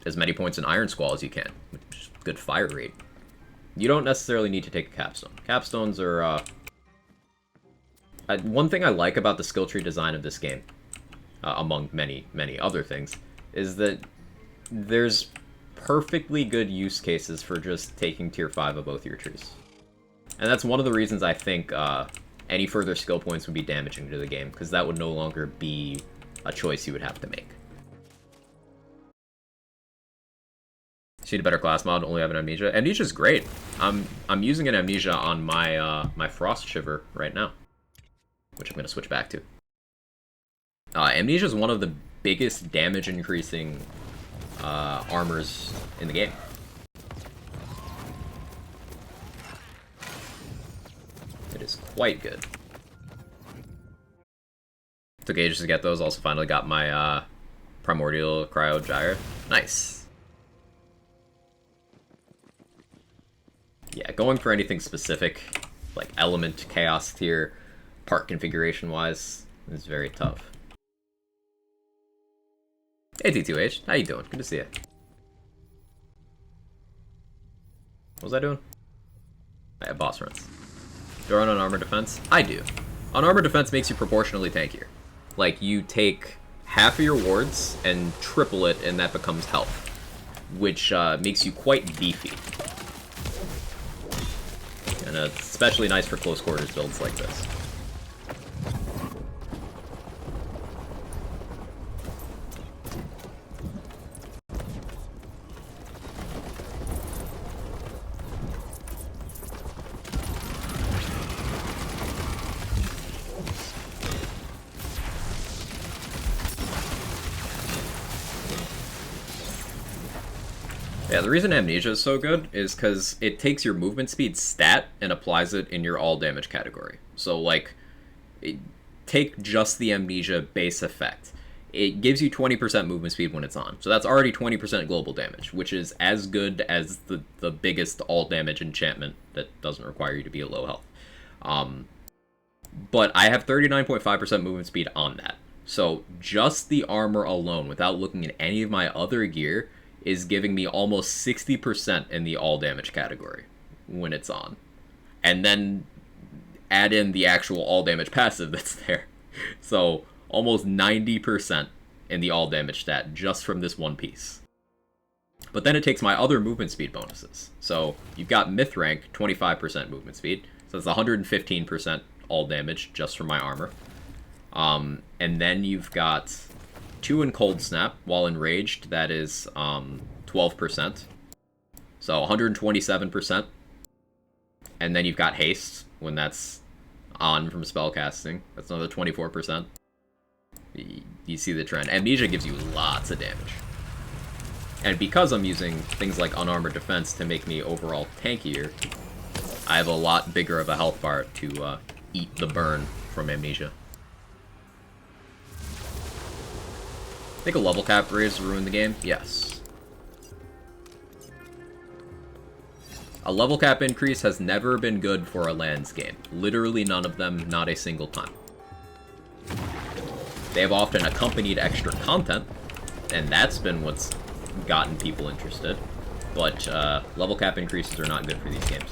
as many points in Iron Squall as you can, which is good fire rate. You don't necessarily need to take a capstone. Capstones are one thing I like about the skill tree design of this game, among many, many other things, is that there's perfectly good use cases for just taking tier 5 of both your trees. And that's one of the reasons I think any further skill points would be damaging to the game, because that would no longer be a choice you would have to make. Need a better class mod, only have an Amnesia. Amnesia's great. I'm using an Amnesia on my my Frost Shiver right now, which I'm going to switch back to. Amnesia is one of the biggest damage increasing armors in the game. It is quite good. Took ages to get those. Also finally got my Primordial Cryo Gyre. Nice. Yeah, going for anything specific, like element, chaos tier, part configuration wise, is very tough. Hey T2H, how you doing? Good to see you. What was I doing? I have boss runs. Do I run on armor defense? I do. On armor defense makes you proportionally tankier. Like, you take half of your wards and triple it, and that becomes health, which makes you quite beefy. And it's especially nice for close quarters builds like this. Yeah, the reason Amnesia is so good is because it takes your movement speed stat and applies it in your all damage category. So, like, take just the Amnesia base effect. It gives you 20% movement speed when it's on. So that's already 20% global damage, which is as good as the biggest all damage enchantment that doesn't require you to be at low health. But I have 39.5% movement speed on that. So just the armor alone, without looking at any of my other gear, is giving me almost 60% in the all damage category when it's on. And then add in the actual all damage passive that's there. So almost 90% in the all damage stat just from this one piece. But then it takes my other movement speed bonuses. So you've got Myth rank, 25% movement speed. So that's 115% all damage just from my armor. And then you've got 2 in Cold Snap while enraged. That is 12%. So 127%. And then you've got Haste when that's on from spellcasting. That's another 24%. You see the trend. Amnesia gives you lots of damage. And because I'm using things like Unarmored Defense to make me overall tankier, I have a lot bigger of a health bar to eat the burn from Amnesia. Think a level cap raise ruin the game? Yes. A level cap increase has never been good for a lands game. Literally none of them, not a single time. They have often accompanied extra content, and that's been what's gotten people interested. But level cap increases are not good for these games.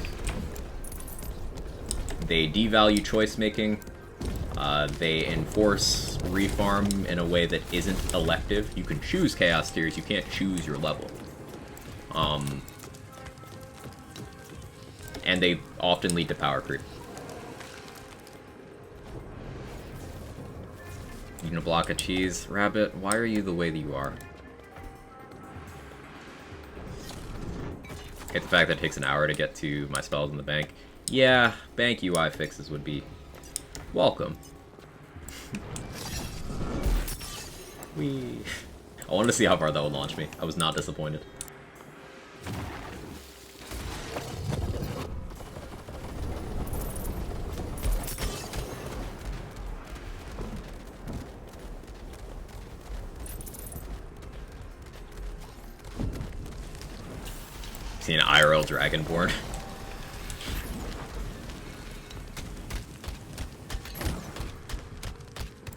They devalue choice making. They enforce refarm in a way that isn't elective. You can choose Chaos tiers, you can't choose your level. And they often lead to power creep. You gonna block a cheese? Rabbit, why are you the way that you are? Hate the fact that it takes an hour to get to my spells in the bank. Yeah, bank UI fixes would be welcome. Whee. I wanted to see how far that would launch me. I was not disappointed. See an IRL Dragonborn.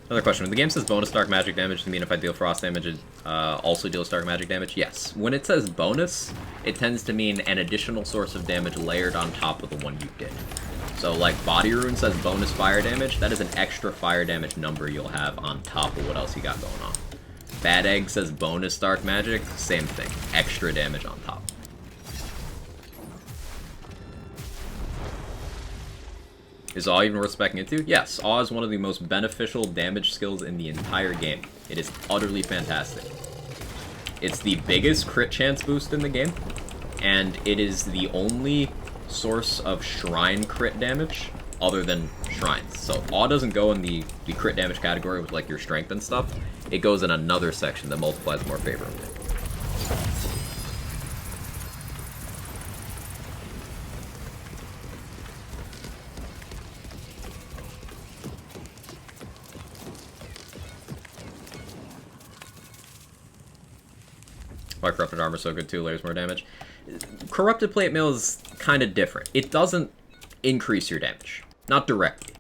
Another question. When the game says bonus dark magic damage, does it mean if I deal frost damage, it also deals dark magic damage? Yes. When it says bonus, it tends to mean an additional source of damage layered on top of the one you did. So, like, Body Rune says bonus fire damage, that is an extra fire damage number you'll have on top of what else you got going on. Bad Egg says bonus dark magic, same thing. Extra damage on top. Is Awe even worth speccing into? Yes, Awe is one of the most beneficial damage skills in the entire game. It is utterly fantastic. It's the biggest crit chance boost in the game, and it is the only source of shrine crit damage other than shrines. So Awe doesn't go in the crit damage category with like your strength and stuff. It goes in another section that multiplies more favorably. Why Corrupted Armor is so good too, layers more damage. Corrupted Plate Mail is kind of different. It doesn't increase your damage. Not directly.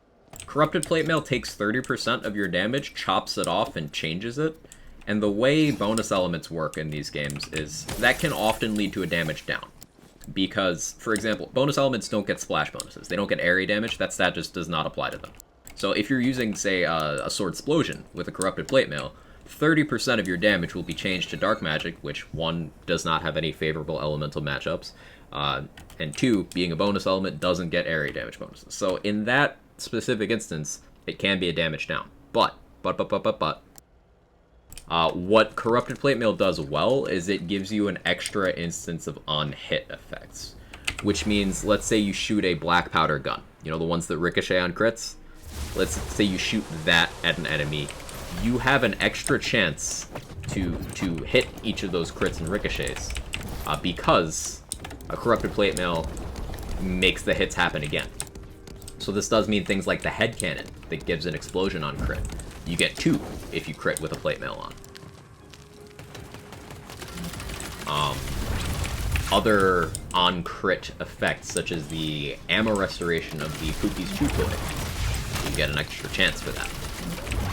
Corrupted Plate Mail takes 30% of your damage, chops it off, and changes it. And the way bonus elements work in these games is that can often lead to a damage down. Because, for example, bonus elements don't get splash bonuses. They don't get area damage. That stat just does not apply to them. So if you're using, say, a Sword Explosion with a Corrupted Plate Mail, 30% of your damage will be changed to Dark Magic, which, 1, does not have any favorable elemental matchups, and 2, being a bonus element, doesn't get area damage bonuses. So in that specific instance, it can be a damage down. But, what Corrupted Plate Mail does well is it gives you an extra instance of on-hit effects, which means, let's say you shoot a black powder gun, you know, the ones that ricochet on crits? Let's say you shoot that at an enemy. You have an extra chance to hit each of those crits and ricochets because a corrupted plate mail makes the hits happen again. So this does mean things like the head cannon that gives an explosion on crit. You get 2 if you crit with a plate mail on. Other on-crit effects, such as the ammo restoration of the Pookie's Chew Toy, you get an extra chance for that.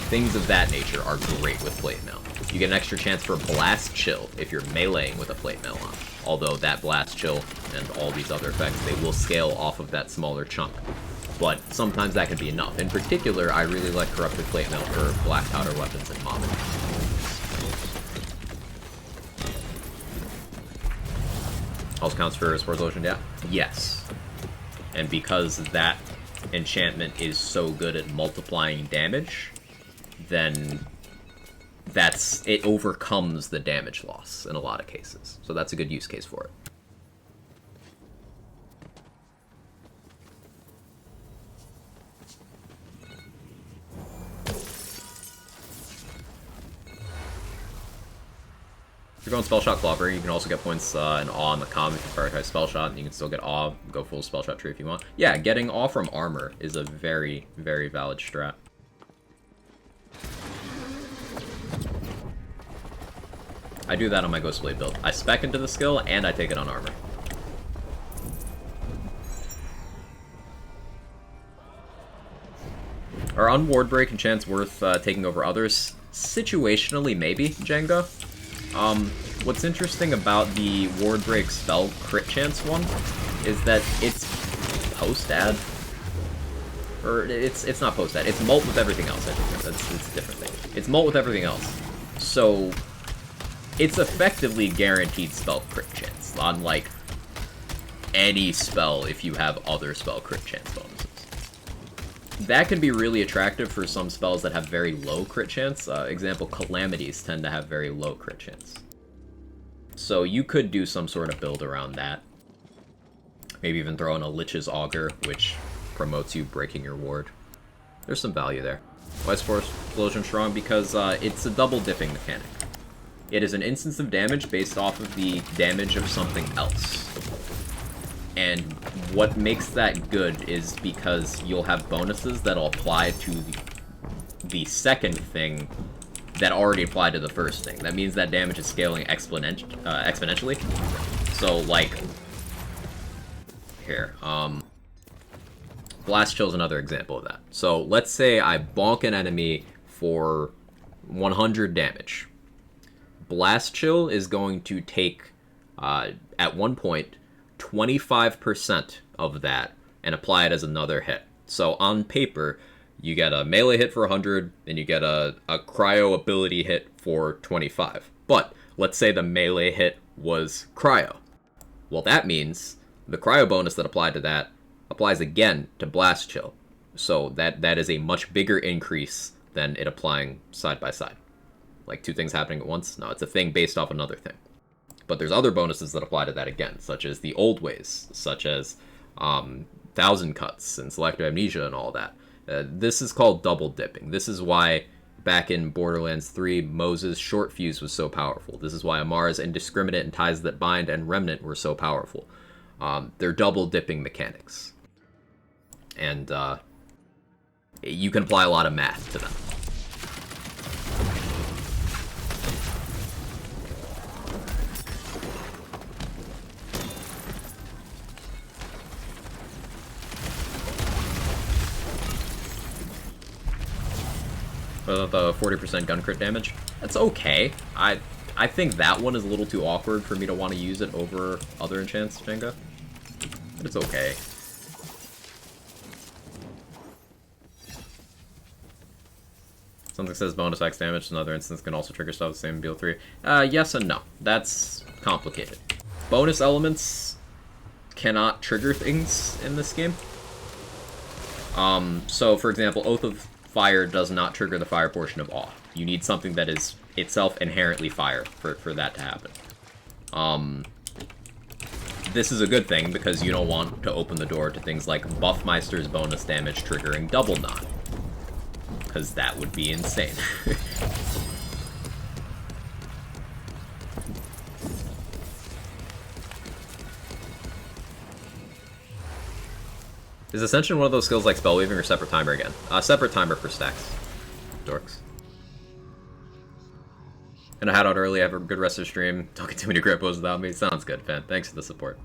Things of that nature are great with plate mail. You get an extra chance for Blast Chill if you're meleeing with a plate mail on. Although that Blast Chill and all these other effects, they will scale off of that smaller chunk. But sometimes that can be enough. In particular, I really like Corrupted Plate Mail for black powder weapons and mobbing. Also counts for Spores Lotion, yeah? Yes. And because that enchantment is so good at multiplying damage, then it overcomes the damage loss in a lot of cases. So that's a good use case for it. If you're going Spell Shot Clobber, you can also get points in Awe on the comm if you prioritize Spell Shot, and you can still get Awe, go full Spell Shot tree if you want. Yeah, getting Awe from armor is a very, very valid strat. I do that on my Ghostblade build. I spec into the skill, and I take it on armor. Are unward break enchants worth taking over others? Situationally, maybe, Jenga. What's interesting about the ward break spell crit chance one is that it's post-ad. Or it's not post-ad, it's mult with everything else, I think. It's a different thing. It's mult with everything else. So it's effectively guaranteed spell crit chance, unlike any spell if you have other spell crit chance bonuses. That can be really attractive for some spells that have very low crit chance. Example, Calamities tend to have very low crit chance. So you could do some sort of build around that. Maybe even throw in a Lich's Augur, which promotes you breaking your ward. There's some value there. Why is Force Explosion strong? Because it's a double dipping mechanic. It is an instance of damage based off of the damage of something else. And what makes that good is because you'll have bonuses that'll apply to the second thing that already applied to the first thing. That means that damage is scaling exponentially. So, like, here, Blast Chill is another example of that. So, let's say I bonk an enemy for 100 damage. Blast Chill is going to take, at one point, 25% of that and apply it as another hit. So on paper, you get a melee hit for 100, and you get a cryo ability hit for 25. But let's say the melee hit was cryo. Well, that means the cryo bonus that applied to that applies again to Blast Chill. So that is a much bigger increase than it applying side by side. Like two things happening at once? No, it's a thing based off another thing. But there's other bonuses that apply to that again, such as the old ways, such as Thousand Cuts and Selective Amnesia and all that. This is called double dipping. This is why back in Borderlands 3, Moses' Short Fuse was so powerful. This is why Amara's Indiscriminate and Ties That Bind and Remnant were so powerful. They're double dipping mechanics. And you can apply a lot of math to them. The 40% gun crit damage. That's okay. I think that one is a little too awkward for me to want to use it over other enchants, Jenga. But it's okay. Something says bonus X damage to another instance can also trigger stuff the same in BL3. Yes and no. That's complicated. Bonus elements cannot trigger things in this game. So for example, Oath of Fire does not trigger the fire portion of Awe. You need something that is itself inherently fire for that to happen. This is a good thing because you don't want to open the door to things like Buffmeister's bonus damage triggering Double Knot. Because that would be insane. Is Ascension one of those skills like spell weaving or separate timer again? Separate timer for stacks. Dorks. Gonna head out early, have a good rest of the stream. Don't get too many greatbows without me. Sounds good, fan. Thanks for the support.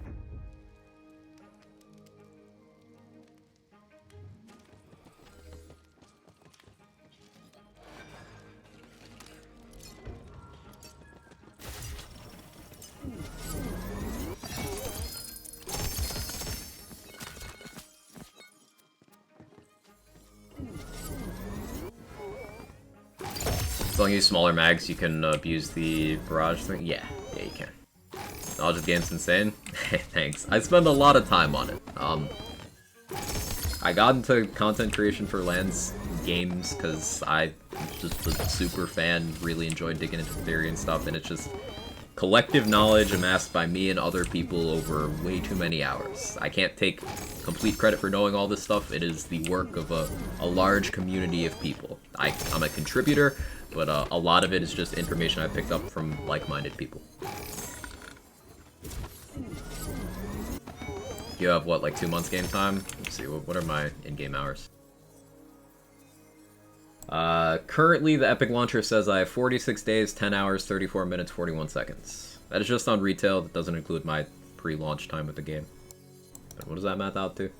As long as you use smaller mags, you can abuse the barrage thing. Yeah, you can. Knowledge of the game's insane. Hey, thanks. I spend a lot of time on it. I got into content creation for Lands games because I'm just a super fan, really enjoyed digging into theory and stuff, and it's just collective knowledge amassed by me and other people over way too many hours. I can't take complete credit for knowing all this stuff. It is the work of a large community of people. I'm a contributor, but a lot of it is just information I picked up from like-minded people. You have, what, like 2 months game time? Let's see, what are my in-game hours? Currently, the Epic Launcher says I have 46 days, 10 hours, 34 minutes, 41 seconds. That is just on retail. That doesn't include my pre-launch time with the game. And what does that math out to?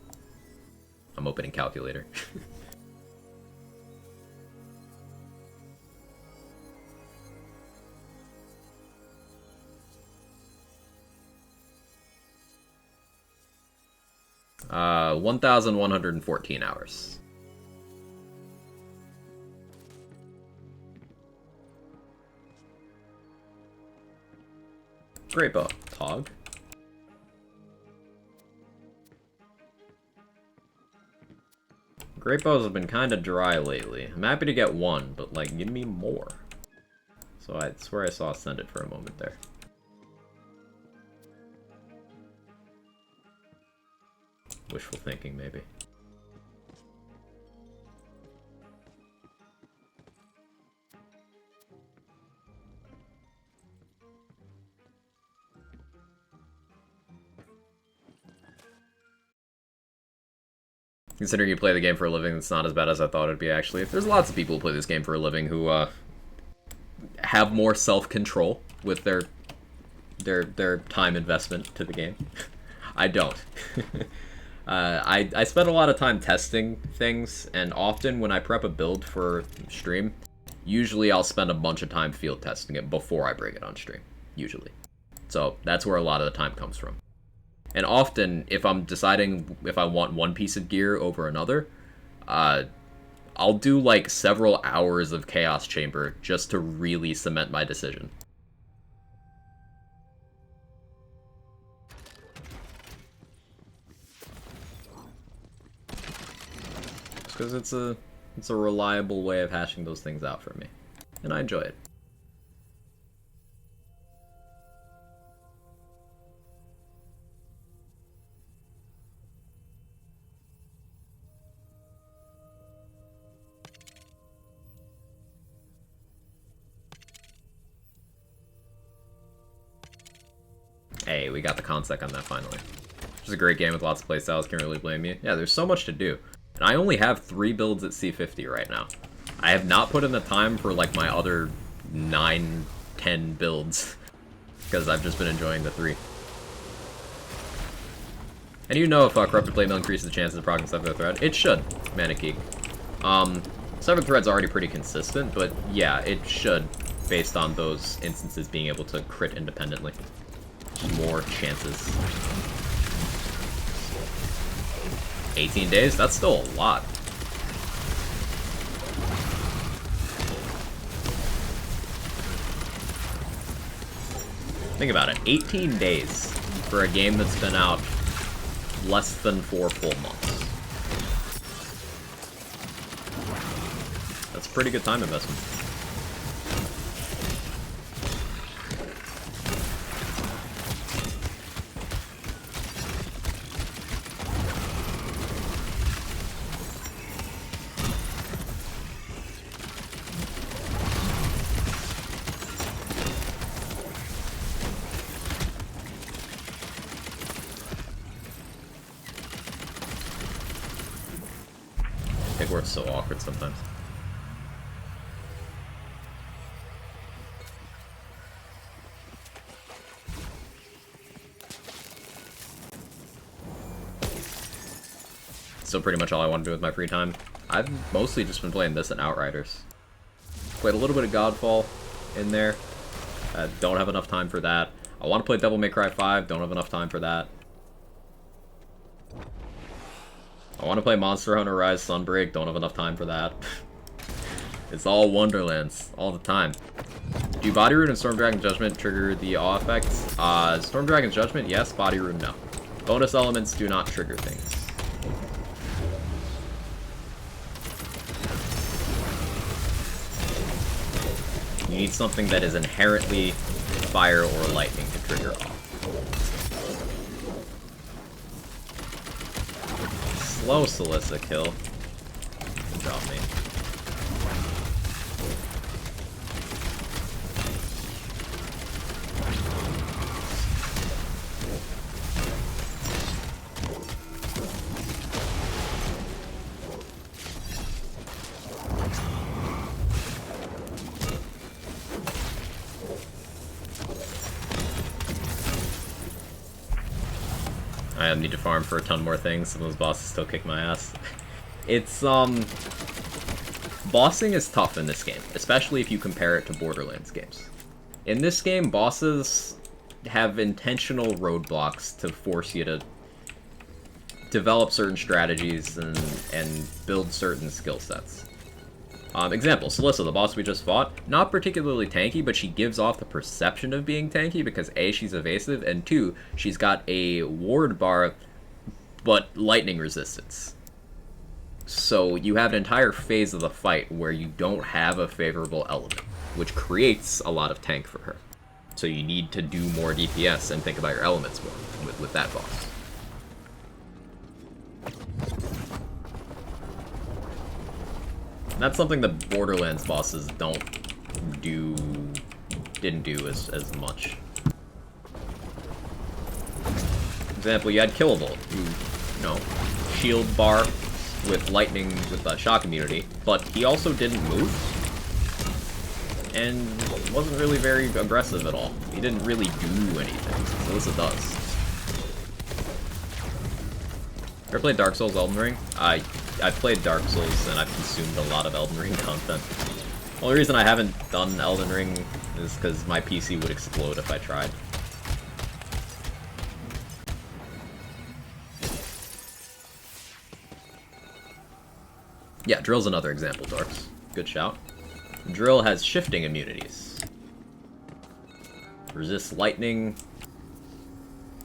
I'm opening calculator. 1,114 hours. Greatbow. Tog. Greatbows have been kind of dry lately. I'm happy to get one, but like, give me more. So I swear I saw Ascended for a moment there. Wishful thinking, maybe. Considering you play the game for a living, it's not as bad as I thought it'd be, actually. There's lots of people who play this game for a living who have more self-control with their time investment to the game. I don't. I spend a lot of time testing things, and often when I prep a build for stream, usually I'll spend a bunch of time field testing it before I bring it on stream, usually. So that's where a lot of the time comes from. And often, if I'm deciding if I want one piece of gear over another, I'll do like several hours of Chaos Chamber just to really cement my decision. Because it's a reliable way of hashing those things out for me, and I enjoy it. Hey, we got the consec on that finally. Which is a great game with lots of playstyles, can't really blame you. Yeah, there's so much to do. And I only have 3 builds at C50 right now. I have not put in the time for like my other 9, 10 builds. Because I've just been enjoying the 3. And you know if Corrupted Plate Mill increases the chances of proccing 7th Thread? It should, Manic. 7th Thread's already pretty consistent, but yeah, it should, based on those instances being able to crit independently. More chances. 18 days? That's still a lot. Think about it. 18 days for a game that's been out less than 4 full months. That's a pretty good time investment. Pigworth's so awkward sometimes. Still pretty much all I want to do with my free time. I've mostly just been playing this and Outriders. Played a little bit of Godfall in there. Don't have enough time for that. I want to play Devil May Cry 5. Don't have enough time for that. I want to play Monster Hunter Rise Sunbreak. Don't have enough time for that. It's all Wonderlands all the time. Do Body Rune and Storm Dragon Judgment trigger the awe effects? Storm Dragon's Judgment, yes. Body Rune, no. Bonus elements do not trigger things. You need something that is inherently fire or lightning to trigger off. Slow Solissa kill. Good job, mate. I need to farm for a ton more things. Some of those bosses still kick my ass. It's, bossing is tough in this game, especially if you compare it to Borderlands games. In this game, bosses have intentional roadblocks to force you to develop certain strategies and build certain skill sets. Example, Solissa, the boss we just fought, not particularly tanky, but she gives off the perception of being tanky because A, she's evasive, and 2, she's got a ward bar, but lightning resistance. So you have an entire phase of the fight where you don't have a favorable element, which creates a lot of tank for her. So you need to do more DPS and think about your elements more with that boss. That's something that Borderlands bosses didn't do as much. Example, you had Killable, who, shield bar with lightning with shock immunity, but he also didn't move, and wasn't really very aggressive at all. He didn't really do anything. Solissa does. Ever played Dark Souls Elden Ring? I've played Dark Souls and I've consumed a lot of Elden Ring content. The only reason I haven't done Elden Ring is because my PC would explode if I tried. Yeah, Drill's another example, Dorks. Good shout. Drill has shifting immunities. Resists lightning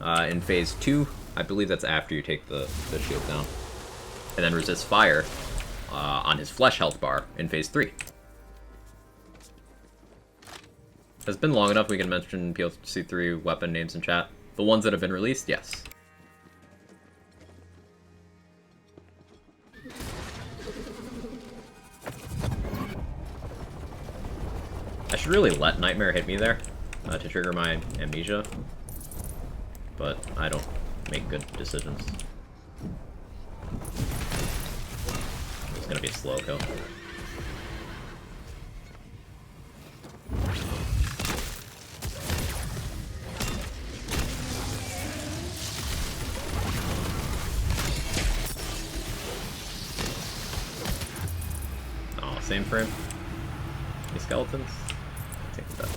in phase 2. I believe that's after you take the shield down. And then resists fire on his flesh health bar in phase 3. Has it been long enough we can mention PLC3 weapon names in chat? The ones that have been released? Yes. I should really let Nightmare hit me there to trigger my amnesia, but I don't make good decisions. It's gonna be a slow kill. Oh, same frame. Any skeletons? Take that.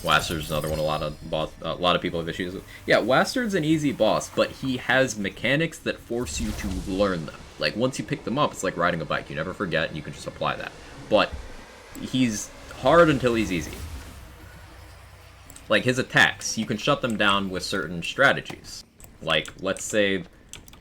Wastard's another one a lot of people have issues with. Yeah, Wastard's an easy boss, but he has mechanics that force you to learn them. Like, once you pick them up, it's like riding a bike. You never forget, and you can just apply that. But he's hard until he's easy. Like, his attacks, you can shut them down with certain strategies. Like, let's say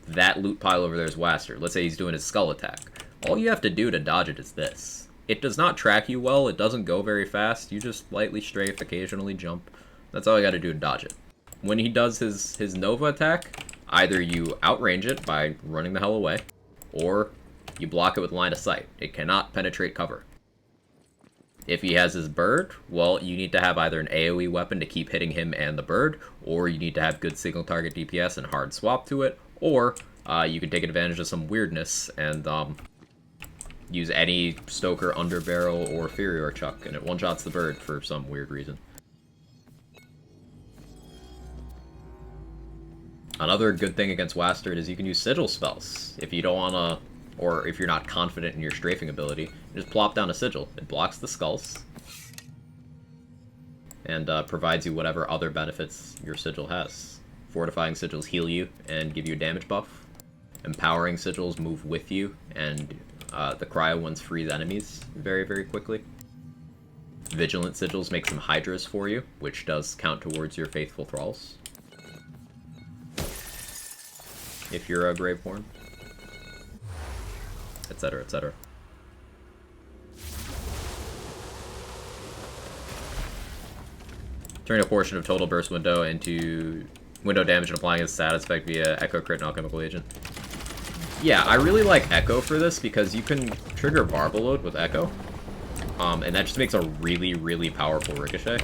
that loot pile over there is Wastard. Let's say he's doing his skull attack. All you have to do to dodge it is this. It does not track you well, it doesn't go very fast, you just lightly strafe, occasionally jump. That's all you gotta do to dodge it. When he does his Nova attack, either you outrange it by running the hell away, or you block it with line of sight. It cannot penetrate cover. If he has his bird, well, you need to have either an AoE weapon to keep hitting him and the bird, or you need to have good single target DPS and hard swap to it, or you can take advantage of some weirdness and use any Stoker, Underbarrel, or Inferior Chuck, and it one-shots the bird for some weird reason. Another good thing against Wastard is you can use Sigil spells. If you don't want to, or if you're not confident in your strafing ability, you just plop down a Sigil. It blocks the skulls, and provides you whatever other benefits your Sigil has. Fortifying Sigils heal you and give you a damage buff. Empowering Sigils move with you, and the Cryo ones freeze enemies very, very quickly. Vigilant Sigils make some Hydras for you, which does count towards your Faithful Thralls, if you're a Graveborn, etc., etc. Turn a portion of total burst window into window damage and applying a status effect via Echo Crit and Alchemical Agent. Yeah, I really like Echo for this because you can trigger Barbaload with Echo, and that just makes a really, really powerful ricochet.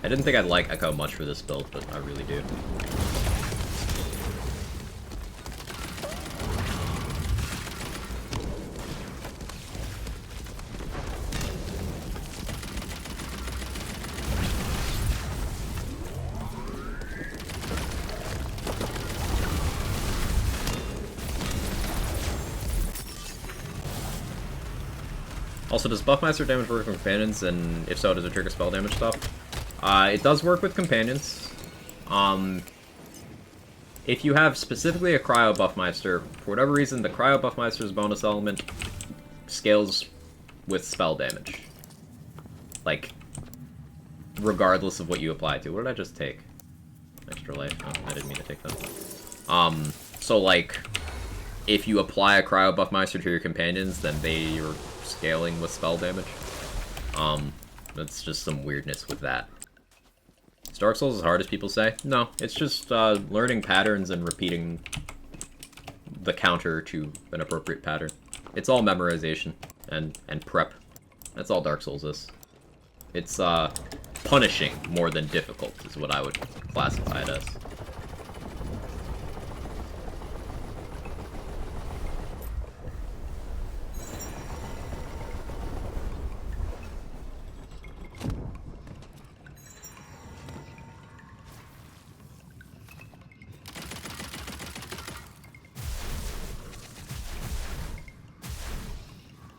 I didn't think I'd like Echo much for this build, but I really do. Also, does Buffmaster damage work with companions, and if so, does it trigger spell damage stuff? It does work with companions. If you have specifically a Cryo Buffmeister, for whatever reason, the Cryo Buffmeister's bonus element scales with spell damage. Like, regardless of what you apply it to. What did I just take? Extra life. Oh, I didn't mean to take that. So, like, if you apply a Cryo Buffmeister to your companions, then they are scaling with spell damage. That's just some weirdness with that. Is Dark Souls as hard as people say? No, it's just learning patterns and repeating the counter to an appropriate pattern. It's all memorization and prep. That's all Dark Souls is. It's punishing more than difficult is what I would classify it as.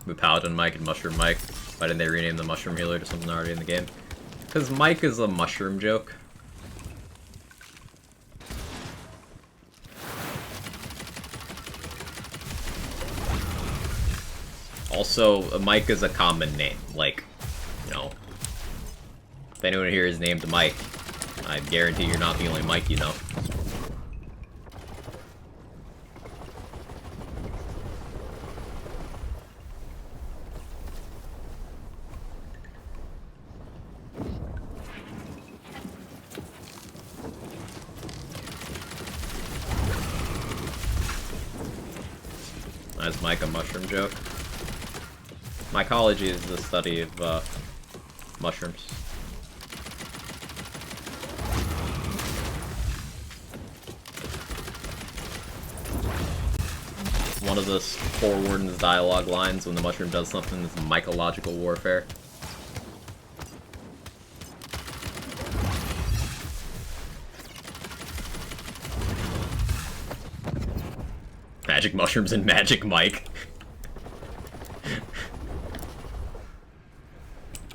With Paladin Mike and Mushroom Mike. Why didn't they rename the Mushroom Healer to something already in the game? Because Mike is a mushroom joke. Also, Mike is a common name. Like, you know, if anyone here is named Mike, I guarantee you're not the only Mike you know. Is Mike a mushroom joke? Mycology is the study of mushrooms. One of the Forewarden's dialogue lines when the mushroom does something is mycological warfare. Magic mushrooms and Magic Mike.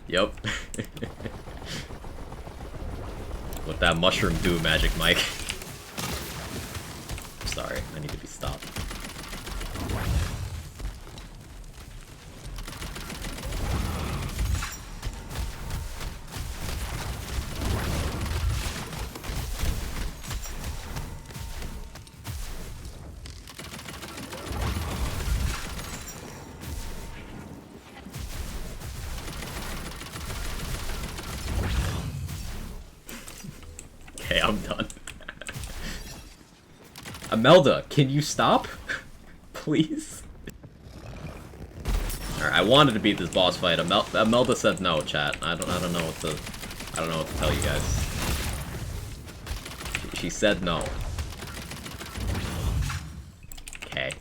Yup. What that mushroom do, Magic Mike? Sorry, I need to be stopped. Okay, I'm done. Imelda, can you stop? Please? Alright, I wanted to beat this boss fight. Imelda said no, chat. I don't know what to tell you guys. She said no. Okay.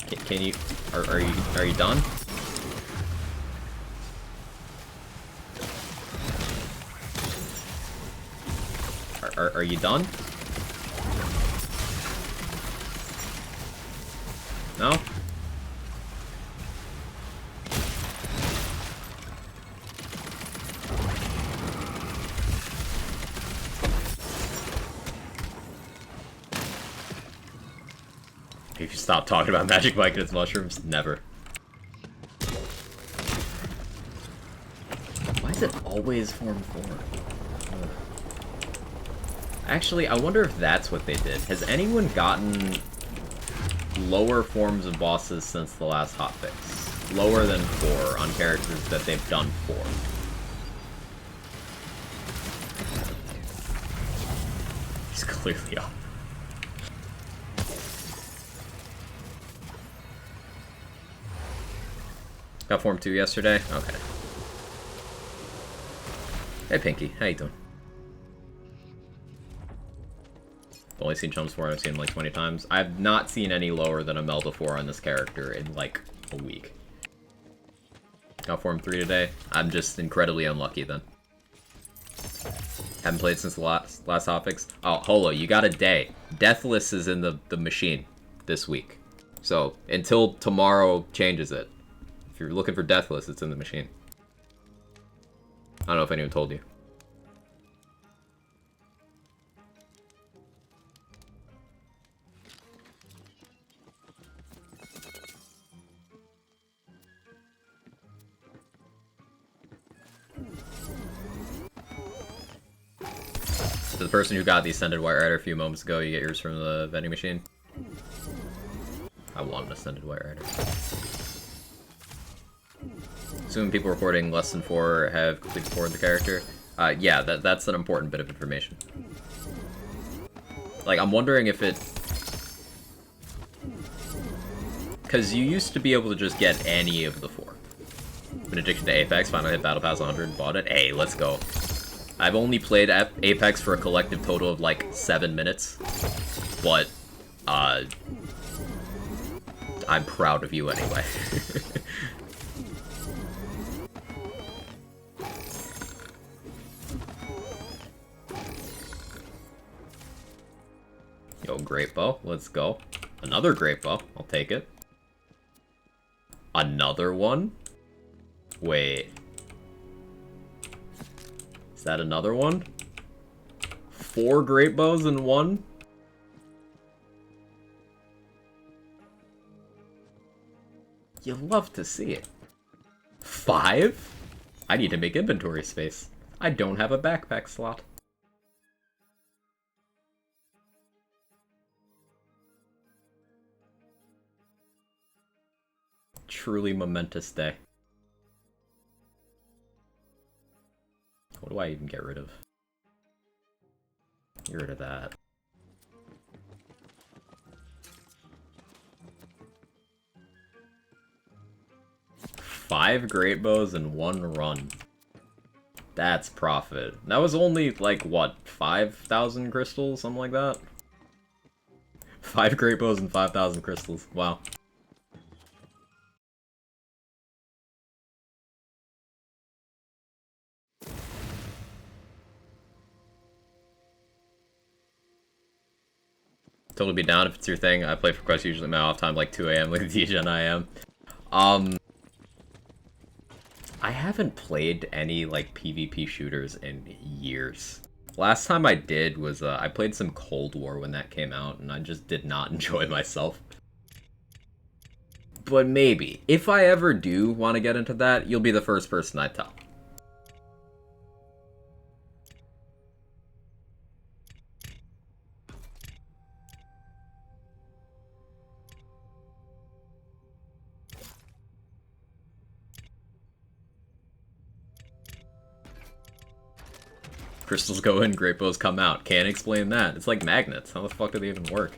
Can you... Are you done? Are you done? No? If you stop talking about Magic Mike and its mushrooms, never. Why is it always Form 4? Ugh. Actually, I wonder if that's what they did. Has anyone gotten lower forms of bosses since the last hotfix? Lower than 4 on characters that they've done 4. He's clearly up. Got Form 2 yesterday? Okay. Hey Pinky, how you doing? Only seen Chums 4, I've seen him like 20 times. I've not seen any lower than a Melda 4 on this character in like a week. Got Form 3 today. I'm just incredibly unlucky then. Haven't played since the last hotfix. Oh, Holo, you got a day. Deathless is in the machine this week. So, until tomorrow changes it. If you're looking for Deathless, it's in the machine. I don't know if anyone told you. To the person who got the Ascended White Rider a few moments ago, you get yours from the vending machine. I want an Ascended White Rider. Assuming people recording less than 4 have completed 4 in the character. Yeah, that's an important bit of information. Like, I'm wondering if it... Because you used to be able to just get any of the 4. Been addicted to Apex, finally hit Battle Pass 100 and bought it. Hey, let's go. I've only played Apex for a collective total of like 7 minutes. But, I'm proud of you anyway. Yo, greatbow, let's go. Another greatbow, I'll take it. Another one? Wait. Is that another one? 4 greatbows in one? You love to see it. 5? I need to make inventory space. I don't have a backpack slot. Truly momentous day. What do I even get rid of? Get rid of that. Five greatbows in one run. That's profit. That was only, like, what, 5,000 crystals? Something like that? 5 greatbows and 5,000 crystals. Wow. Totally be down if it's your thing. I play for Quest usually my off time like 2 AM, like DGen I am. I haven't played any like PvP shooters in years. Last time I did was I played some Cold War when that came out, and I just did not enjoy myself. But maybe. If I ever do want to get into that, you'll be the first person I tell. Crystals go in, greatbows come out. Can't explain that. It's like magnets. How the fuck do they even work?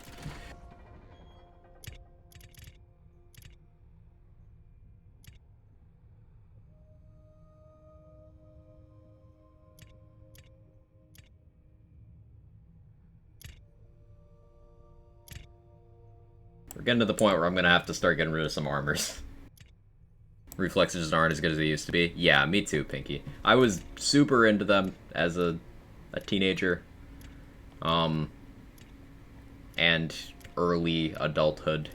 We're getting to the point where I'm gonna have to start getting rid of some armors. Reflexes aren't as good as they used to be. Yeah, me too, Pinky. I was super into them as a teenager. And early adulthood.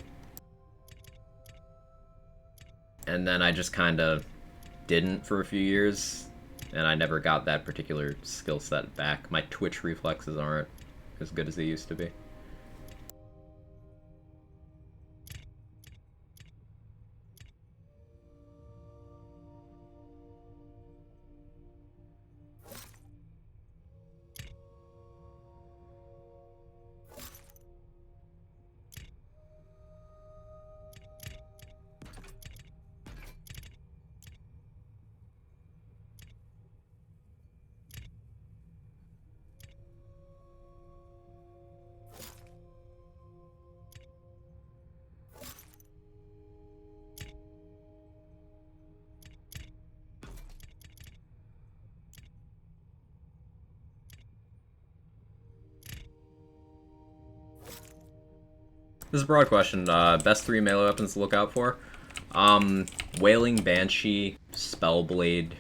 And then I just kind of didn't for a few years, and I never got that particular skill set back. My twitch reflexes aren't as good as they used to be. This is a broad question. Best 3 melee weapons to look out for? Wailing Banshee, Spellblade.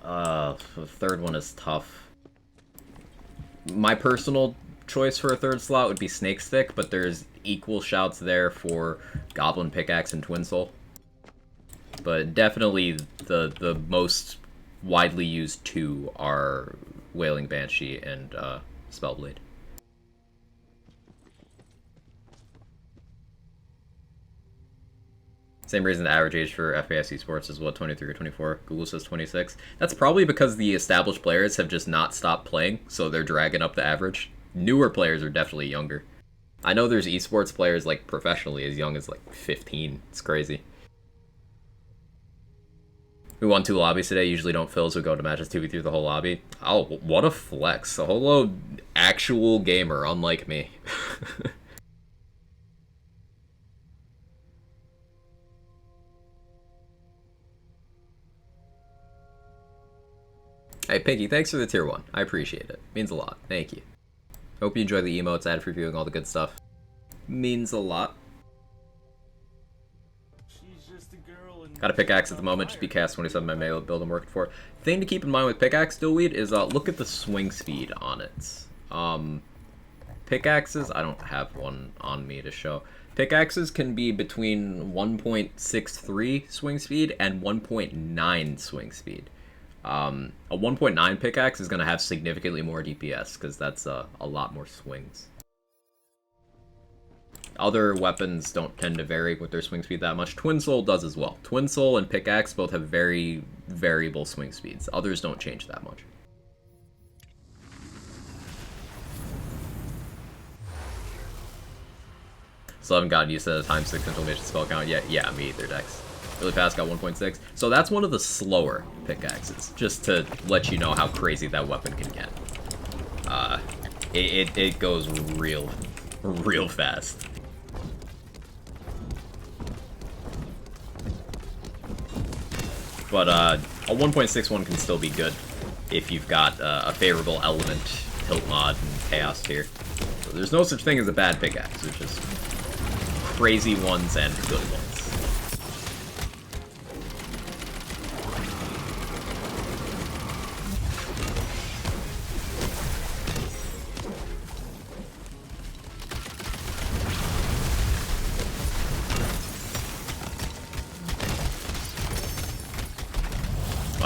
The third one is tough. My personal choice for a third slot would be Snake Stick, but there's equal shouts there for Goblin Pickaxe and Twin Soul. But definitely the most widely used 2 are Wailing Banshee and Spellblade. Same reason the average age for FAS esports is, what, 23 or 24? Google says 26. That's probably because the established players have just not stopped playing, so they're dragging up the average. Newer players are definitely younger. I know there's esports players, like, professionally as young as, like, 15. It's crazy. We won 2 lobbies today, usually don't fill, so we go to matches 2v3 the whole lobby. Oh, what a flex. A whole actual gamer, unlike me. Hey, Pinky, thanks for the tier 1. I appreciate it. Means a lot. Thank you. Hope you enjoy the emotes, ad reviewing, all the good stuff. Means a lot. She's just a girl and Got a pickaxe at the moment, just be cast 27 my melee build I'm working for. Thing to keep in mind with pickaxe Dillweed is look at the swing speed on it. Pickaxes, I don't have one on me to show. Pickaxes can be between 1.63 swing speed and 1.9 swing speed. A 1.9 pickaxe is going to have significantly more DPS, because that's a lot more swings. Other weapons don't tend to vary with their swing speed that much. Twin Soul does as well. Twin Soul and pickaxe both have very variable swing speeds. Others don't change that much. Still haven't gotten used to the time 6 inflammation spell count yet. Yeah, me either, Dex. Really fast, got 1.6. So that's one of the slower pickaxes, just to let you know how crazy that weapon can get. It goes real fast. But a 1.61 can still be good if you've got a favorable element, tilt mod, and chaos tier. So there's no such thing as a bad pickaxe. There's just crazy ones and good ones.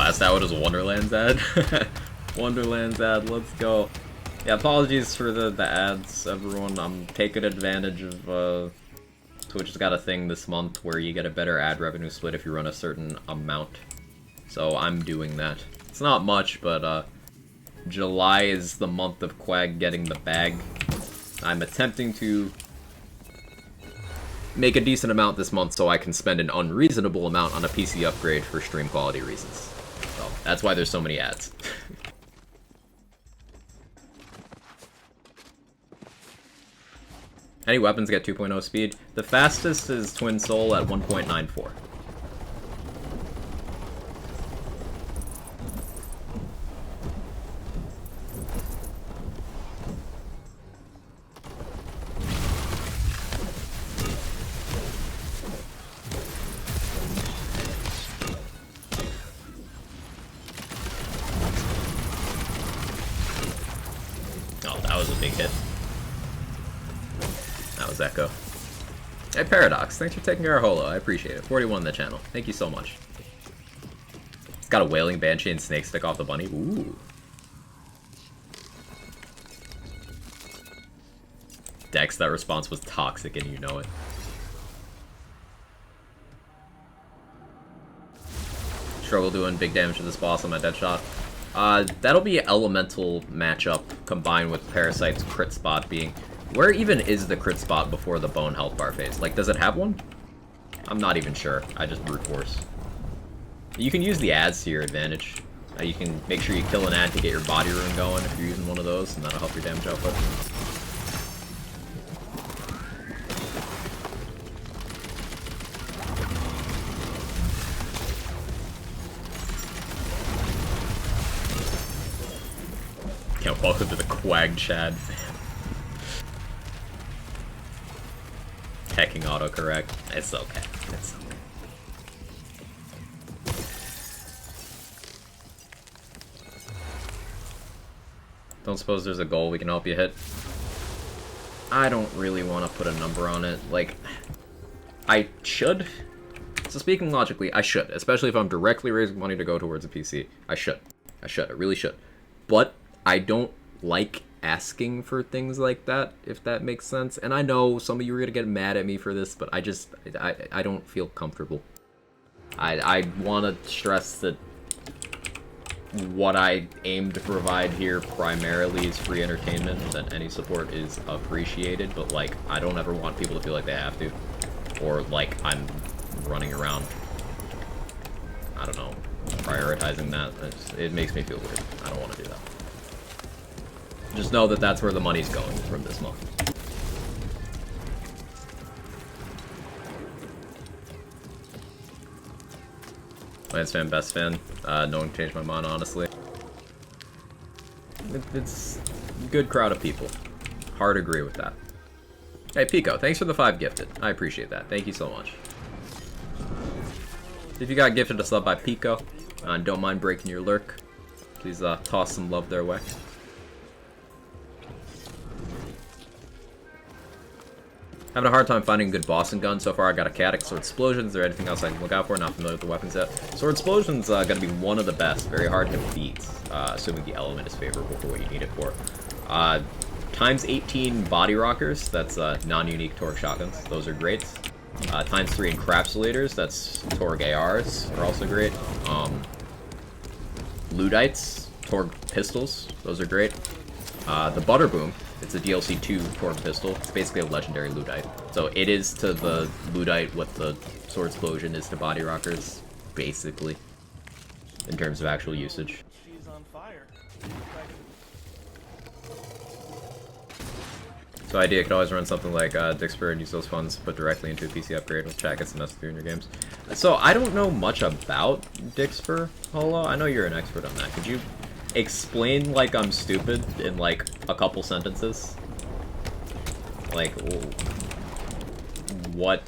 Is that what is Wonderland's ad? Wonderland's ad, let's go. Yeah, apologies for the ads, everyone. I'm taking advantage of, Twitch has got a thing this month where you get a better ad revenue split if you run a certain amount. So I'm doing that. It's not much, but, July is the month of Quag getting the bag. I'm attempting to make a decent amount this month so I can spend an unreasonable amount on a PC upgrade for stream quality reasons. So that's why there's so many ads. Any weapons get 2.0 speed? The fastest is Twin Soul at 1.94. that was a big hit. That was Echo. Hey, Paradox, thanks for taking our holo. I appreciate it. 41 in the channel. Thank you so much. It's got a Wailing Banshee and Snake Stick off the bunny. Ooh. Dex, that response was toxic and you know it. Struggle doing big damage to this boss on my dead shot. That'll be an elemental matchup combined with Parasite's crit spot being... Where even is the crit spot before the bone health bar phase? Like, does it have one? I'm not even sure. I just brute force. You can use the ads to your advantage. You can make sure you kill an ad to get your body rune going if you're using one of those, and that'll help your damage output. Yeah, welcome to the Quag Chad, fam. Hacking autocorrect. It's okay. It's okay. Don't suppose there's a goal we can help you hit? I don't really want to put a number on it. Like, I should. So speaking logically, I should. Especially if I'm directly raising money to go towards a PC. I should. I really should. But I don't like asking for things like that, if that makes sense. And I know some of you are going to get mad at me for this, but I don't feel comfortable. I want to stress that what I aim to provide here primarily is free entertainment, that any support is appreciated, but like, I don't ever want people to feel like they have to, or like I'm running around, I don't know, prioritizing that. It makes me feel weird. I don't want to do that. Just know that that's where the money's going from this month. Lance fan, best fan. No one changed my mind, honestly. It's a good crowd of people. Hard to agree with that. Hey, Pico, thanks for the 5 gifted. I appreciate that. Thank you so much. If you got gifted a sub by Pico, and don't mind breaking your lurk, please toss some love their way. Having a hard time finding a good boss and gun. So far I got a Caddick, Sword Explosions. Is there anything else I can look out for? Not familiar with the weapons yet. Sword Explosions gonna be one of the best. Very hard to beat, assuming the element is favorable for what you need it for. Times 18 body rockers. That's non-unique Torque shotguns. Those are great. Times 3 encapsulators. That's Torque ARs. Are also great. Ludites. Torque pistols. Those are great. The Butter Boom. It's a DLC 2 Torque pistol. It's basically a legendary Ludite. So it is to the Ludite what the Sword Explosion is to body rockers, basically, in terms of actual usage. She's on fire. So idea could always run something like Dixper and use those funds put directly into a PC upgrade with chat gets the necessary in your games. So I don't know much about Dixper, Holo. I know you're an expert on that. Could you explain like I'm stupid in like a couple sentences? Like what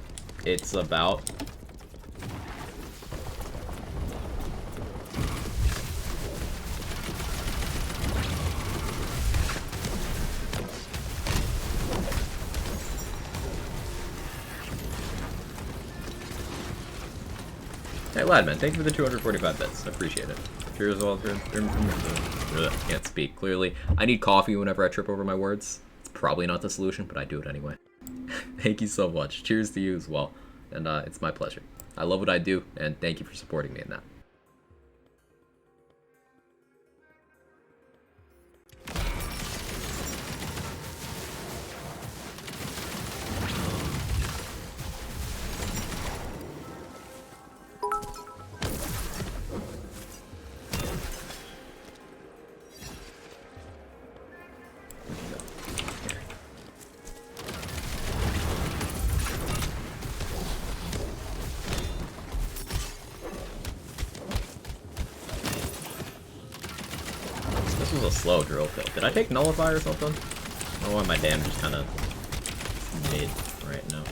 it's about? Hey Ladman, thank you for the 245 bits. I appreciate it. Cheers all. Can't speak clearly. I need coffee whenever I trip over my words. It's probably not the solution, but I do it anyway. Thank you so much. Cheers to you as well. And it's my pleasure. I love what I do, and thank you for supporting me in that. This was a slow drill kill. Did I take Nullify or something? I don't know why my damage is kind of mid right now.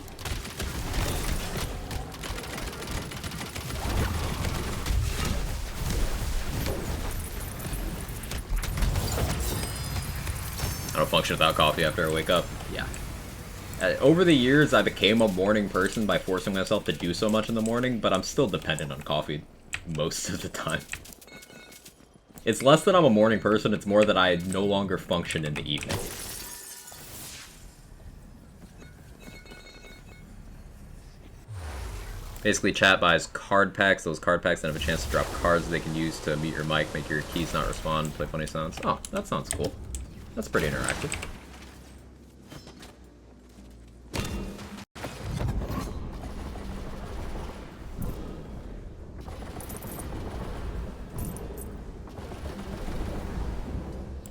to function without coffee after I wake up. Yeah. Over the years, I became a morning person by forcing myself to do so much in the morning, but I'm still dependent on coffee most of the time. It's less that I'm a morning person, it's more that I no longer function in the evening. Basically, chat buys card packs. Those card packs then have a chance to drop cards they can use to mute your mic, make your keys not respond, play funny sounds. Oh, that sounds cool. That's pretty interactive.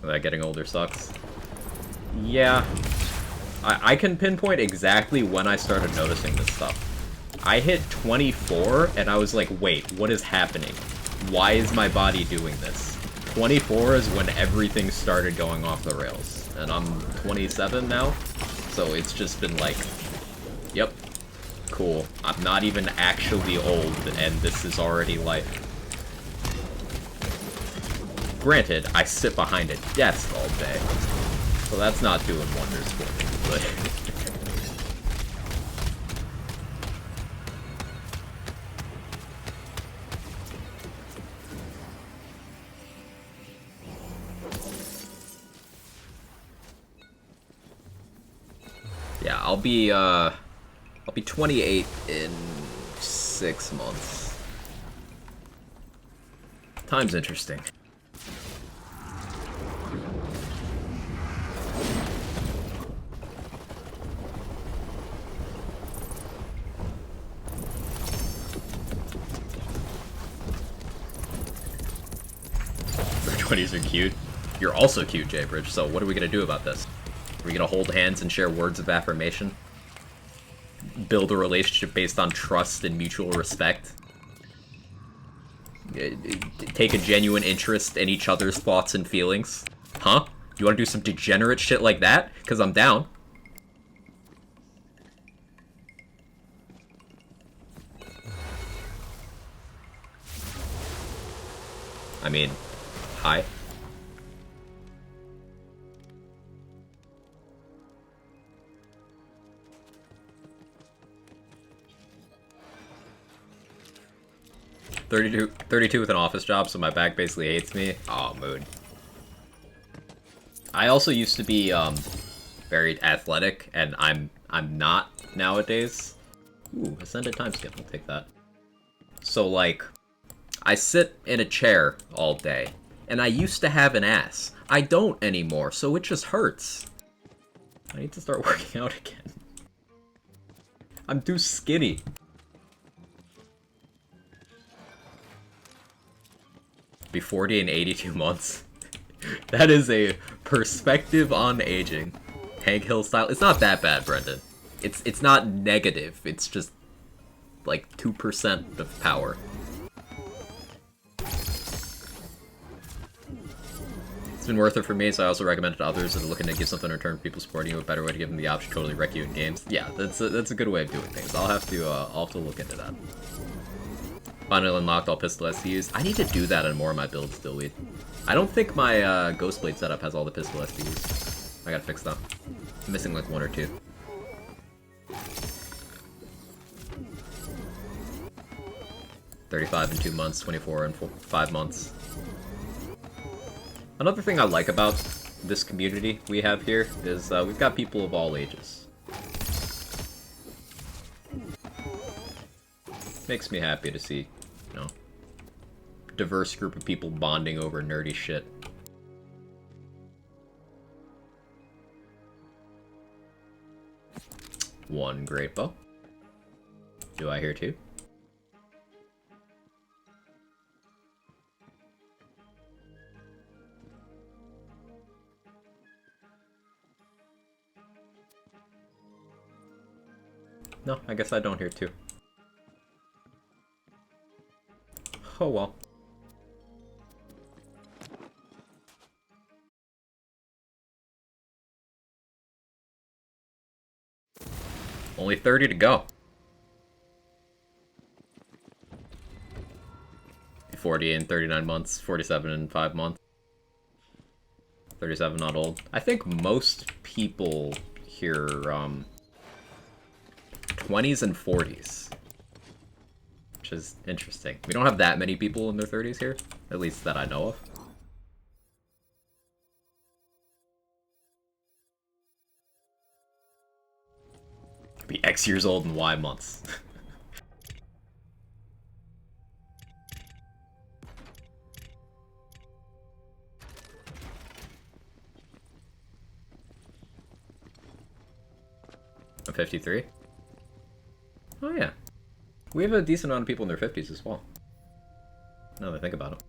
That getting older sucks. Yeah. I can pinpoint exactly when I started noticing this stuff. I hit 24, and I was like, wait, what is happening? Why is my body doing this? 24 is when everything started going off the rails. And I'm 27 now, so it's just been like, yep, cool. I'm not even actually old, and this is already life. Granted, I sit behind a desk all day, so that's not doing wonders for me, but... Yeah, I'll be 28 in 6 months. Time's interesting. Your 20s are cute. You're also cute, Jaybridge, so what are we gonna do about this? Are we gonna hold hands and share words of affirmation? Build a relationship based on trust and mutual respect? Take a genuine interest in each other's thoughts and feelings? Huh? You wanna do some degenerate shit like that? Because I'm down. I mean, hi. $32 with an office job, so my back basically hates me. Oh, mood. I also used to be very athletic, and I'm not nowadays. Ooh, ascended time skip. I'll take that. So like, I sit in a chair all day, and I used to have an ass. I don't anymore, so it just hurts. I need to start working out again. I'm too skinny. Be 40 in 82 months. That is a perspective on aging. Hank Hill style. It's not that bad, Brendan. It's not negative. It's just like 2% of power. It's been worth it for me, so I also recommend it to others that are looking to give something in return for people supporting you. A better way to give them the option to totally wreck you in games. Yeah, that's a good way of doing things. I'll have to look into that. Finally unlocked all pistol SDUs. I need to do that on more of my builds, Dillweed. I don't think my Ghostblade setup has all the pistol SDUs. I gotta fix that. I'm missing like 1 or 2. $35 in 2 months, 24 in 5 months. Another thing I like about this community we have here is we've got people of all ages. Makes me happy to see, you know, diverse group of people bonding over nerdy shit. One greatbow. Do I hear 2? No, I guess I don't hear 2. Oh well. Only 30 to go. 40 in 39 months, 47 in 5 months. 37, not old. I think most people here, 20s and 40s. Which is interesting. We don't have that many people in their 30s here, at least that I know of. Be X years old and Y months. I'm 53. Oh yeah. We have a decent amount of people in their 50s as well. Now that I think about it.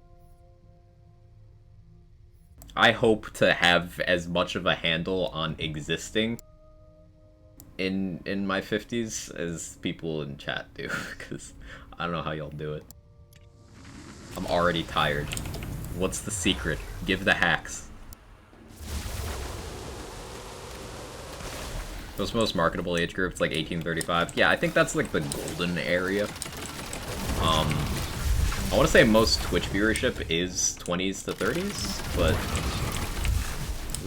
I hope to have as much of a handle on existing in my 50s as people in chat do, because I don't know how y'all do it. I'm already tired. What's the secret? Give the hacks. Most marketable age groups, like 18-35. Yeah, I think that's like the golden area. I want to say most Twitch viewership is 20s to 30s, but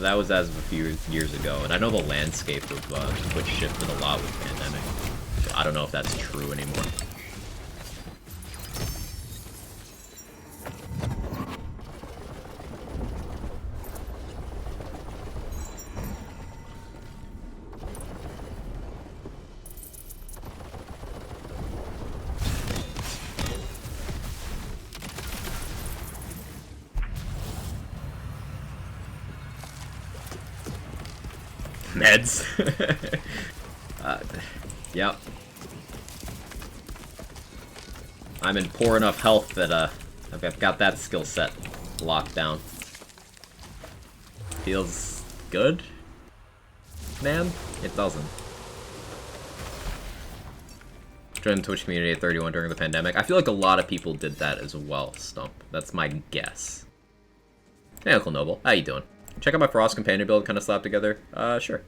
that was as of a few years ago, and I know the landscape of Twitch shifted a lot with the pandemic, so I don't know if that's true anymore. Meds. Yep. I'm in poor enough health that I've got that skill set locked down. Feels good? Man, it doesn't. Joined the Twitch community at 31 during the pandemic. I feel like a lot of people did that as well, Stump. That's my guess. Hey, Uncle Noble. How you doing? Check out my Frost companion build kind of slapped together. Sure.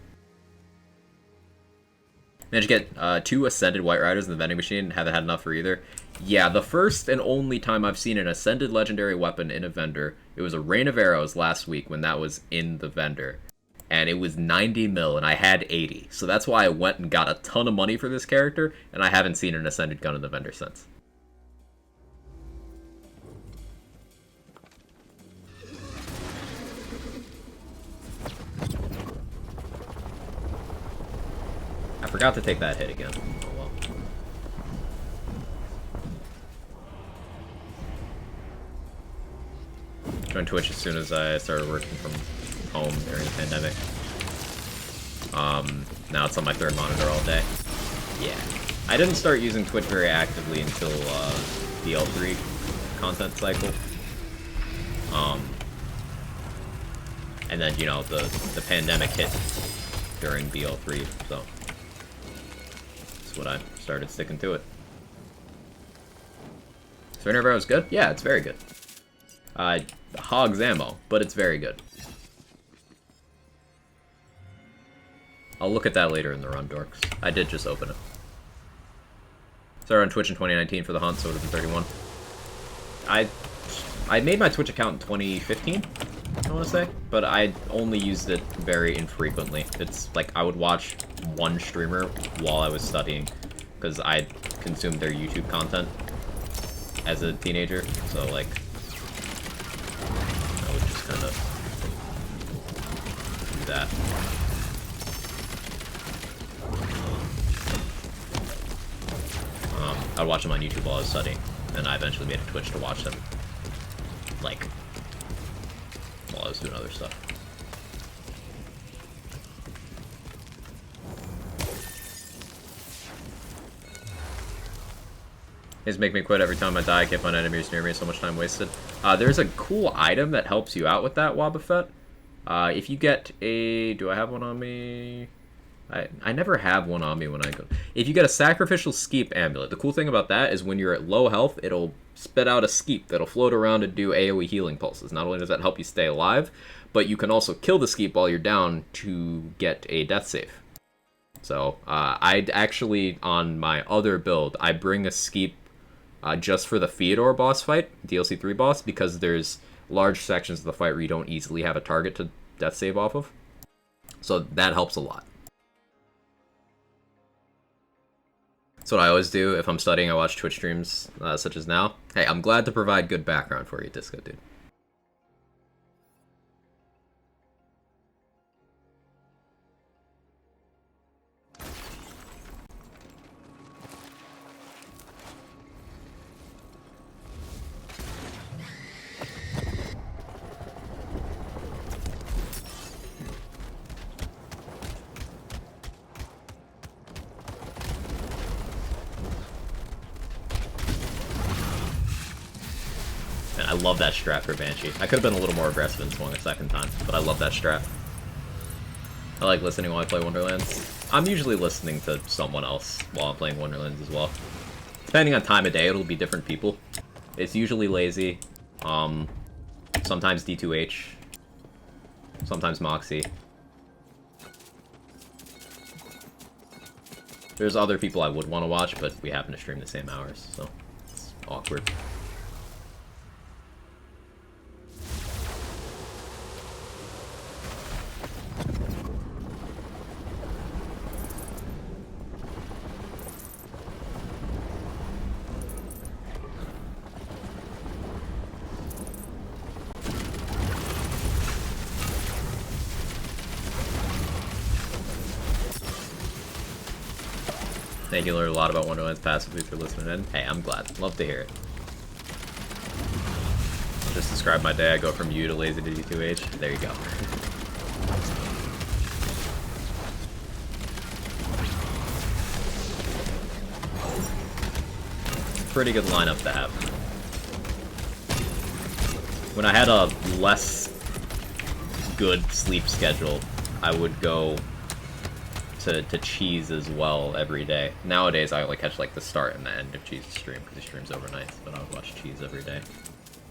Managed to get 2 Ascended White Riders in the vending machine. Haven't had enough for either. Yeah, the first and only time I've seen an Ascended Legendary weapon in a vendor, it was a Rain of Arrows last week when that was in the vendor. And it was 90 mil, and I had 80. So that's why I went and got a ton of money for this character, and I haven't seen an Ascended gun in the vendor since. I forgot to take that hit again. Oh well. Joined Twitch as soon as I started working from home during the pandemic. Now it's on my 3rd monitor all day. Yeah. I didn't start using Twitch very actively until the L3 content cycle. And then, you know, the pandemic hit during BL3, so that's what I started sticking to it. So Arrow is good? Yeah, it's very good. Hogs ammo, but it's very good. I'll look at that later in the run, dorks. I did just open it. Started on Twitch in 2019 for the hunt, so it would have been 31. I made my Twitch account in 2015, I want to say, but I only used it very infrequently. It's like I would watch one streamer while I was studying, because I consumed their YouTube content as a teenager, so like I would just kind of do that. I would watch them on YouTube while I was studying, and I eventually made a Twitch to watch them, like, while I was doing other stuff. These make me quit every time I die. I can't find enemies near me, so much time wasted. There's a cool item that helps you out with that, Wobbuffet. If you get a... Do I have one on me? I never have one on me when I go... If you get a Sacrificial Skeep Amulet, the cool thing about that is when you're at low health, it'll spit out a Skeep that'll float around and do AoE healing pulses. Not only does that help you stay alive, but you can also kill the Skeep while you're down to get a death save. So, I'd actually, on my other build, I bring a Skeep just for the Theodore boss fight, DLC 3 boss, because there's large sections of the fight where you don't easily have a target death save off of. So that helps a lot. That's what I always do. If I'm studying, I watch Twitch streams, such as now. Hey, I'm glad to provide good background for you, Disco Dude. I love that strat for Banshee. I could have been a little more aggressive and swung a second time, but I love that strat. I like listening while I play Wonderlands. I'm usually listening to someone else while I'm playing Wonderlands as well. Depending on time of day, it'll be different people. It's usually Lazy, sometimes D2H, sometimes Moxie. There's other people I would want to watch, but we happen to stream the same hours, so it's awkward. Thank you, learned a lot about Wonderlands passively for listening in. Hey, I'm glad. Love to hear it. Just describe my day. I go from you to Lazy to D2H. There you go. Pretty good lineup to have. When I had a less good sleep schedule, I would go to Cheese as well every day. Nowadays, I only catch like the start and the end of Cheese's stream because he streams overnight, but I would watch Cheese every day.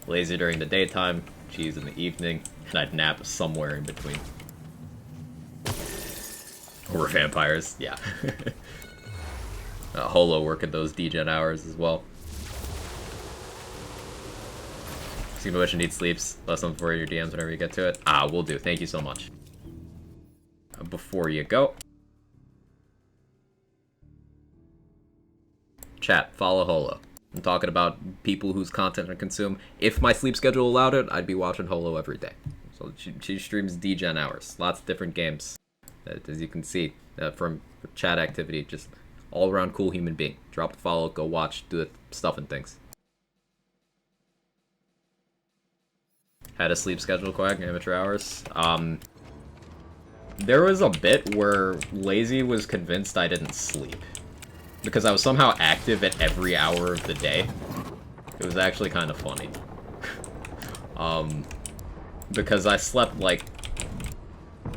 Lazy during the daytime, Cheese in the evening, and I'd nap somewhere in between. Or vampires, yeah. Holo working those degen hours as well. Sigma Wish needs sleeps. Let them for your DMs whenever you get to it. Will do. Thank you so much. Before you go, chat, follow Holo. I'm talking about people whose content I consume. If my sleep schedule allowed it, I'd be watching Holo every day. So she streams degen hours. Lots of different games. As you can see from chat activity, just all around cool human being. Drop the follow, go watch, do the stuff and things. Had a sleep schedule, Quack, amateur hours. There was a bit where Lazy was convinced I didn't sleep, because I was somehow active at every hour of the day. It was actually kind of funny. Because I slept like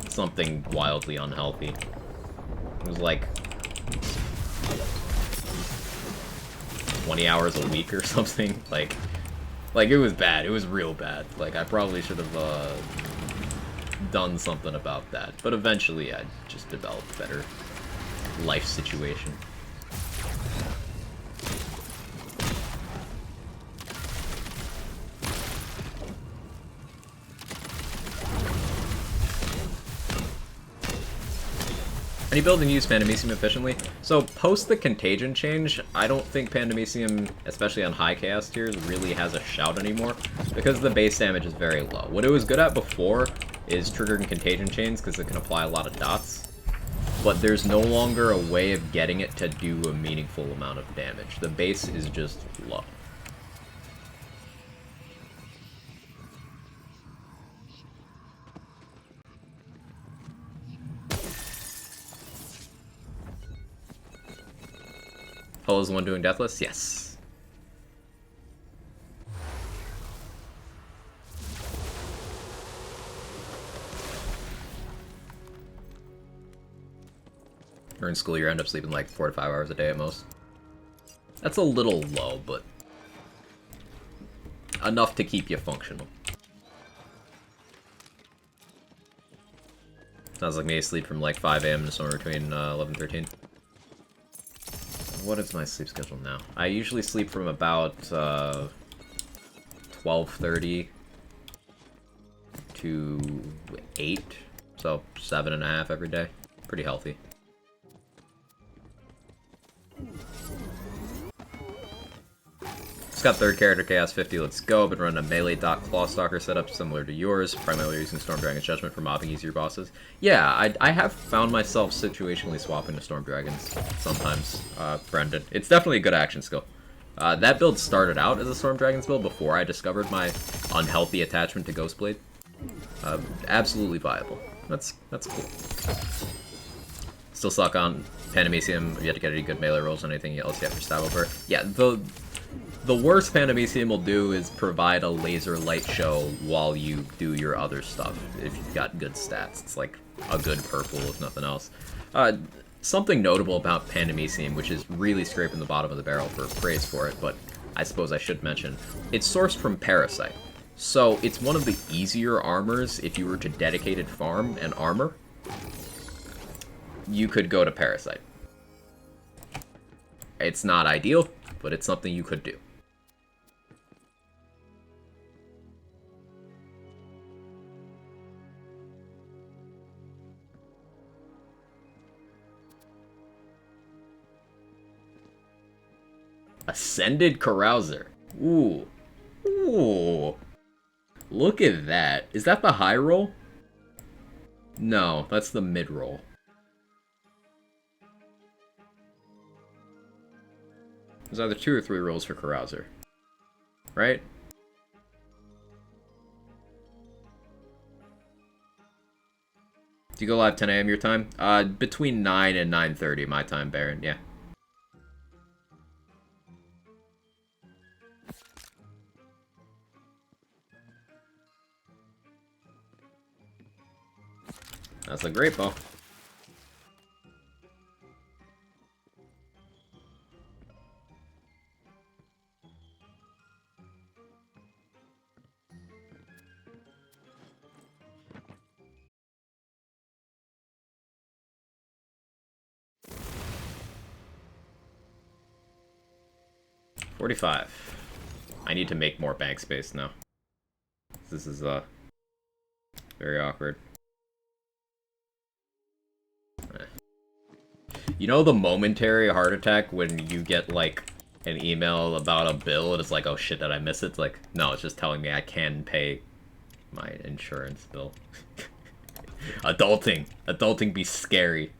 something wildly unhealthy. It was like 20 hours a week or something. Like it was bad. It was real bad. Like, I probably should have done something about that. But eventually I just developed a better life situation. Any build and use Pandemicium efficiently? So, post the Contagion change, I don't think Pandemicium, especially on high chaos tiers, really has a shout anymore, because the base damage is very low. What it was good at before is triggering Contagion chains, because it can apply a lot of dots, but there's no longer a way of getting it to do a meaningful amount of damage. The base is just low. Holo's the one doing Deathless? Yes. Or in school, you end up sleeping like 4 to 5 hours a day at most. That's a little low, but enough to keep you functional. Sounds like me, sleep from like 5 AM to somewhere between 11 and 13. What is my sleep schedule now? I usually sleep from about 12:30 to 8, so 7.5 every day. Pretty healthy. Just got third character Chaos 50, let's go. Been running a melee dot Clawstalker setup similar to yours, primarily using Storm Dragon's Judgment for mobbing easier bosses. Yeah, I have found myself situationally swapping to Storm Dragons sometimes, Brendan. It's definitely a good action skill. That build started out as a Storm Dragons build before I discovered my unhealthy attachment to Ghostblade. Absolutely viable. That's cool. Still suck on Panemisium. You have to get any good melee rolls on anything else you have for stab over. Yeah, the worst Panemisium will do is provide a laser light show while you do your other stuff, if you've got good stats. It's like a good purple, if nothing else. Something notable about Panemisium, which is really scraping the bottom of the barrel for praise for it, but I suppose I should mention, it's sourced from Parasite. So it's one of the easier armors if you were to dedicated farm and armor. You could go to Parasite. It's not ideal, but it's something you could do. Ascended Carouser. Ooh. Ooh. Look at that. Is that the high roll? No, that's the mid roll. There's either 2 or 3 rolls for Carouser. Right? Do you go live 10 AM your time? Between 9 and 9:30 my time, Baron, yeah. That's a greatbow. $45. I need to make more bank space now. This is very awkward. You know the momentary heart attack when you get, like, an email about a bill and it's like, oh shit, did I miss it? It's like, no, it's just telling me I can pay my insurance bill. Adulting. Adulting be scary.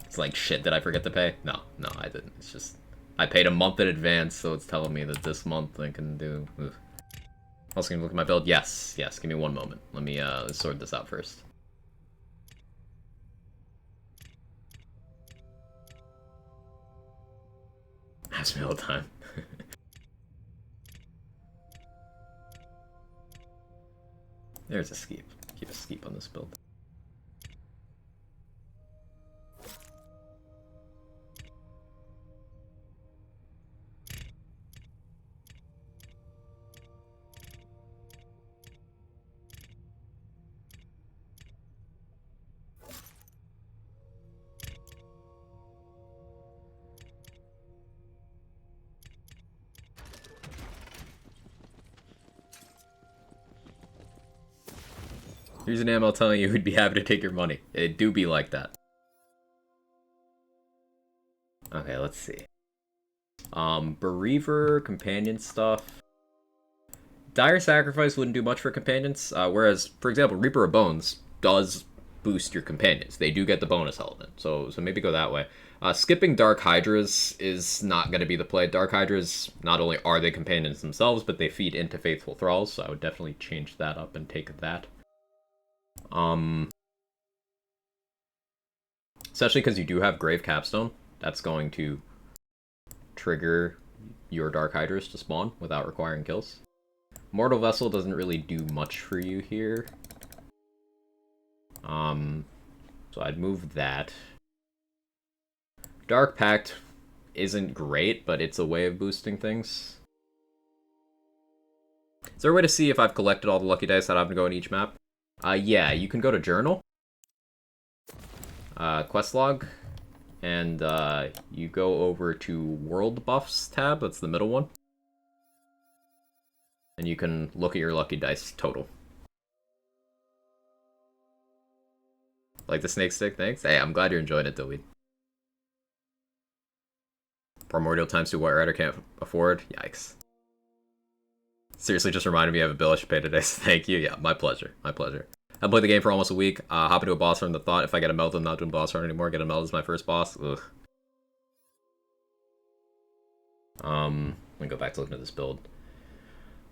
It's like, shit, did I forget to pay? No, I didn't. It's just, I paid a month in advance, so it's telling me that this month I can do... Ugh. Also, can you look at my build? Yes, give me one moment. Let me sort this out first. Ask me all the time. There's a skeep. Keep a skeep on this build. Here's an ML telling you who'd be happy to take your money. It do be like that. Okay, let's see. Bereaver, companion stuff. Dire Sacrifice wouldn't do much for companions, whereas, for example, Reaper of Bones does boost your companions. They do get the bonus element, so maybe go that way. Skipping Dark Hydras is not going to be the play. Dark Hydras, not only are they companions themselves, but they feed into Faithful Thralls, so I would definitely change that up and take that. Especially because you do have Grave Capstone. That's going to trigger your Dark Hydras to spawn without requiring kills. Mortal Vessel doesn't really do much for you here. So I'd move that. Dark Pact isn't great, but it's a way of boosting things. Is there a way to see if I've collected all the lucky dice that happen to go in each map? Yeah, you can go to Journal, Quest Log, and you go over to World Buffs tab, that's the middle one. And you can look at your lucky dice total. Like the snake stick, thanks. Hey, I'm glad you're enjoying it, Dillweed. Primordial times 2 White Rider can't afford? Yikes. Seriously, just reminded me I have a bill I should pay today, so thank you. Yeah, my pleasure. My pleasure. I played the game for almost a week. Hop into a boss run. The thought, if I get a meld, I'm not doing boss run anymore. Get a meld as my first boss. Ugh. Let me go back to looking at this build.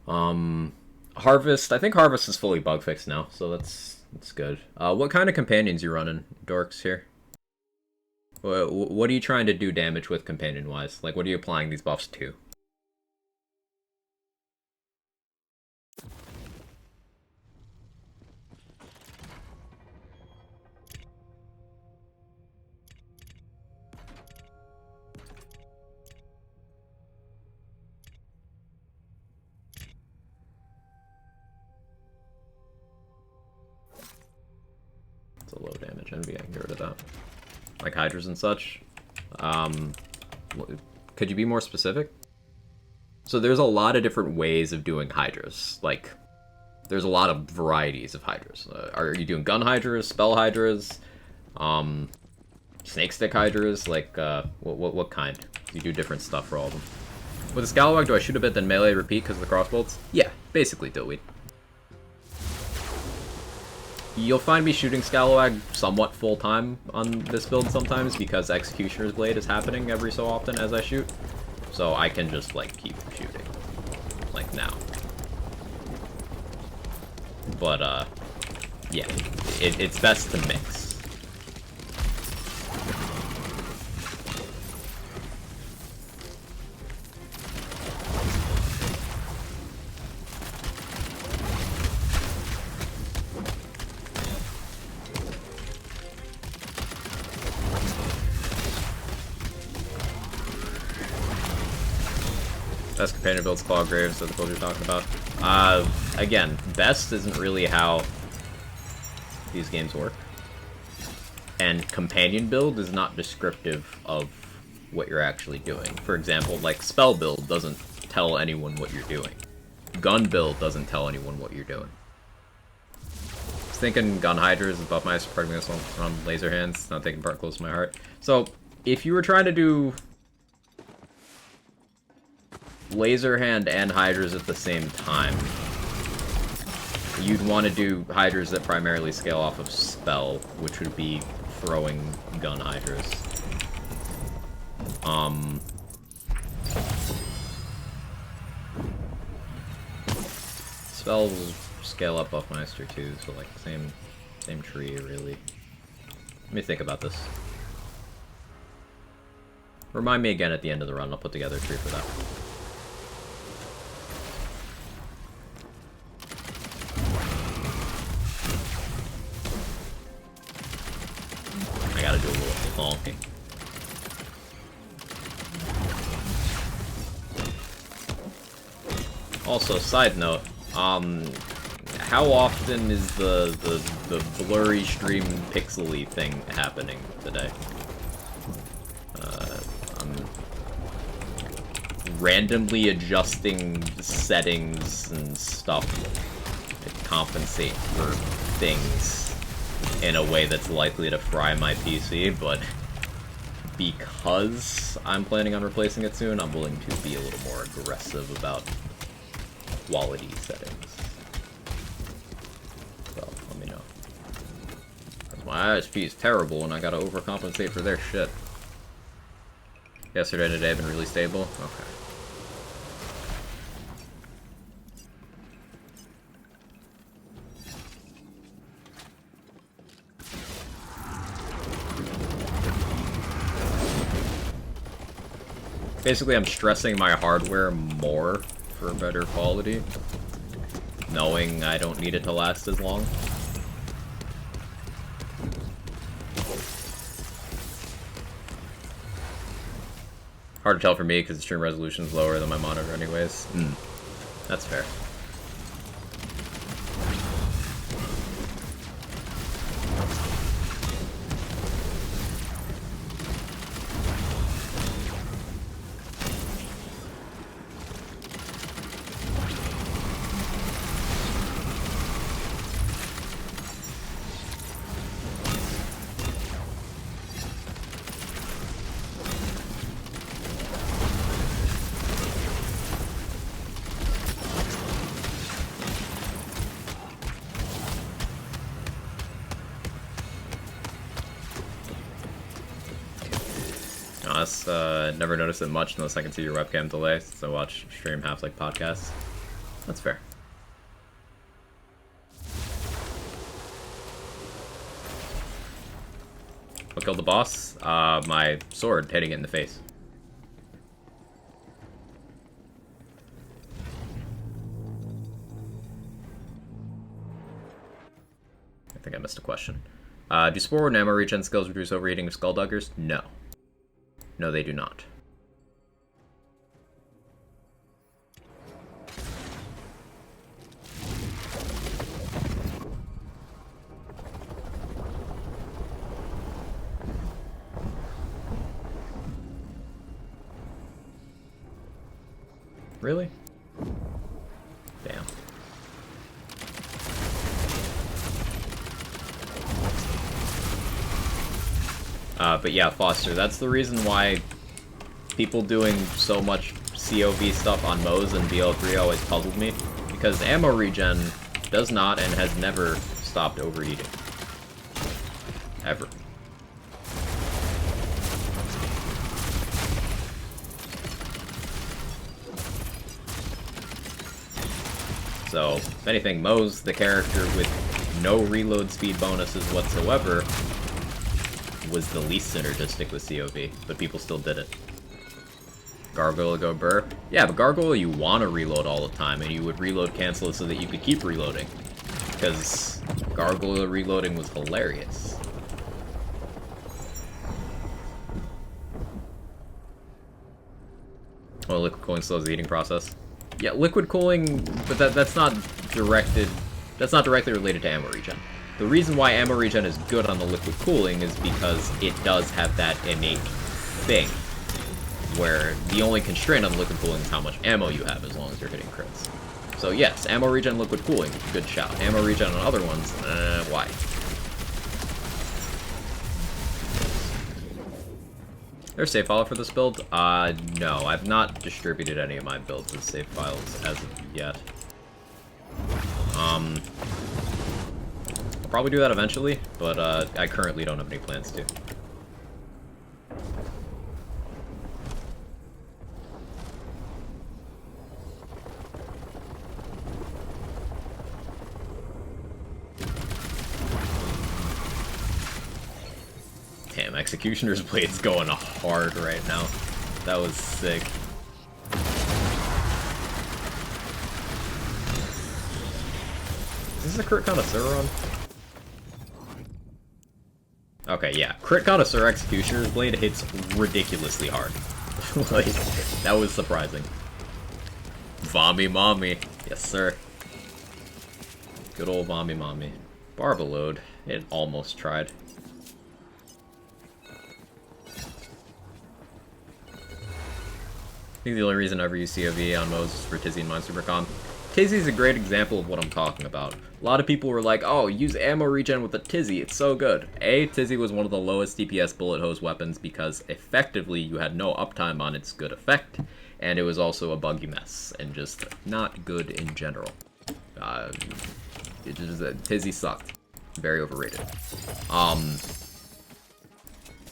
Harvest. I think Harvest is fully bug fixed now, so that's good. What kind of companions you running, dorks, here? What are you trying to do damage with companion-wise? Like, what are you applying these buffs to? It's a low damage envy, I can get rid of that. Like Hydras and such. Could you be more specific? So there's a lot of different ways of doing Hydras. Like, there's a lot of varieties of Hydras. Are you doing gun Hydras, spell Hydras, snake stick Hydras? Like, what kind? You do different stuff for all of them. With a Scalawag, do I shoot a bit then melee repeat because of the crossbolts? Yeah, basically Dillweed. You'll find me shooting Scalawag somewhat full-time on this build sometimes because Executioner's Blade is happening every so often as I shoot. So I can just, like, keep shooting. Like, now. But, yeah. It's best to mix. Best companion builds Claw Graves that the build you're talking about. Again, best isn't really how these games work. And companion build is not descriptive of what you're actually doing. For example, like spell build doesn't tell anyone what you're doing. Gun build doesn't tell anyone what you're doing. I was thinking gun hydras is above my pardon me, this one on laser hands, not taking part close to my heart. So if you were trying to do laser hand and hydras at the same time, you'd want to do hydras that primarily scale off of spell, which would be throwing gun hydras. Spells scale up Buffmeister too, so like same tree really. Let me think about this. Remind me again at the end of the run, I'll put together a tree for that. I gotta do a little honking. Also, side note, how often is the blurry stream pixely thing happening today? I'm randomly adjusting settings and stuff to compensate for things in a way that's likely to fry my PC, but because I'm planning on replacing it soon, I'm willing to be a little more aggressive about quality settings. So, let me know. Because my ISP is terrible and I gotta overcompensate for their shit. Yesterday and today have been really stable? Okay. Basically, I'm stressing my hardware more for better quality, knowing I don't need it to last as long. Hard to tell for me because the stream resolution is lower than my monitor anyways. That's fair. unless never notice it much unless I can see your webcam delay, since I watch stream half like podcasts. That's fair. What killed the boss? My sword hitting it in the face. I think I missed a question. Do spore and ammo regen skills reduce overheating of skullduggers? No. No, they do not. Really? Damn. But yeah, Foster, that's the reason why people doing so much COV stuff on Moze and BL3 always puzzled me, because ammo regen does not and has never stopped overheating. Ever. So, if anything, Moze, the character with no reload speed bonuses whatsoever, was the least synergistic with COV, but people still did it. Gargoyle go burr? Yeah, but Gargoyle you want to reload all the time, and you would reload cancel it so that you could keep reloading. Because Gargoyle reloading was hilarious. Oh, liquid cooling slows the heating process. Yeah, liquid cooling, but that's not directed. That's not directly related to ammo regen. The reason why ammo regen is good on the liquid cooling is because it does have that innate thing, where the only constraint on the liquid cooling is how much ammo you have as long as you're hitting crits. So yes, ammo regen, liquid cooling, good shout. Ammo regen on other ones, why? There's save file for this build? No, I've not distributed any of my builds as save files as of yet. I'll probably do that eventually, but I currently don't have any plans to. Damn, Executioner's Blade's going hard right now. That was sick. Is this a crit connoisseur on? Okay, yeah. Crit connoisseur Executioner's Blade hits ridiculously hard. Like, that was surprising. Vommy mommy. Yes, sir. Good old vommy mommy. Barbalode. It almost tried. I think the only reason I ever use COV on Moze is for Tizzy and Mine Supercom. Tizzy's a great example of what I'm talking about. A lot of people were like, oh, use ammo regen with a Tizzy, it's so good. A, Tizzy was one of the lowest DPS bullet hose weapons because effectively you had no uptime on its good effect, and it was also a buggy mess, and just not good in general. Tizzy sucked. Very overrated.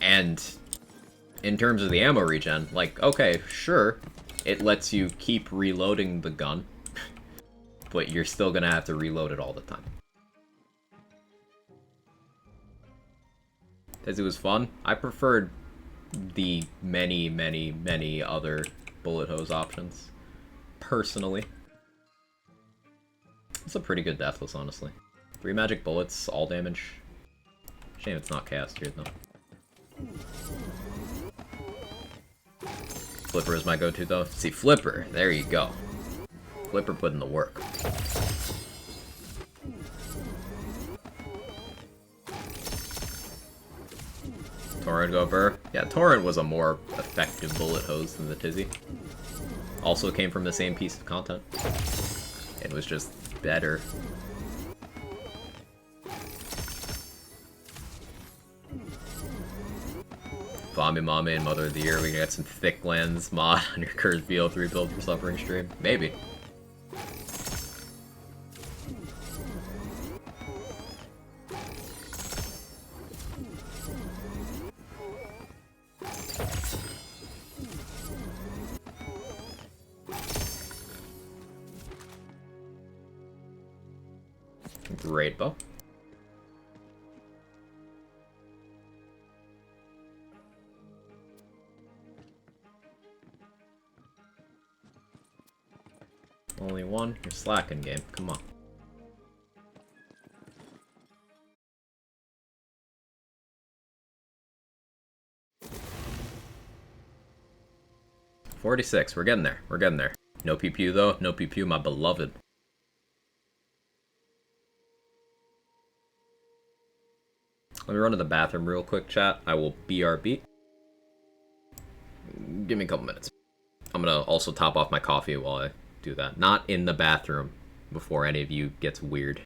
And in terms of the ammo regen, like, okay, sure, it lets you keep reloading the gun, but you're still gonna have to reload it all the time. Tizzy was fun. I preferred the many, many, many other bullet hose options, personally. It's a pretty good deathless, honestly. 3 magic bullets, all damage. Shame it's not cast here, though. Flipper is my go-to, though. See, Flipper, there you go. Flipper put in the work. Torrent go burr. Yeah, Torrent was a more effective bullet hose than the Tizzy. Also came from the same piece of content. It was just better. Vommy Mama and Mother of the Year, we can get some thick lens mod on your Cursed BO3 build for Suffering stream. Maybe. greatbow. Only one? You're slacking, game. Come on. $46. We're getting there. We're getting there. No PPU though. No PPU, my beloved. Let me run to the bathroom real quick, chat. I will BRB. Give me a couple minutes. I'm gonna also top off my coffee while I do that. Not in the bathroom before any of you gets weird.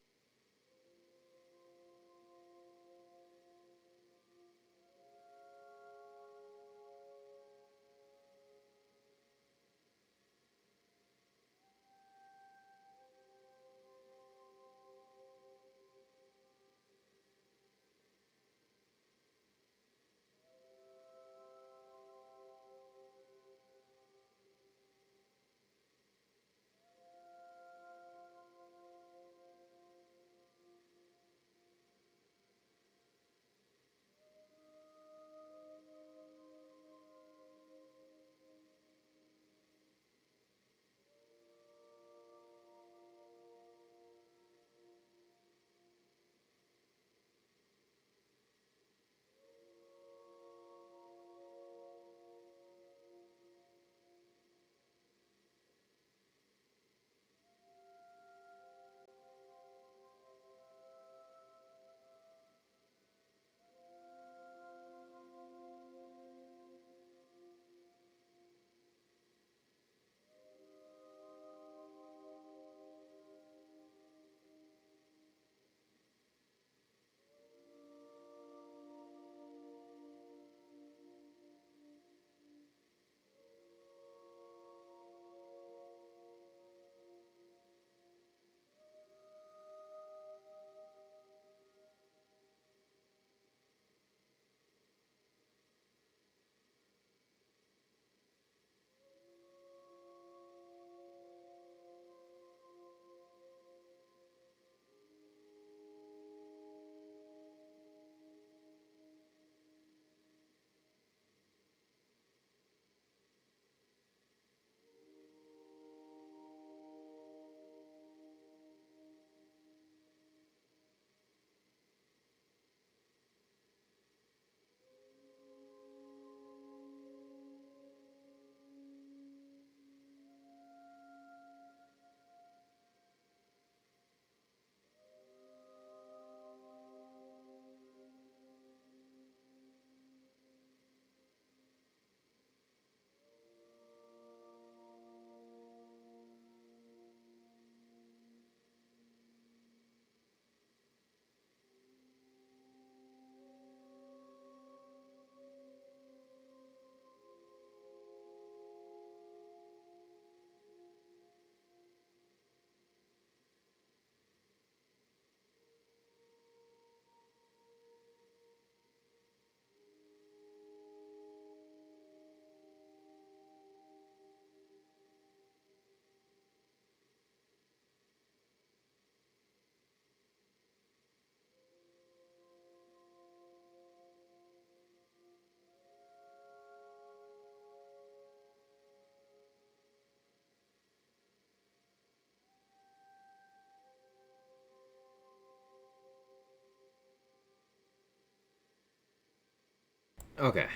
Okay,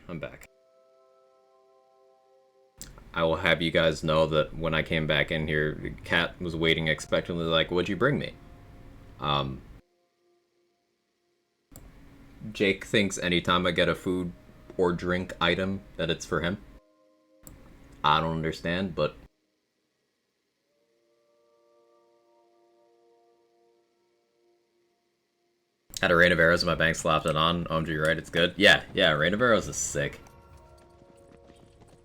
I'm back. I will have you guys know that when I came back in here, Kat was waiting expectantly like, what'd you bring me? Jake thinks anytime I get a food or drink item that it's for him. I don't understand, but... Had a Rain of Arrows in my bank, slapped it on. OMG, right? It's good? Yeah, Rain of Arrows is sick.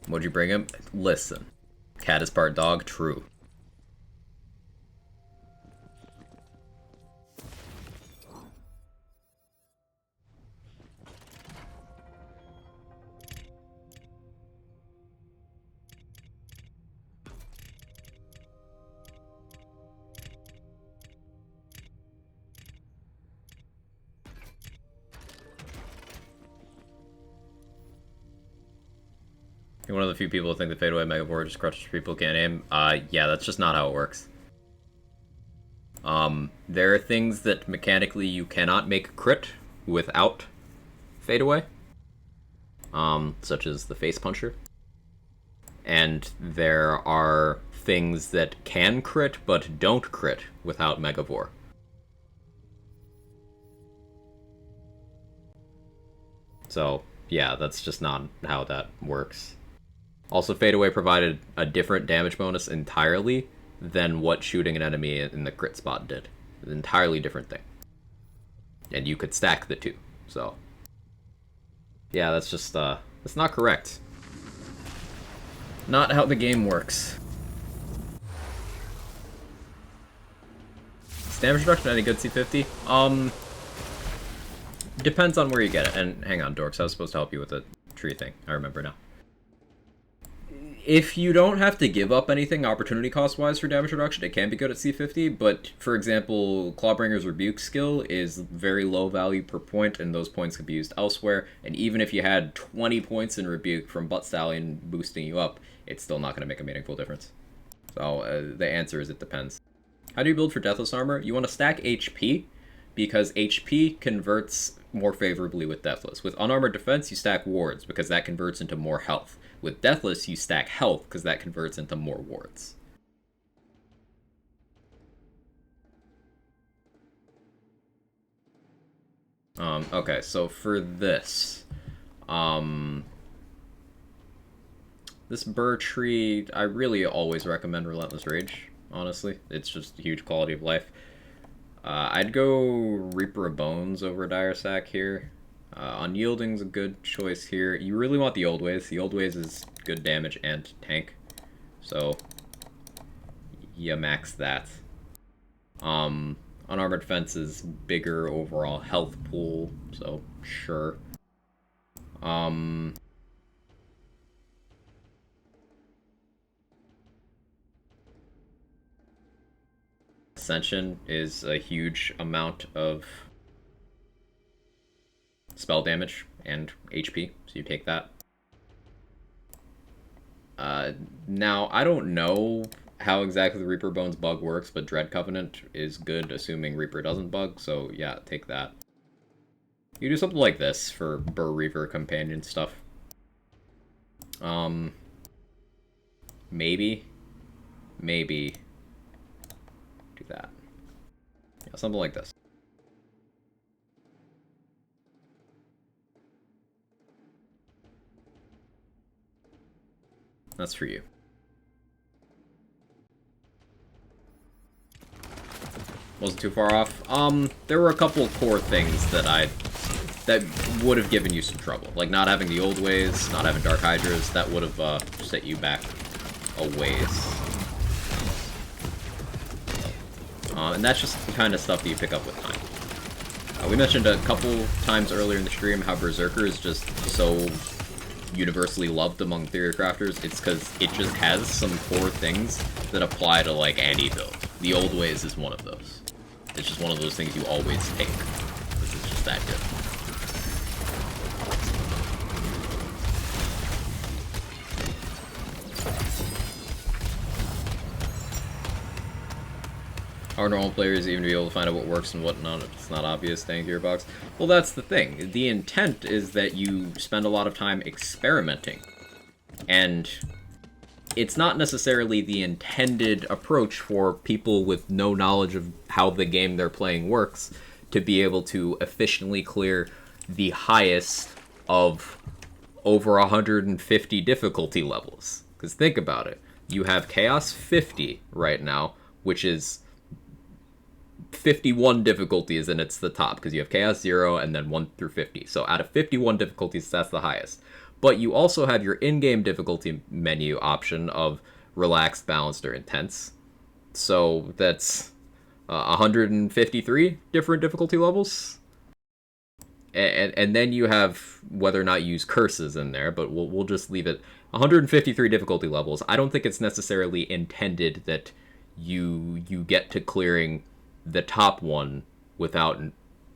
What'd you bring him? Listen. Cat is part dog, true. You're one of the few people who think the fadeaway Megavore just crushes people can't aim. Yeah, that's just not how it works. There are things that mechanically you cannot make crit without fadeaway. Such as the face puncher. And there are things that can crit but don't crit without Megavore. So, yeah, that's just not how that works. Also, fadeaway provided a different damage bonus entirely than what shooting an enemy in the crit spot did. An entirely different thing. And you could stack the two, so... Yeah, that's just, that's not correct. Not how the game works. Is damage reduction any good, C50? Depends on where you get it. And hang on, Dorks, I was supposed to help you with the tree thing. I remember now. If you don't have to give up anything opportunity cost-wise for damage reduction, it can be good at C50, but, for example, Clawbringer's Rebuke skill is very low value per point, and those points could be used elsewhere, and even if you had 20 points in Rebuke from Butt Stallion boosting you up, it's still not going to make a meaningful difference. So, the answer is it depends. How do you build for Deathless Armor? You want to stack HP, because HP converts more favorably with Deathless. With Unarmored Defense, you stack wards, because that converts into more health. With Deathless, you stack health, because that converts into more wards. Okay, so for this, this Burr Tree, I really always recommend Relentless Rage, honestly. It's just a huge quality of life. I'd go Reaper of Bones over Dire Sack here. Unyielding's a good choice here. You really want the Old Ways. The Old Ways is good damage and tank. So, you max that. Unarmored Defense is bigger overall health pool, so sure. Ascension is a huge amount of spell damage and HP, so you take that. Now, I don't know how exactly the Reaper Bones bug works, but Dread Covenant is good, assuming Reaper doesn't bug, so yeah, take that. You do something like this for Burr Reaver companion stuff. Maybe do that. Yeah, something like this. That's for you. Wasn't too far off. There were a couple core things that would have given you some trouble. Like not having the Old Ways, not having Dark Hydras, that would have set you back a ways. And that's just the kind of stuff that you pick up with time. We mentioned a couple times earlier in the stream how Berserker is just so universally loved among theory crafters. It's because it just has some core things that apply to like any build. The Old Ways is one of those. It's just one of those things you always take because it's just that good. Our normal players even be able to find out what works and what not. It's not obvious, thank you, Gearbox. Well, that's the thing. The intent is that you spend a lot of time experimenting. And it's not necessarily the intended approach for people with no knowledge of how the game they're playing works to be able to efficiently clear the highest of over 150 difficulty levels. Because think about it. You have Chaos 50 right now, which is 51 difficulties, and it's the top, because you have Chaos 0 and then 1 through 50. So out of 51 difficulties, that's the highest. But you also have your in-game difficulty menu option of relaxed, balanced, or intense. So that's 153 different difficulty levels. And then you have whether or not you use curses in there, but we'll just leave it 153 difficulty levels. I don't think it's necessarily intended that you get to clearing the top one without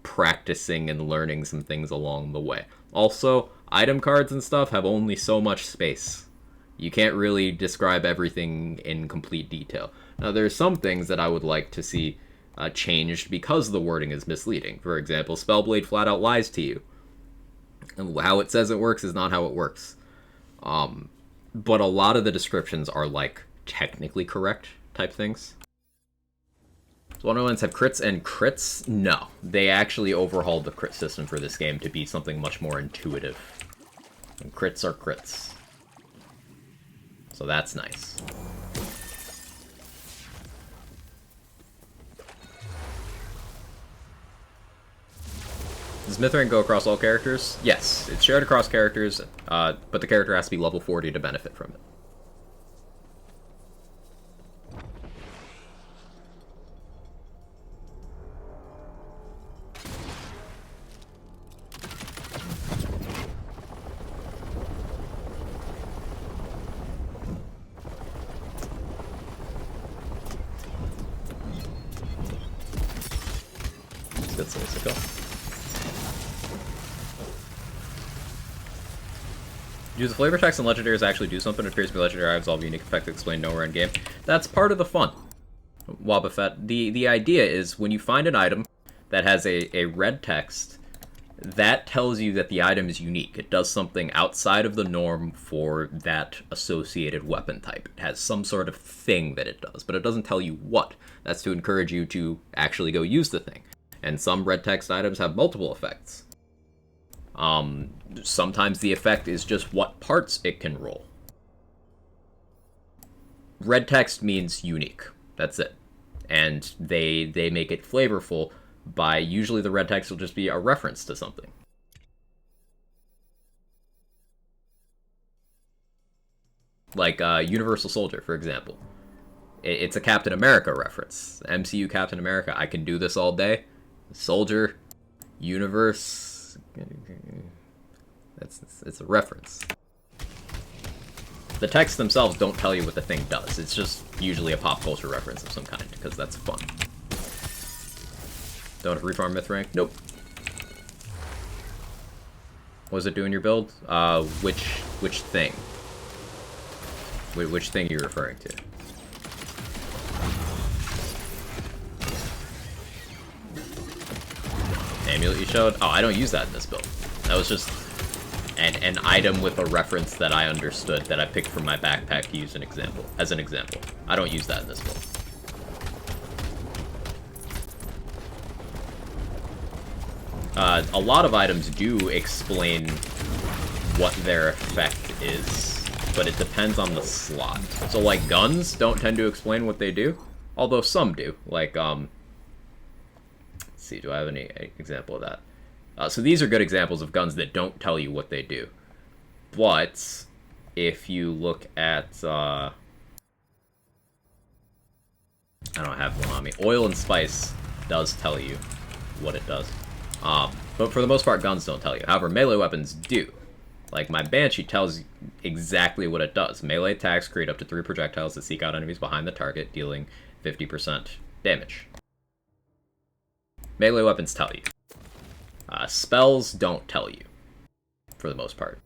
practicing and learning some things along the way. Also, item cards and stuff have only so much space. You can't really describe everything in complete detail. Now, there are some things that I would like to see changed because the wording is misleading. For example, Spellblade flat out lies to you. And how it says it works is not how it works. But a lot of the descriptions are like technically correct type things. So 101s have crits and crits? No. They actually overhauled the crit system for this game to be something much more intuitive. And crits are crits. So that's nice. Does Myth Rank go across all characters? Yes, it's shared across characters, but the character has to be level 40 to benefit from it. Good Solstico. Use the flavor text and legendaries actually do something. It appears to be legendary items all have a unique effect explained nowhere in game. That's part of the fun. Wobbuffet. The idea is when you find an item that has a red text, that tells you that the item is unique. It does something outside of the norm for that associated weapon type. It has some sort of thing that it does, but it doesn't tell you what. That's to encourage you to actually go use the thing. And some red text items have multiple effects. Sometimes the effect is just what parts it can roll. Red text means unique. That's it. And they make it flavorful by usually the red text will just be a reference to something. Like Universal Soldier, for example. It's a Captain America reference. MCU Captain America. I can do this all day. Soldier. Universe. It's a reference. The texts themselves don't tell you what the thing does. It's just usually a pop culture reference of some kind, because that's fun. Don't have to refarm Myth Rank? Nope. What does it do in your build? Which thing? Which thing are you referring to? Amulet you showed? Oh, I don't use that in this build. That was just an item with a reference that I understood that I picked from my backpack to use as an example. I don't use that in this build. A lot of items do explain what their effect is, but it depends on the slot. So, like, guns don't tend to explain what they do, although some do. Like, let's see, do I have any example of that? So these are good examples of guns that don't tell you what they do. But if you look at, I don't have one on me. Oil and Spice does tell you what it does. But for the most part, guns don't tell you. However, melee weapons do. Like, my Banshee tells exactly what it does. Melee attacks create up to 3 projectiles that seek out enemies behind the target, dealing 50% damage. Melee weapons tell you. Spells don't tell you, for the most part.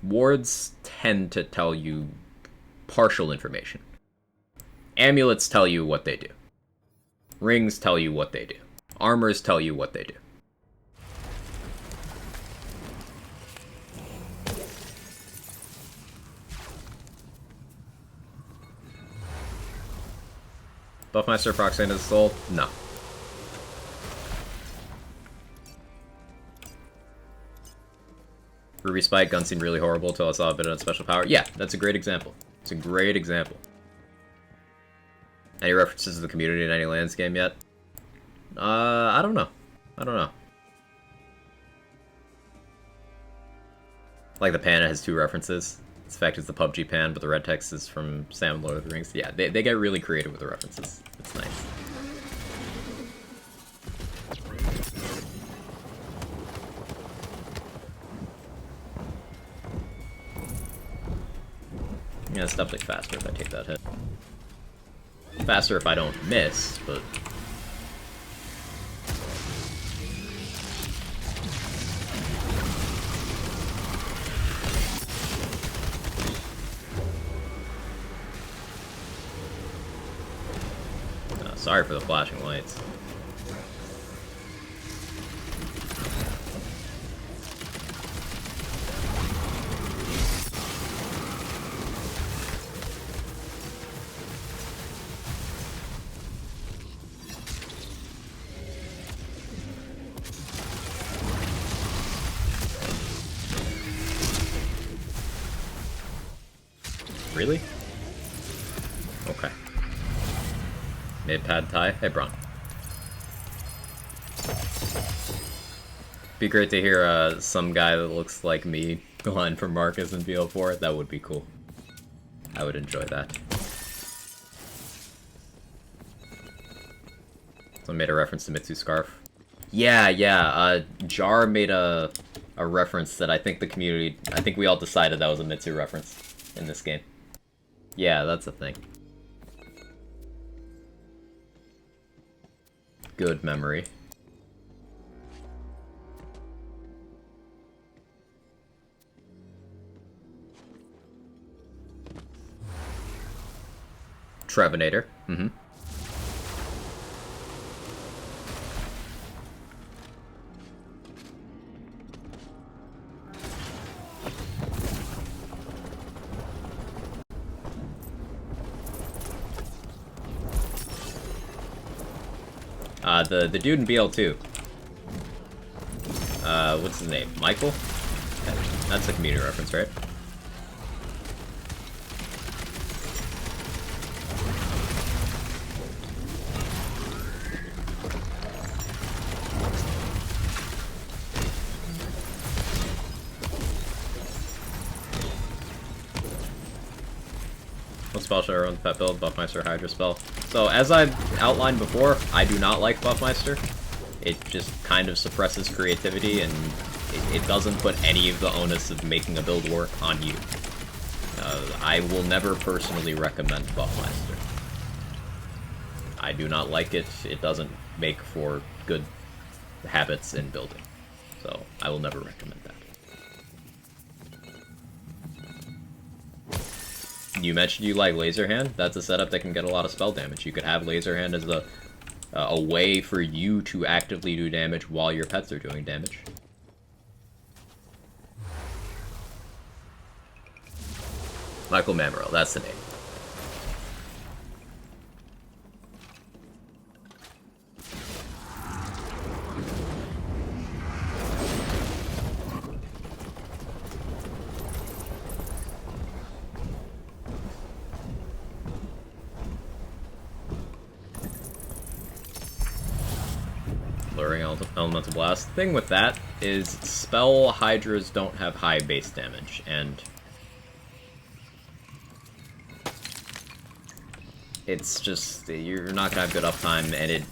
Wards tend to tell you partial information. Amulets tell you what they do. Rings tell you what they do. Armors tell you what they do. Buffmaster procs into the soul? No. Ruby Spike, gun seemed really horrible until I saw a bit of special power. Yeah, that's a great example. It's a great example. Any references to the community in any Lands game yet? I don't know. I don't know. Like, the Pana has 2 references. Its effect is the PUBG Pan, but the red text is from Sam Lord of the Rings. Yeah, they get really creative with the references. It's nice. Yeah, it's definitely faster if I take that hit. Faster if I don't miss, but... Sorry for the flashing lights. Really? Okay. Mid pad tie. Hey, Braun. Be great to hear some guy that looks like me line from Marcus in BO4. That would be cool. I would enjoy that. Someone made a reference to Mitsu's scarf. Yeah. Jar made a reference that I think the community... I think we all decided that was a Mitsu reference in this game. Yeah, that's a thing. Good memory. Trevinator. Mm-hmm. The dude in BL2. What's his name? Michael? That's a community reference, right? What spell should I run with pet build? Buffmeister, Hydra spell. So, as I've outlined before, I do not like Buffmeister. It just kind of suppresses creativity, and it doesn't put any of the onus of making a build work on you. I will never personally recommend Buffmeister. I do not like it. It doesn't make for good habits in building. So, I will never recommend that. You mentioned you like Laser Hand. That's a setup that can get a lot of spell damage. You could have Laser Hand as a way for you to actively do damage while your pets are doing damage. Michael Mamorel, that's the name. Luring Elemental Blast. The thing with that is spell Hydras don't have high base damage, and it's just, you're not gonna have good uptime, and it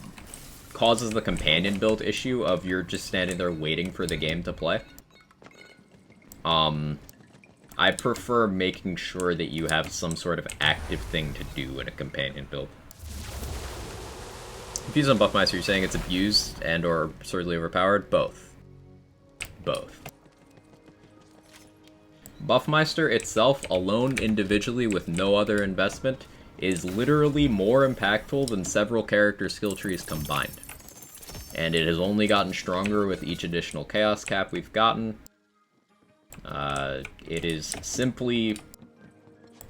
causes the companion build issue of you're just standing there waiting for the game to play. I prefer making sure that you have some sort of active thing to do in a companion build. Abused on Buffmeister, you're saying it's abused and or absurdly overpowered? Both. Both. Buffmeister itself, alone individually with no other investment, is literally more impactful than several character skill trees combined. And it has only gotten stronger with each additional Chaos Cap we've gotten. It is simply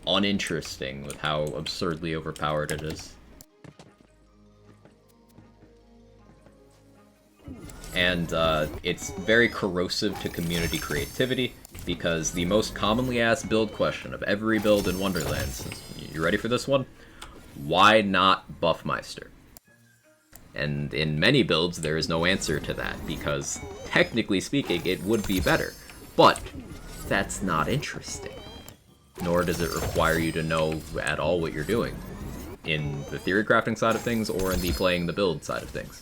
uninteresting with how absurdly overpowered it is. And it's very corrosive to community creativity, because the most commonly asked build question of every build in Wonderlands is, you ready for this one? Why not Buffmeister? And in many builds, there is no answer to that, because technically speaking, it would be better. But that's not interesting. Nor does it require you to know at all what you're doing, in the theory crafting side of things, or in the playing the build side of things.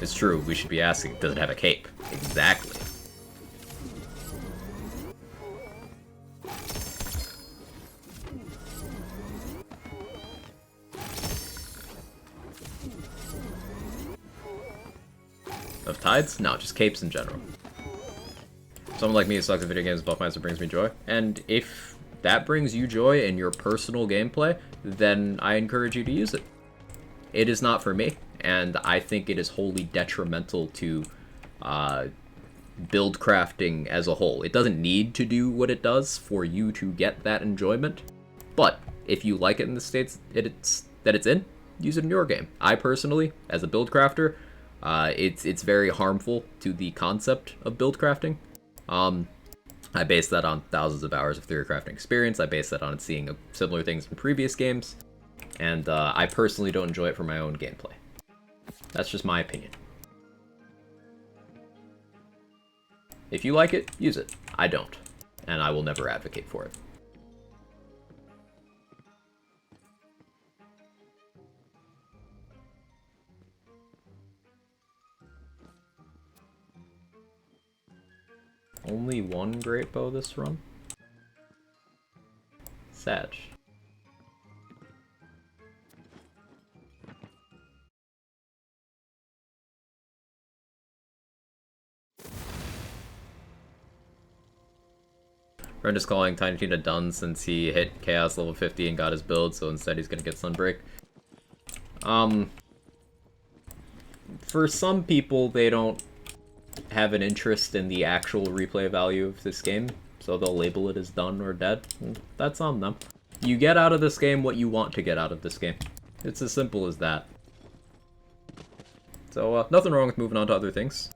It's true, we should be asking, does it have a cape? Exactly. Of tides? No, just capes in general. Someone like me who sucks at video games, Buffmeister brings me joy. And if that brings you joy in your personal gameplay, then I encourage you to use it. It is not for me, and I think it is wholly detrimental to build crafting as a whole. It doesn't need to do what it does for you to get that enjoyment, but if you like it in the states that it's in, use it in your game. I personally, as a build crafter, it's very harmful to the concept of build crafting. I base that on thousands of hours of theory crafting experience. I base that on seeing similar things in previous games, and I personally don't enjoy it for my own gameplay. That's just my opinion. If you like it, use it. I don't, and I will never advocate for it. Only one greatbow this run? Sad. Ren is calling Tiny Tina done since he hit Chaos level 50 and got his build, so instead he's gonna get Sunbreak. For some people, they don't have an interest in the actual replay value of this game, so they'll label it as done or dead. That's on them. You get out of this game what you want to get out of this game. It's as simple as that. So, nothing wrong with moving on to other things.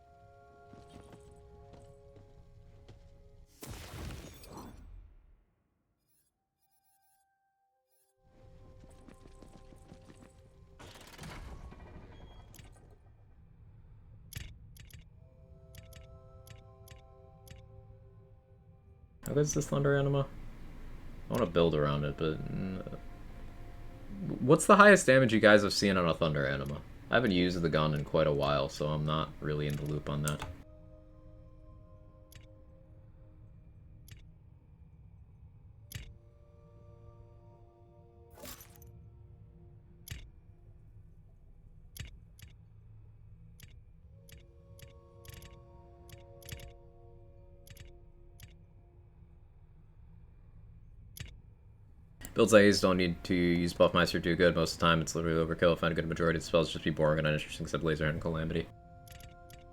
How good is this Thunder Anima? I want to build around it, but... What's the highest damage you guys have seen on a Thunder Anima? I haven't used the gun in quite a while, so I'm not really in the loop on that. Builds I use don't need to use Buffmeister too good. Most of the time it's literally overkill. I find a good majority of the spells just be boring and uninteresting except Laser and Calamity.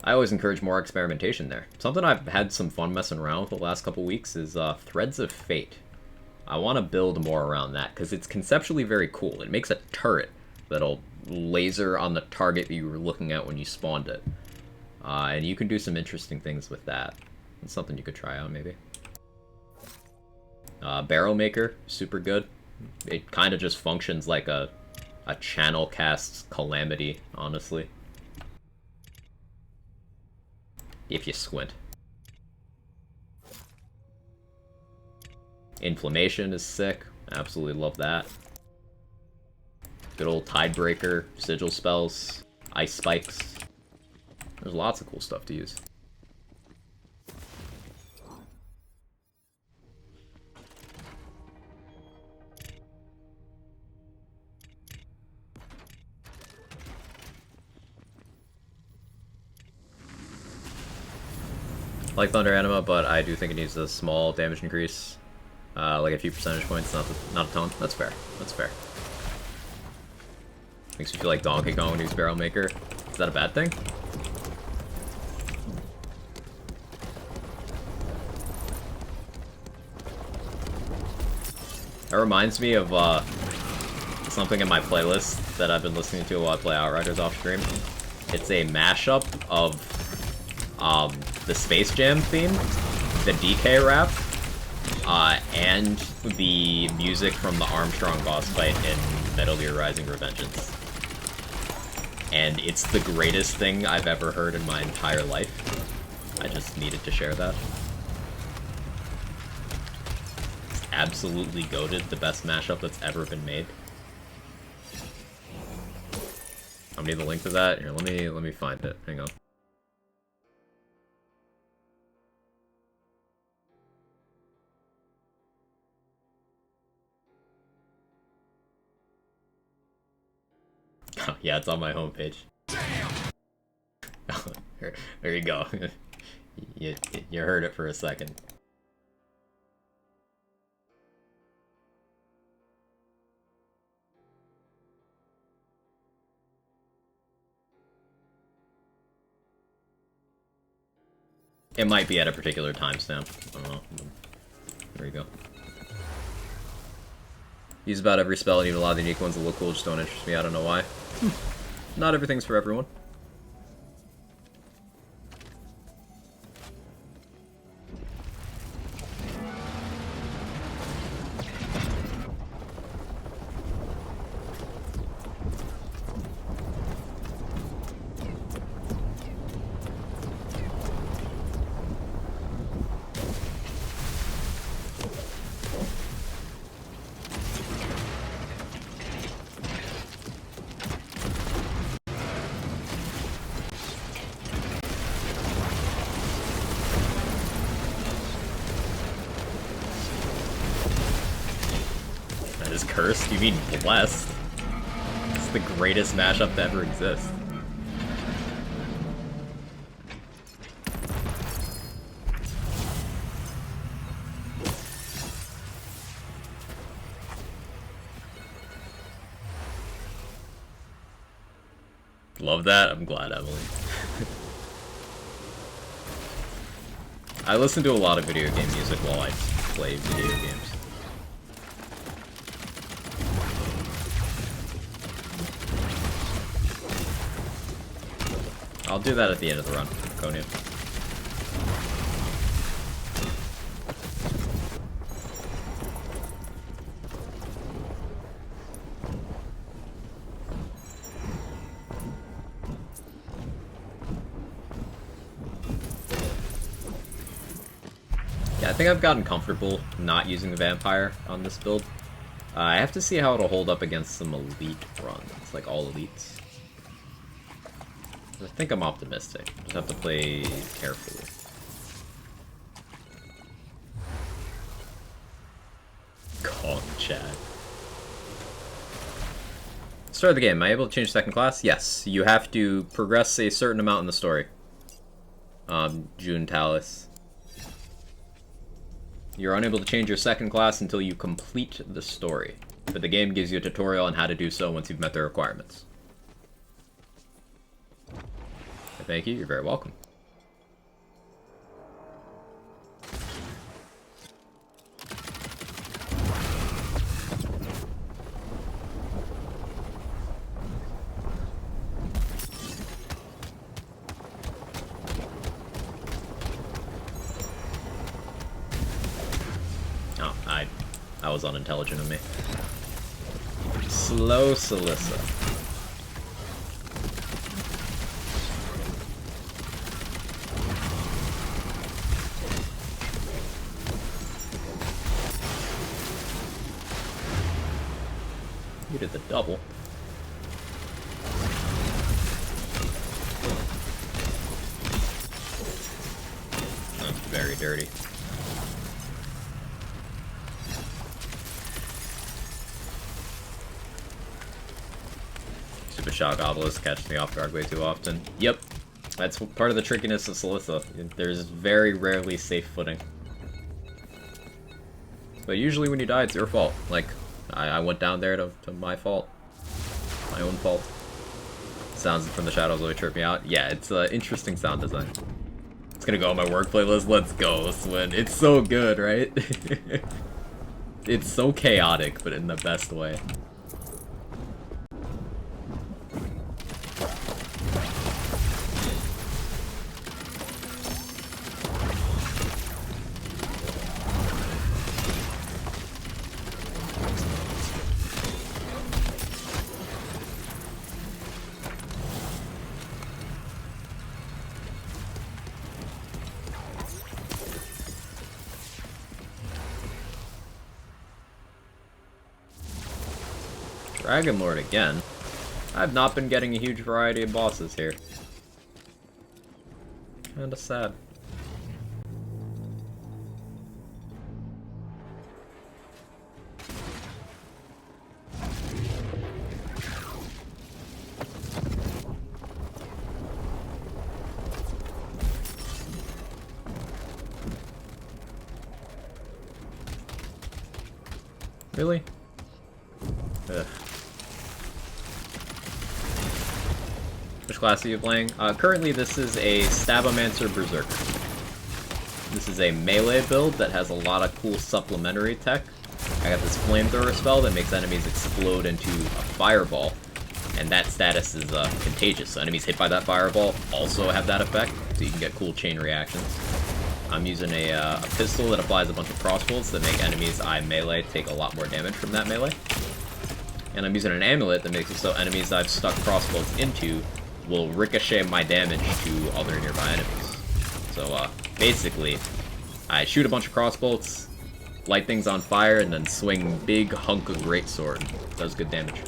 I always encourage more experimentation there. Something I've had some fun messing around with the last couple weeks is Threads of Fate. I want to build more around that because it's conceptually very cool. It makes a turret that'll laser on the target that you were looking at when you spawned it. And you can do some interesting things with that. It's something you could try out maybe. Barrel Maker, super good. It kind of just functions like a channel cast Calamity, honestly. If you squint. Inflammation is sick. Absolutely love that. Good old Tidebreaker, Sigil spells, Ice Spikes. There's lots of cool stuff to use. I like Thunder Anima, but I do think it needs a small damage increase. Like a few percentage points, not a ton. That's fair. That's fair. Makes me feel like Donkey Kong when he was Barrel Maker. Is that a bad thing? That reminds me of something in my playlist that I've been listening to while I play Outriders off stream. It's a mashup of the Space Jam theme, the DK rap, and the music from the Armstrong boss fight in Metal Gear Rising: Revengeance. And it's the greatest thing I've ever heard in my entire life. I just needed to share that. It's absolutely goated, the best mashup that's ever been made. I need the link to that. Here, let me find it. Hang on. Oh, yeah, it's on my homepage. Oh, there you go. you heard it for a second. It might be at a particular timestamp. I don't know. There you go. Use about every spell, and even a lot of the unique ones that look cool just don't interest me. I don't know why. Not everything's for everyone. Cursed? You mean blessed? It's the greatest mashup to ever exist. Love that. I'm glad, Emily. I listen to a lot of video game music while I play video games. I'll do that at the end of the run, Konya. Yeah, I think I've gotten comfortable not using the vampire on this build. I have to see how it'll hold up against some elite runs, like all elites. I think I'm optimistic. Just have to play carefully. Kong chat. Start of the game. Am I able to change second class? Yes. You have to progress a certain amount in the story. June Talus. You're unable to change your second class until you complete the story. But the game gives you a tutorial on how to do so once you've met the requirements. Thank you, you're very welcome. Oh, I was unintelligent of me. Slow Celissa. You did the double. That's very dirty. Super Shock Obelisk catches me off guard way too often. Yep. That's part of the trickiness of Celissa. There's very rarely safe footing. But usually when you die, it's your fault. Like, I went down there to my fault. My own fault. Sounds from the shadows really trip me out. Yeah, it's interesting sound design. It's gonna go on my work playlist. Let's go, Swin. It's so good, right? It's so chaotic, but in the best way. Dragon Lord again. I've not been getting a huge variety of bosses here. Kinda sad. Really? Ugh. Which class are you playing? Currently this is a Stabomancer Berserker. This is a melee build that has a lot of cool supplementary tech. I got this flamethrower spell that makes enemies explode into a fireball, and that status is contagious. So enemies hit by that fireball also have that effect, so you can get cool chain reactions. I'm using a pistol that applies a bunch of crossbolts that make enemies I melee take a lot more damage from that melee. And I'm using an amulet that makes it so enemies I've stuck crossbolts into will ricochet my damage to other nearby enemies. So basically, I shoot a bunch of crossbolts, light things on fire, and then swing big hunk of greatsword. Does good damage.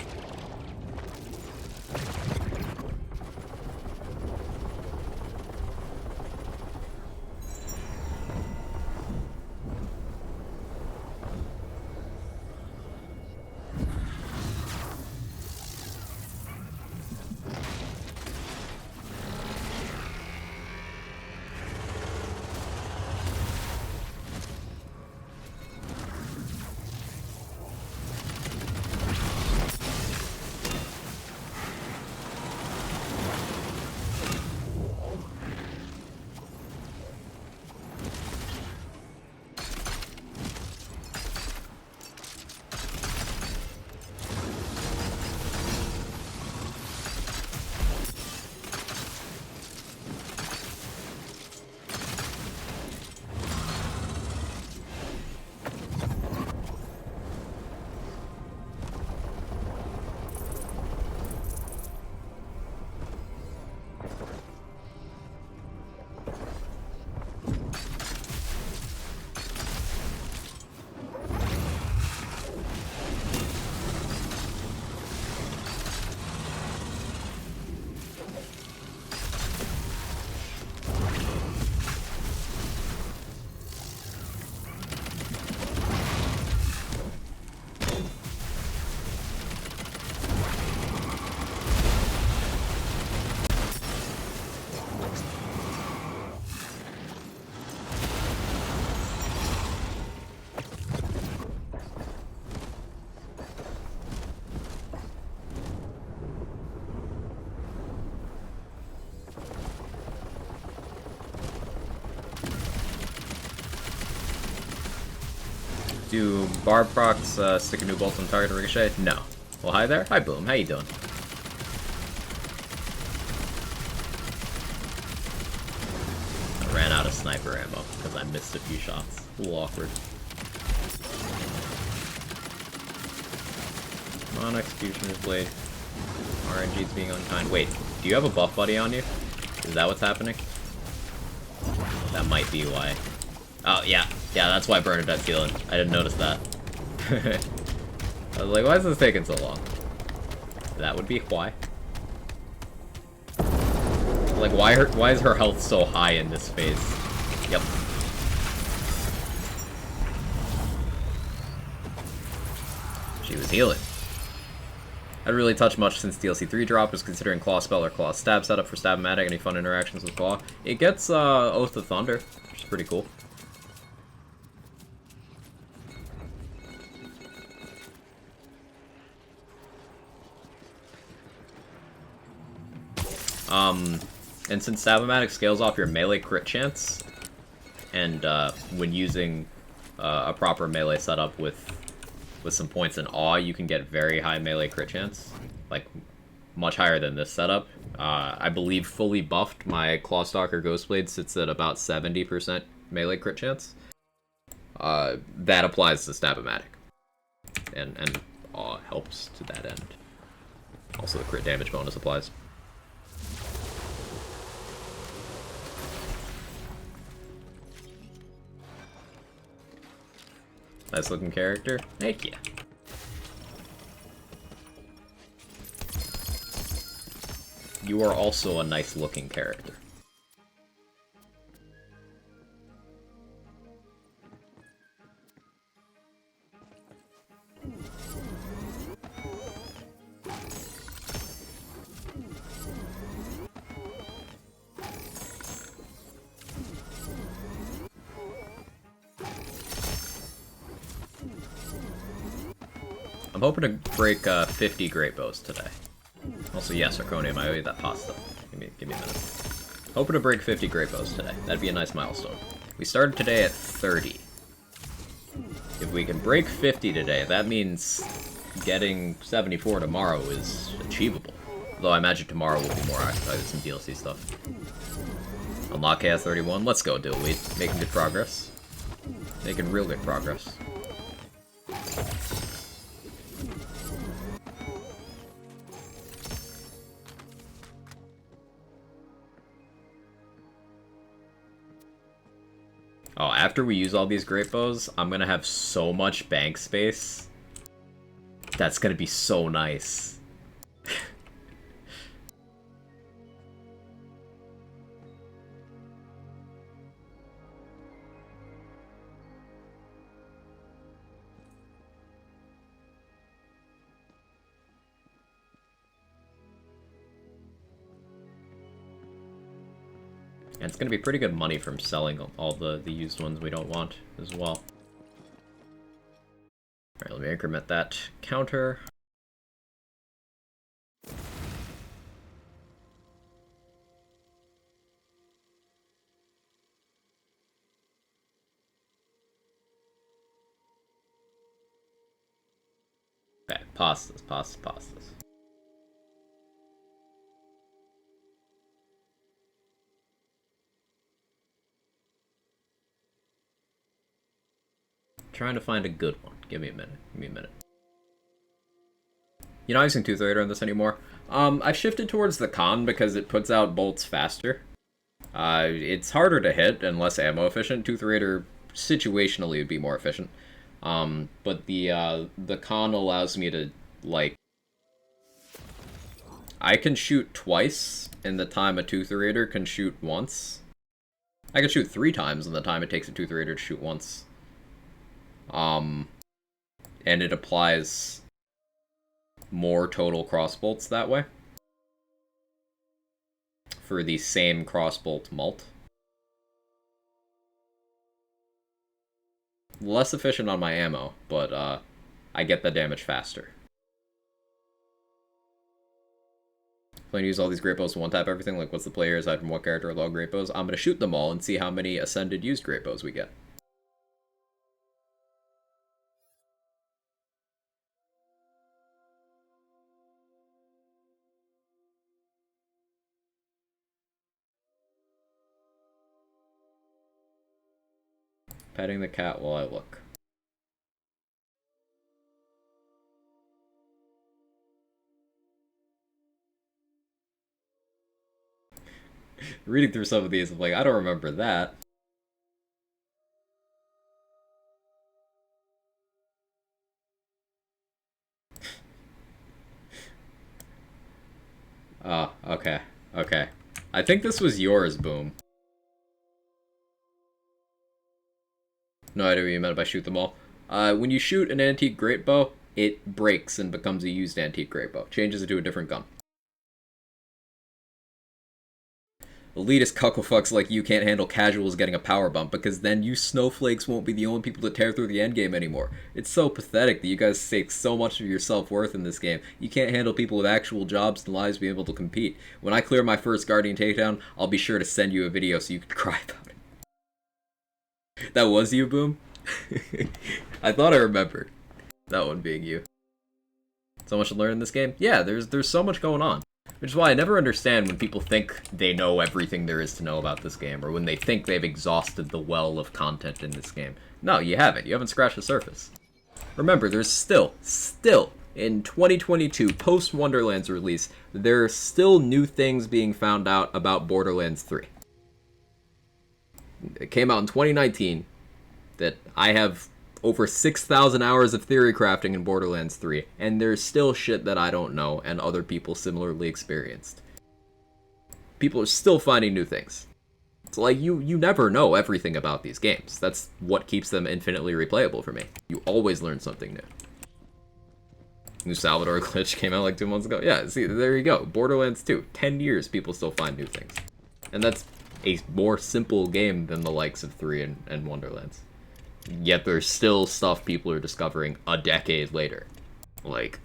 Do barb procs stick a new bolt on target ricochet? No. Well, hi there. Hi, Boom. How you doing? I ran out of sniper ammo because I missed a few shots. A little awkward. Come on, Executioner's Blade. RNG's being unkind. Wait, do you have a buff buddy on you? Is that what's happening? That might be why. Oh, yeah. Yeah, that's why Bernadette's healing. I didn't notice that. I was like, why is this taking so long? That would be why. Like, why is her health so high in this phase? Yep. She was healing. I haven't really touched much since DLC 3 drop. Was considering Claw Spell or Claw Stab setup for Stab-O-Matic. Any fun interactions with Claw? It gets Oath of Thunder, which is pretty cool. And since Stab-O-Matic scales off your melee crit chance, and when using a proper melee setup with some points in Awe, you can get very high melee crit chance, like much higher than this setup. I believe fully buffed, my Clawstalker Ghostblade sits at about 70% melee crit chance. That applies to Stab-O-Matic, and Awe helps to that end. Also, the crit damage bonus applies. Nice looking character. Thank you. You are also a nice looking character. I'm hoping to break 50 greatbows today. Also, yes, Arconium, I owe you that pasta. Give me a minute. Hoping to break 50 greatbows today. That'd be a nice milestone. We started today at 30. If we can break 50 today, that means getting 74 tomorrow is achievable. Though I imagine tomorrow will be more occupied with some DLC stuff. Unlock Chaos 31. Let's go, Dillweed. Making good progress. Making real good progress. Oh, after we use all these greatbows, I'm gonna have so much bank space. That's gonna be so nice. And it's going to be pretty good money from selling all the used ones we don't want as well. Alright, let me increment that counter. Okay, pastas. Trying to find a good one. Give me a minute. You're not using Tooth Raider on this anymore? I've shifted towards the Con because it puts out bolts faster. It's harder to hit and less ammo efficient. Tooth Raider situationally would be more efficient. But the Con allows me to, like... I can shoot twice in the time a Tooth Raider can shoot once. I can shoot 3 times in the time it takes a Tooth Raider to shoot once. And it applies more total crossbolts that way for the same crossbolt mult. Less efficient on my ammo, but I get the damage faster. Plan to use all these greatbows to one-tap everything, like what's the player aside from what character with all greatbows? I'm gonna shoot them all and see how many ascended used greatbows we get. Petting the cat while I look. Reading through some of these, I'm like, I don't remember that. Oh, okay. Okay. I think this was yours, Boom. No idea what you meant by shoot them all. When you shoot an antique greatbow, it breaks and becomes a used antique greatbow. Changes it to a different gun. Elitist cucklefucks like you can't handle casuals getting a power bump, because then you snowflakes won't be the only people to tear through the endgame anymore. It's so pathetic that you guys stake so much of your self-worth in this game. You can't handle people with actual jobs and lives being able to compete. When I clear my first Guardian takedown, I'll be sure to send you a video so you can cry about it. That was you, Boom? I thought I remembered that one being you. So much to learn in this game? Yeah, there's so much going on. Which is why I never understand when people think they know everything there is to know about this game, or when they think they've exhausted the well of content in this game. No, you haven't. You haven't scratched the surface. Remember, there's still, in 2022, post-Wonderland's release, there are still new things being found out about Borderlands 3. It came out in 2019, that I have over 6,000 hours of theory crafting in Borderlands 3, and there's still shit that I don't know and other people similarly experienced. People are still finding new things. It's like, you never know everything about these games. That's what keeps them infinitely replayable for me. You always learn something new. New Salvador glitch came out like 2 months ago. Yeah, see, there you go. Borderlands 2. 10 years, people still find new things. And that's a more simple game than the likes of 3 and Wonderlands. Yet there's still stuff people are discovering a decade later. Like...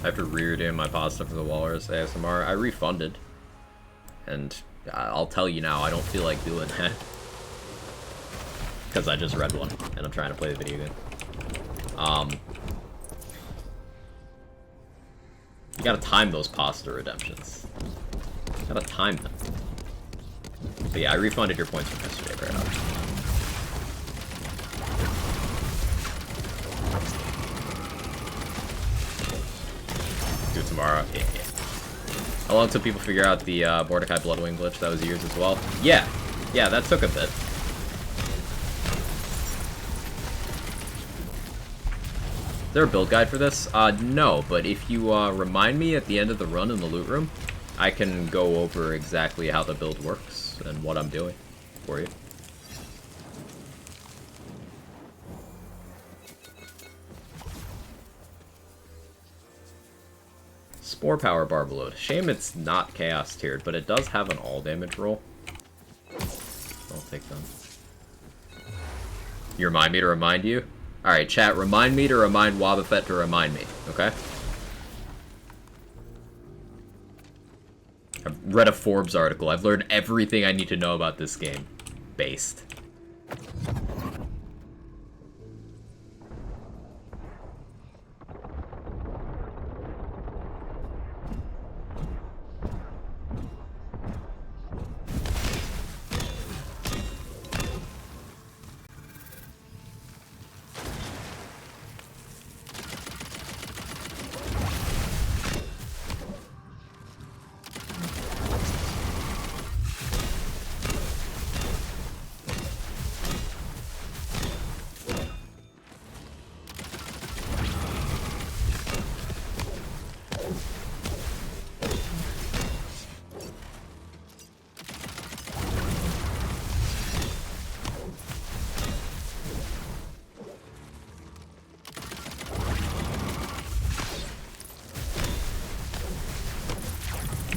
After rereading my pasta for the Walrus ASMR, I refunded. And I'll tell you now, I don't feel like doing that. Because I just read one, and I'm trying to play the video game. You gotta time those pasta redemptions. You gotta time them. But yeah, I refunded your points from yesterday, right now. Do it tomorrow. Yeah. How long till people figure out the Mordecai Bloodwing glitch? That was years as well. Yeah, that took a bit. Is there a build guide for this? No, but if you remind me at the end of the run in the loot room, I can go over exactly how the build works and what I'm doing for you. Spore Power Barbaload. Shame it's not Chaos tiered, but it does have an all damage roll. I'll take them. You remind me to remind you? Alright, chat, remind me to remind Wobbuffet to remind me, okay? I've read a Forbes article. I've learned everything I need to know about this game. Based.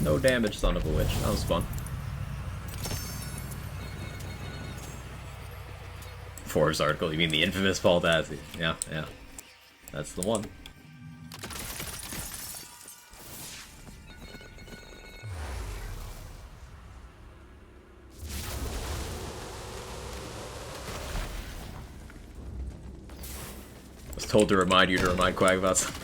No damage, son of a witch. That was fun. Forbes article, you mean the infamous Paul Dazzy? Yeah. That's the one. I was told to remind you to remind Quag about something.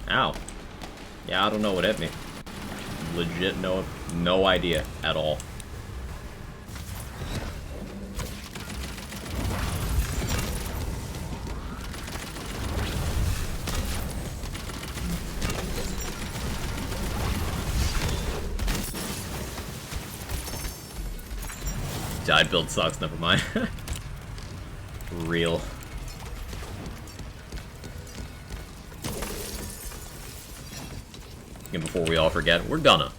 Ow. Yeah, I don't know what hit me. Legit no idea at all. Died build sucks, never mind. Real. And before we all forget, we're gonna.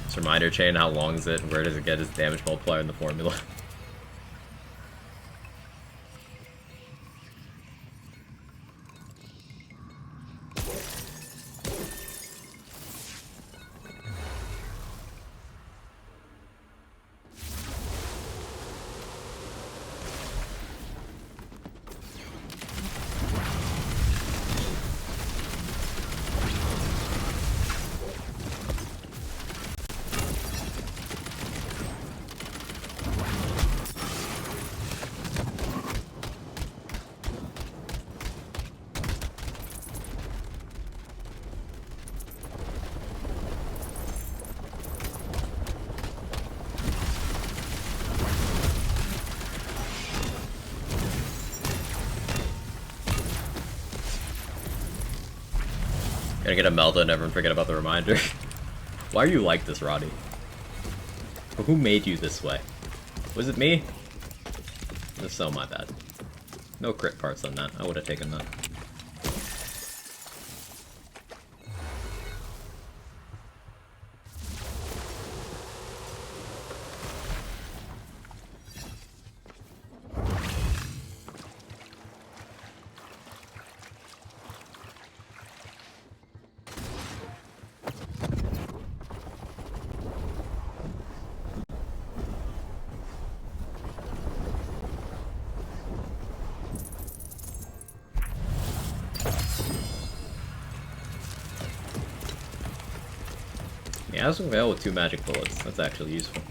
This reminder chain, how long is it? Where does it get its damage multiplier in the formula? Gonna get a Melta and everyone forget about the reminder. Why are you like this, Roddy? Who made you this way? Was it me? If so, my bad. No crit parts on that. I would have taken that. Yeah, I was avail with 2 magic bullets. That's actually useful.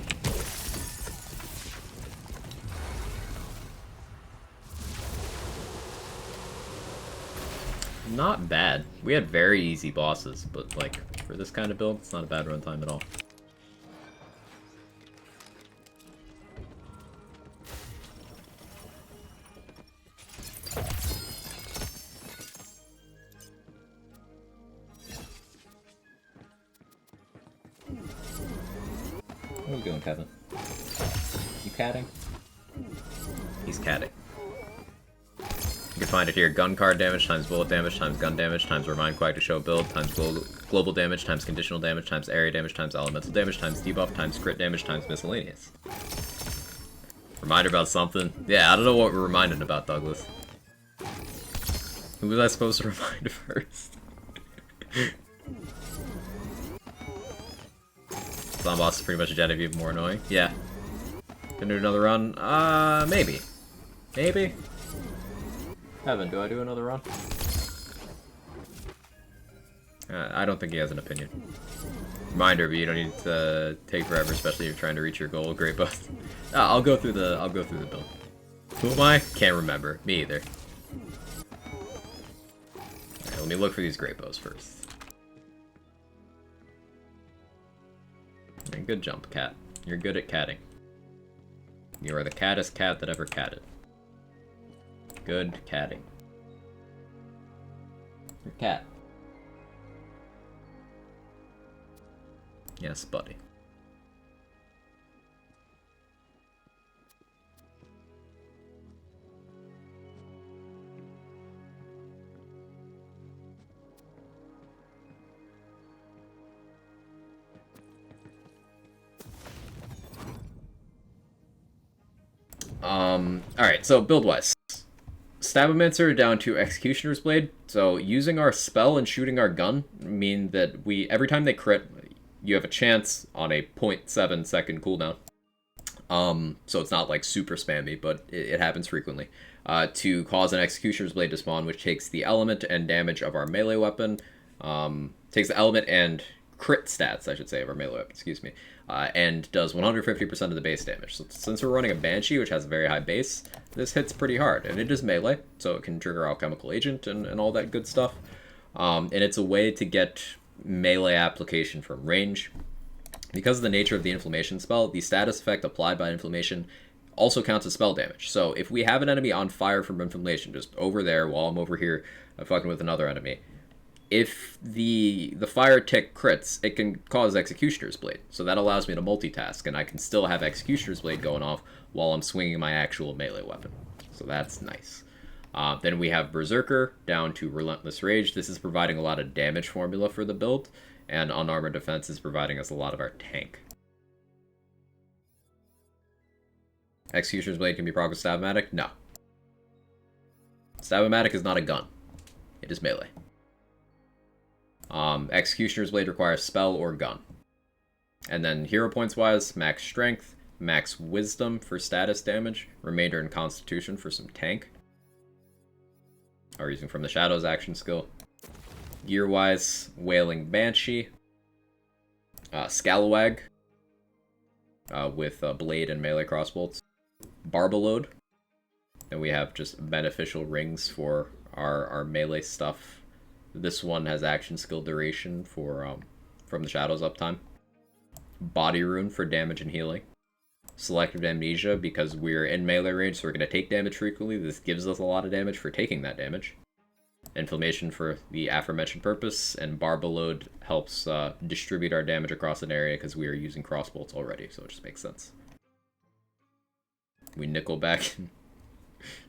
Not bad. We had very easy bosses, but like for this kind of build, it's not a bad runtime at all. What are you doing, Kevin? You catting? He's catting. You can find it here. Gun card damage times bullet damage times gun damage times Remind Quack to show build times global damage times conditional damage times area damage times elemental damage times debuff times crit damage times miscellaneous. Reminder about something? Yeah, I don't know what we're reminded about, Douglas. Who was I supposed to remind first? Slime boss is pretty much a Genevieve more annoying. Yeah. Gonna do another run? Maybe. Maybe? Evan, do I do another run? I don't think he has an opinion. Reminder, but you don't need to take forever, especially if you're trying to reach your goal. Great bust. I'll go through the build. Who am I? Can't remember. Me either. Alright, let me look for these great bows first. Right, good jump, cat. You're good at catting. You are the cattest cat that ever catted. Good catting. You're cat. Yes, buddy. Alright, so build-wise. Stabomancer down to Executioner's Blade. So using our spell and shooting our gun mean that every time they crit, you have a chance on a 0.7 second cooldown. So it's not like super spammy, but it happens frequently. To cause an Executioner's Blade to spawn, which takes the element and damage of our melee weapon. Takes the element and crit stats, I should say, of our melee weapon, excuse me. And does 150% of the base damage. So since we're running a Banshee, which has a very high base, this hits pretty hard. And it is melee, so it can trigger Alchemical Agent and all that good stuff. And it's a way to get melee application from range. Because of the nature of the Inflammation spell, the status effect applied by Inflammation also counts as spell damage. So if we have an enemy on fire from Inflammation, just over there while I'm over here fucking with another enemy, if the fire tick crits, it can cause Executioner's Blade. So that allows me to multitask, and I can still have Executioner's Blade going off while I'm swinging my actual melee weapon. So that's nice. Then we have Berserker down to Relentless Rage. This is providing a lot of damage formula for the build, and Unarmored Defense is providing us a lot of our tank. Executioner's Blade can be proc with Stab-O-Matic? No. Stab-O-Matic is not a gun. It is melee. Executioner's Blade requires spell or gun. And then hero points wise, max strength, max wisdom for status damage, remainder in constitution for some tank. Or using from the Shadows action skill. Gear wise, Wailing Banshee, Scalawag with blade and melee crossbolts, Barbalode. And we have just beneficial rings for our melee stuff. This one has action skill duration for from the Shadows uptime. Body Rune for damage and healing. Selective Amnesia because we're in melee range, so we're going to take damage frequently. This gives us a lot of damage for taking that damage. Inflammation for the aforementioned purpose, and Barbalode helps distribute our damage across an area because we are using crossbolts already, so it just makes sense. We nickel back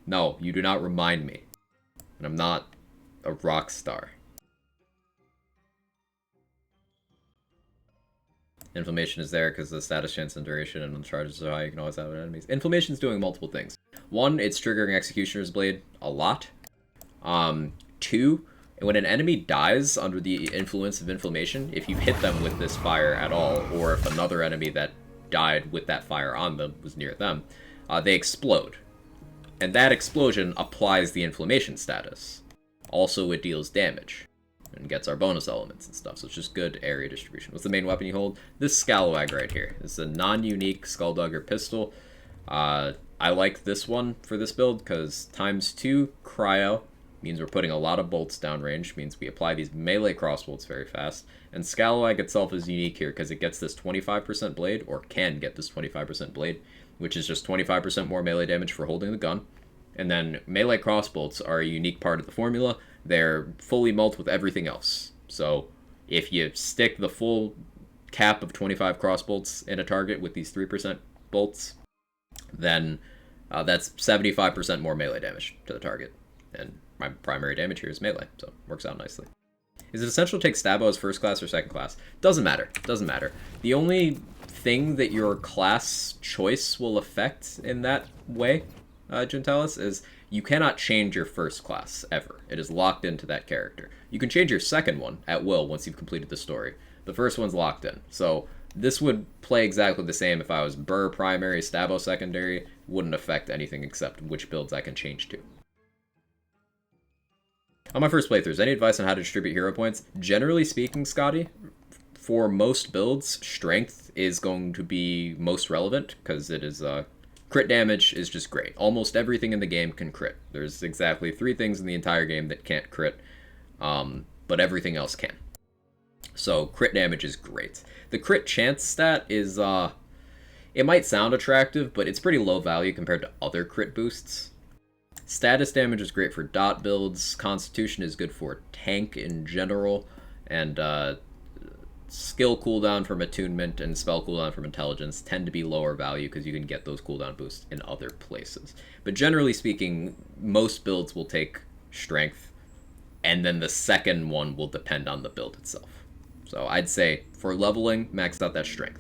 No, you do not remind me. And I'm not a rock star. Inflammation is there because the status chance and duration and the charges are high. You can always have enemies. Inflammation is doing multiple things. One, it's triggering Executioner's Blade a lot. Two, when an enemy dies under the influence of inflammation, if you hit them with this fire at all, or if another enemy that died with that fire on them was near them, they explode. And that explosion applies the inflammation status. Also, it deals damage and gets our bonus elements and stuff, so it's just good area distribution. What's the main weapon you hold? This Scalawag right here. It's a non-unique Skulldugger pistol. I like this one for this build because ×2 cryo means we're putting a lot of bolts downrange, means we apply these melee crossbolts very fast, and Scalawag itself is unique here because it gets this 25% blade, or can get this 25% blade, which is just 25% more melee damage for holding the gun. And then melee crossbolts are a unique part of the formula. They're fully mult with everything else. So if you stick the full cap of 25 crossbolts in a target with these 3% bolts, then that's 75% more melee damage to the target. And my primary damage here is melee, so it works out nicely. Is it essential to take Stabbo as first class or second class? Doesn't matter. Doesn't matter. The only thing that your class choice will affect in that way, Gentalis, is you cannot change your first class, ever. It is locked into that character. You can change your second one at will once you've completed the story. The first one's locked in. So this would play exactly the same if I was Burr primary, Stabbo secondary. Wouldn't affect anything except which builds I can change to. On my first playthroughs, any advice on how to distribute hero points? Generally speaking, Scotty, for most builds, strength is going to be most relevant because it is crit damage is just great. Almost everything in the game can crit. There's exactly 3 things in the entire game that can't crit, but everything else can. So crit damage is great. The crit chance stat is, it might sound attractive, but it's pretty low value compared to other crit boosts. Status damage is great for dot builds, Constitution is good for tank in general, and skill cooldown from attunement and spell cooldown from intelligence tend to be lower value because you can get those cooldown boosts in other places. But generally speaking, most builds will take strength, and then the second one will depend on the build itself. So I'd say for leveling, max out that strength.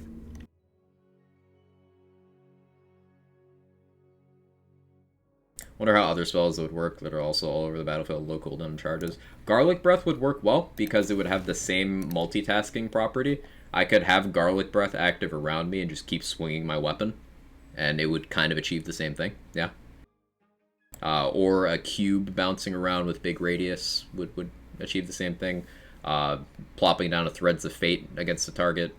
Wonder how other spells would work that are also all over the battlefield, low cooldown charges. Garlic Breath would work well because it would have the same multitasking property. I could have Garlic Breath active around me and just keep swinging my weapon, and it would kind of achieve the same thing, yeah. Or a cube bouncing around with big radius would achieve the same thing. Plopping down a Threads of Fate against the target.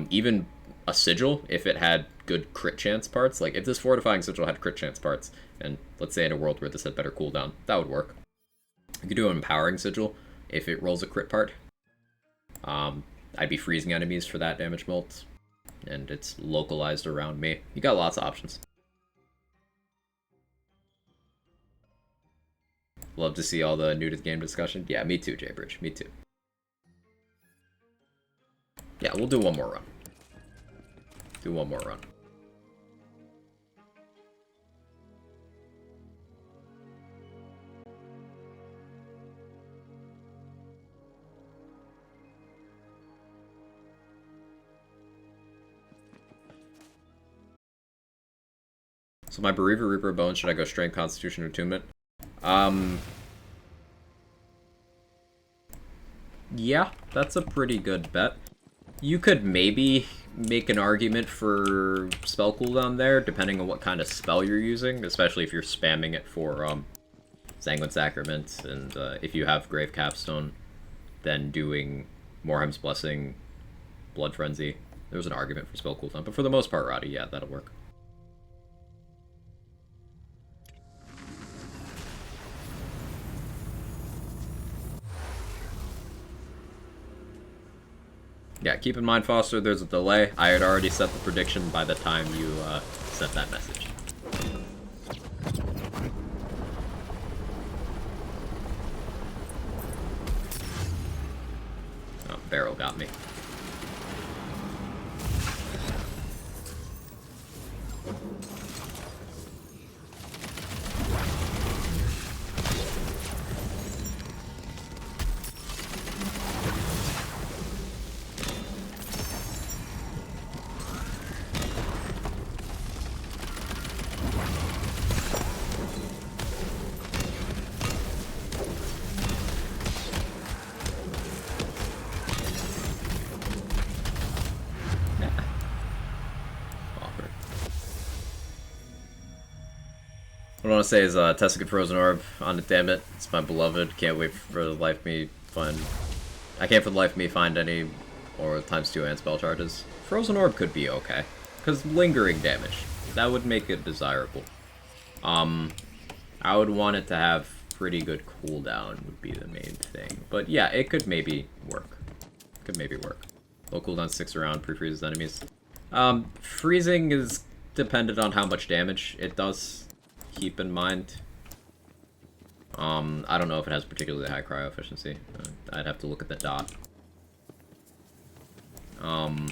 Even a Sigil, if it had good crit chance parts. Like, if this Fortifying Sigil had crit chance parts, and let's say in a world where this had better cooldown, that would work. You could do an Empowering Sigil if it rolls a crit part. I'd be freezing enemies for that damage mult, and it's localized around me. You got lots of options. Love to see all the new to the game discussion. Yeah, me too, Jaybridge. Me too. Yeah, we'll do one more run. Do one more run. So my Bereaver Reaper Bones, should I go Strength, Constitution, or Attunement? Yeah, that's a pretty good bet. You could maybe make an argument for spell cooldown there, depending on what kind of spell you're using, especially if you're spamming it for Sanguine Sacrament, and if you have Grave Capstone, then doing Morhaim's Blessing, Blood Frenzy. There's an argument for spell cooldown, but for the most part, Roddy, yeah, that'll work. Yeah, keep in mind, Foster, there's a delay. I had already set the prediction by the time you sent that message. Oh, Barrel got me. What I want to say is, Tessica Frozen Orb on it, damn it. It's my beloved. Can't wait for the life of me find... I can't for the life of me find any or ×2 and spell charges. Frozen Orb could be okay. Because lingering damage. That would make it desirable. I would want it to have pretty good cooldown would be the main thing. But yeah, it could maybe work. Could maybe work. Low cooldown sticks around, pre-freezes enemies. Freezing is dependent on how much damage it does. Keep in mind. I don't know if it has particularly high cryo efficiency. I'd have to look at the dot. I'm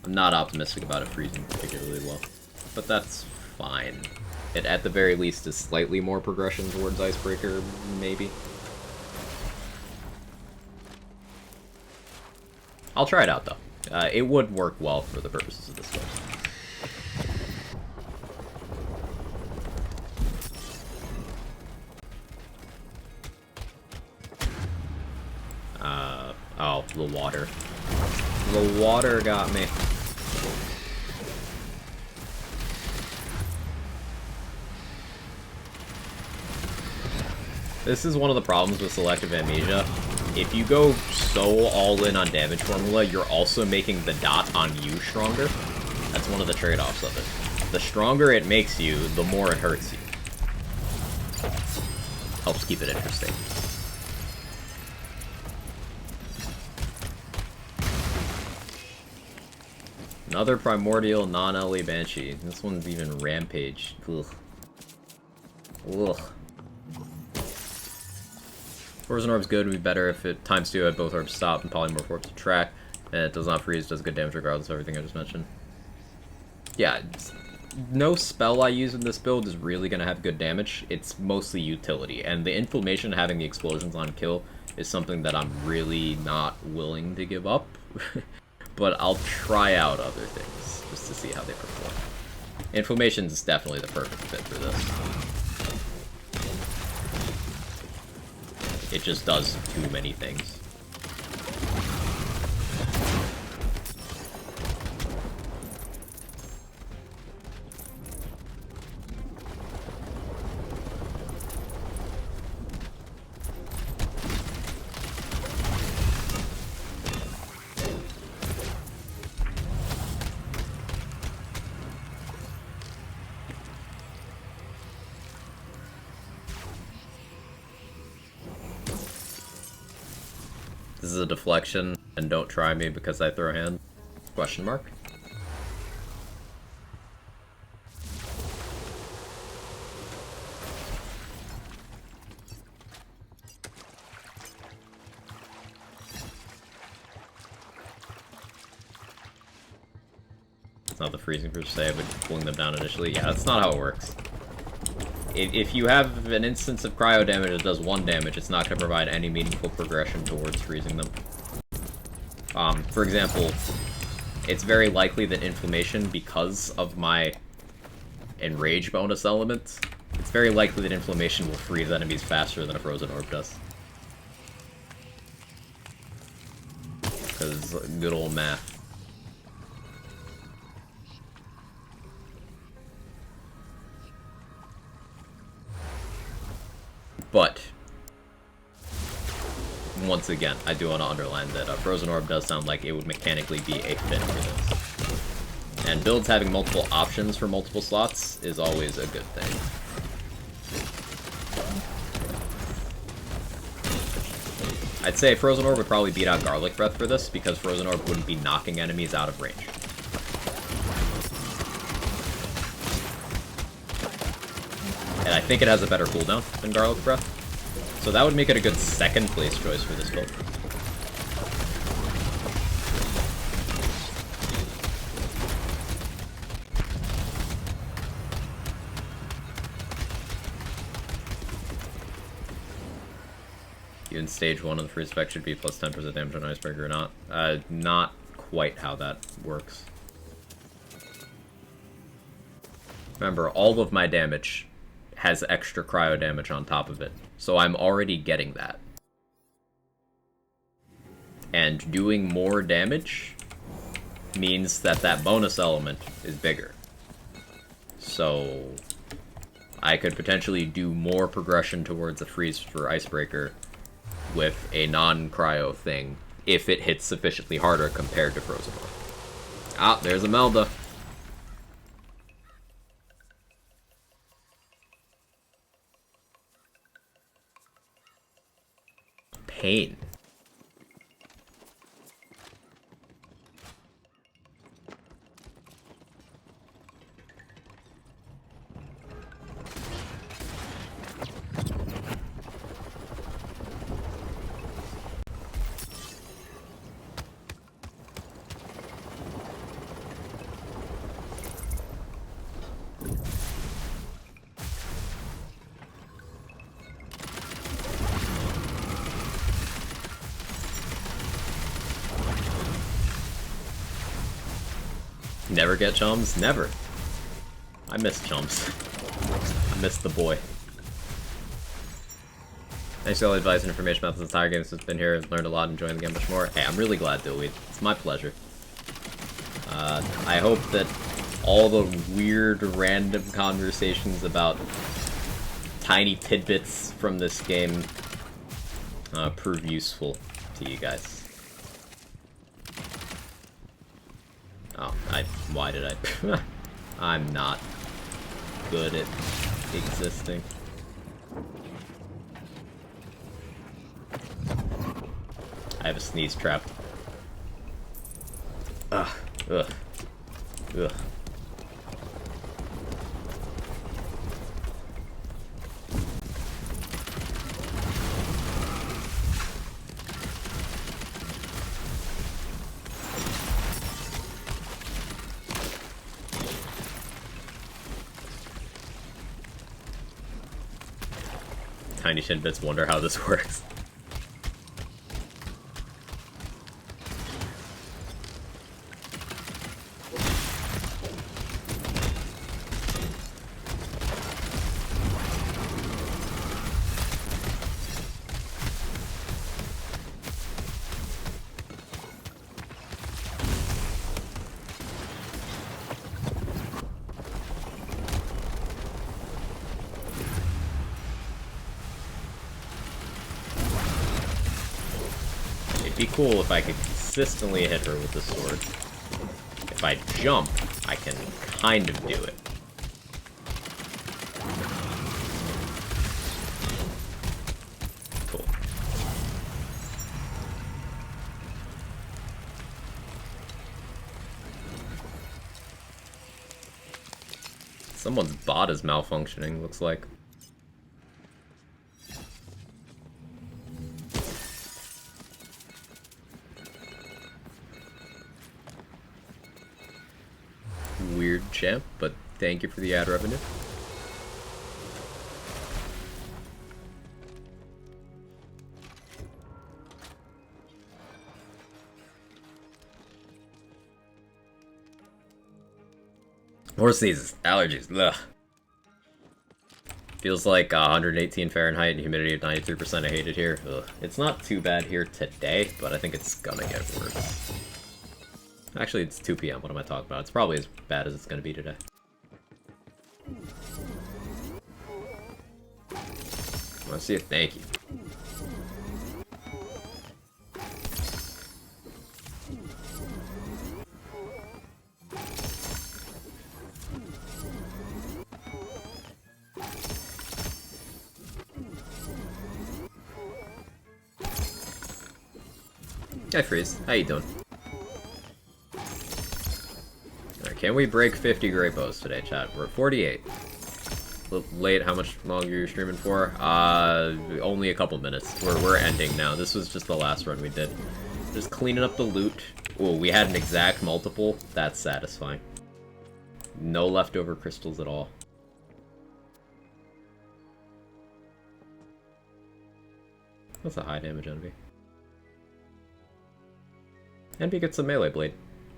not optimistic about it freezing particularly well, but that's fine. It at the very least is slightly more progression towards Icebreaker, maybe. I'll try it out though. It would work well for the purposes of this course. Oh, the water. The water got me. This is one of the problems with Selective Amnesia. If you go so all in on damage formula, you're also making the dot on you stronger. That's one of the trade-offs of it. The stronger it makes you, the more it hurts you. Helps keep it interesting. Another Primordial non-LE Banshee. This one's even Rampage. Ugh. Ugh. Frozen Orb's good. Would be better if it ×2 had both orbs stop and Polymorph orbs to track. And it does not freeze, does good damage regardless of everything I just mentioned. Yeah, no spell I use in this build is really going to have good damage. It's mostly utility. And the Inflammation having the explosions on kill is something that I'm really not willing to give up. But I'll try out other things, just to see how they perform. Inflammation is definitely the perfect fit for this. It just does too many things. This is a deflection, and don't try me because I throw hand? Question mark? It's not the freezing per se, but pulling them down initially. Yeah, that's not how it works. If you have an instance of cryo damage that does 1 damage, it's not going to provide any meaningful progression towards freezing them. For example, it's very likely that Inflammation, because of my Enrage bonus element, it's very likely that Inflammation will freeze enemies faster than a Frozen Orb does. Because good old math. But, once again, I do want to underline that Frozen Orb does sound like it would mechanically be a fit for this. And builds having multiple options for multiple slots is always a good thing. I'd say Frozen Orb would probably beat out Garlic Breath for this, because Frozen Orb wouldn't be knocking enemies out of range. And I think it has a better cooldown than Garlic Breath. So that would make it a good second place choice for this build. in stage 1 of the freeze effect should be plus 10% damage on Icebreaker or not. Not quite how that works. Remember, all of my damage has extra cryo damage on top of it, so I'm already getting that. And doing more damage means that that bonus element is bigger. So I could potentially do more progression towards a freeze for Icebreaker with a non-cryo thing if it hits sufficiently harder compared to Frozen One. Ah, there's Imelda. Pain. Never get chums? Never. I miss chums. I miss the boy. Thanks for all the advice and information about this entire game since I've been here. Learned a lot, enjoying the game much more. Hey, I'm really glad, Dillweed. It's my pleasure. I hope that all the weird, random conversations about tiny tidbits from this game prove useful to you guys. Oh, why did I? I'm not good at existing. I have a sneeze trap. Ugh. Ugh. Ugh. Tiny Shinbits wonder how this works. It'd be cool if I could consistently hit her with the sword. If I jump, I can kind of do it. Cool. Someone's bot is malfunctioning, looks like. Weird champ, but thank you for the ad revenue. More sneezes, allergies, ugh. Feels like 118 Fahrenheit and humidity of 93%. I hate it here. Ugh. It's not too bad here today, but I think it's gonna get worse. Actually, it's 2 p.m. What am I talking about? It's probably as bad as it's gonna be today. Let's see if thank you. Hi Freeze, how you doing? Alright, can we break 50 greatbows today, chat? We're at 48. A little late, how much longer you're streaming for? Only a couple minutes. We're ending now. This was just the last run we did. Just cleaning up the loot. Oh, we had an exact multiple. That's satisfying. No leftover crystals at all. That's a high damage envy. Envy gets a melee blade.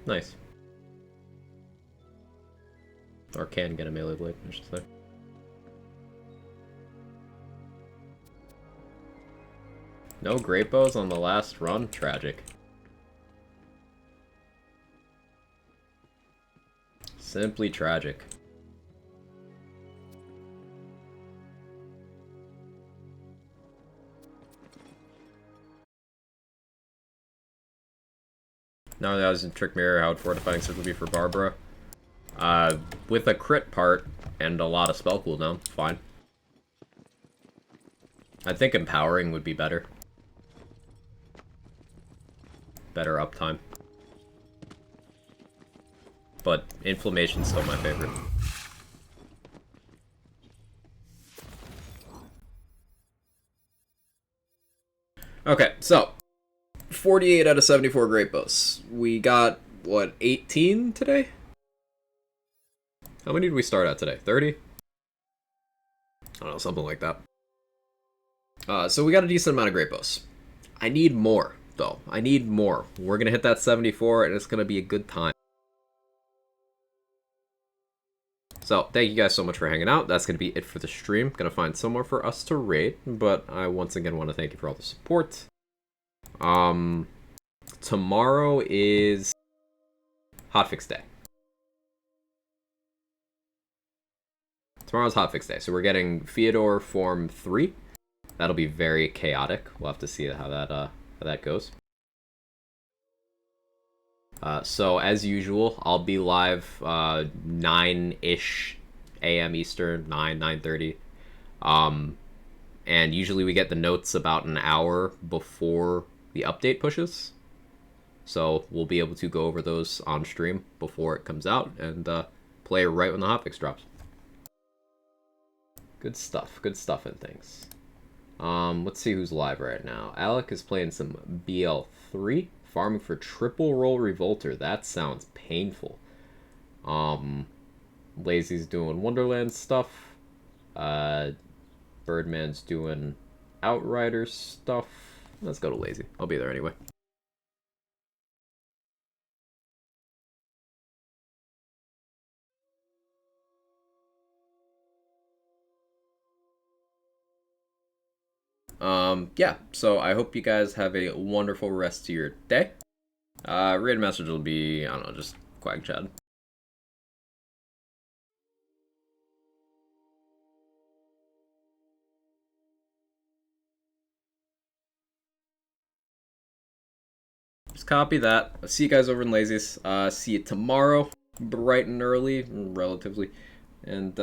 Nice. Or can get a melee blade, I should say. No greatbows on the last run? Tragic. Simply tragic. Now that was in Trick Mirror, how would Fortifying Surge be for Barbara? With a crit part and a lot of spell cooldown, fine. I think Empowering would be better. Better uptime. But Inflammation's still my favorite. Okay, so 48 out of 74 greatbows. We got, what, 18 today? How many did we start at today? 30? I don't know, something like that. So we got a decent amount of greatbows. I need more, though. I need more. We're gonna hit that 74, and it's gonna be a good time. So, thank you guys so much for hanging out. That's going to be it for the stream. Going to find somewhere for us to raid, but I once again want to thank you for all the support. Tomorrow is Hotfix Day. Tomorrow's Hotfix Day, so we're getting Fyodor Form 3. That'll be very chaotic. We'll have to see how that goes. So, as usual, I'll be live 9-ish a.m. Eastern, 9:30. And usually we get the notes about an hour before the update pushes. So, we'll be able to go over those on stream before it comes out and play right when the hotfix drops. Good stuff and things. Let's see who's live right now. Alec is playing some BL3. Farming for triple roll revolter. That sounds painful. Lazy's doing Wonderland stuff. Birdman's doing Outrider stuff. Let's go to Lazy. I'll be there anyway. Yeah, so I hope you guys have a wonderful rest of your day. Raid message will be, I don't know, just Quag Chad. Just copy that. I'll see you guys over in Lazy's. See you tomorrow, bright and early, relatively. And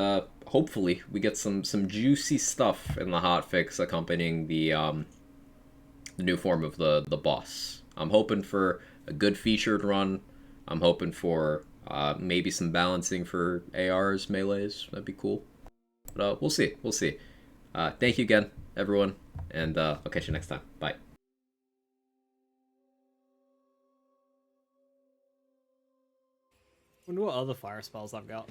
hopefully we get some juicy stuff in the hotfix accompanying the new form of the boss. I'm hoping for a good featured run. I'm hoping for maybe some balancing for ARs, melees. That'd be cool. But we'll see. We'll see. Thank you again, everyone, and I'll catch you next time. Bye. Wonder what other fire spells I've got.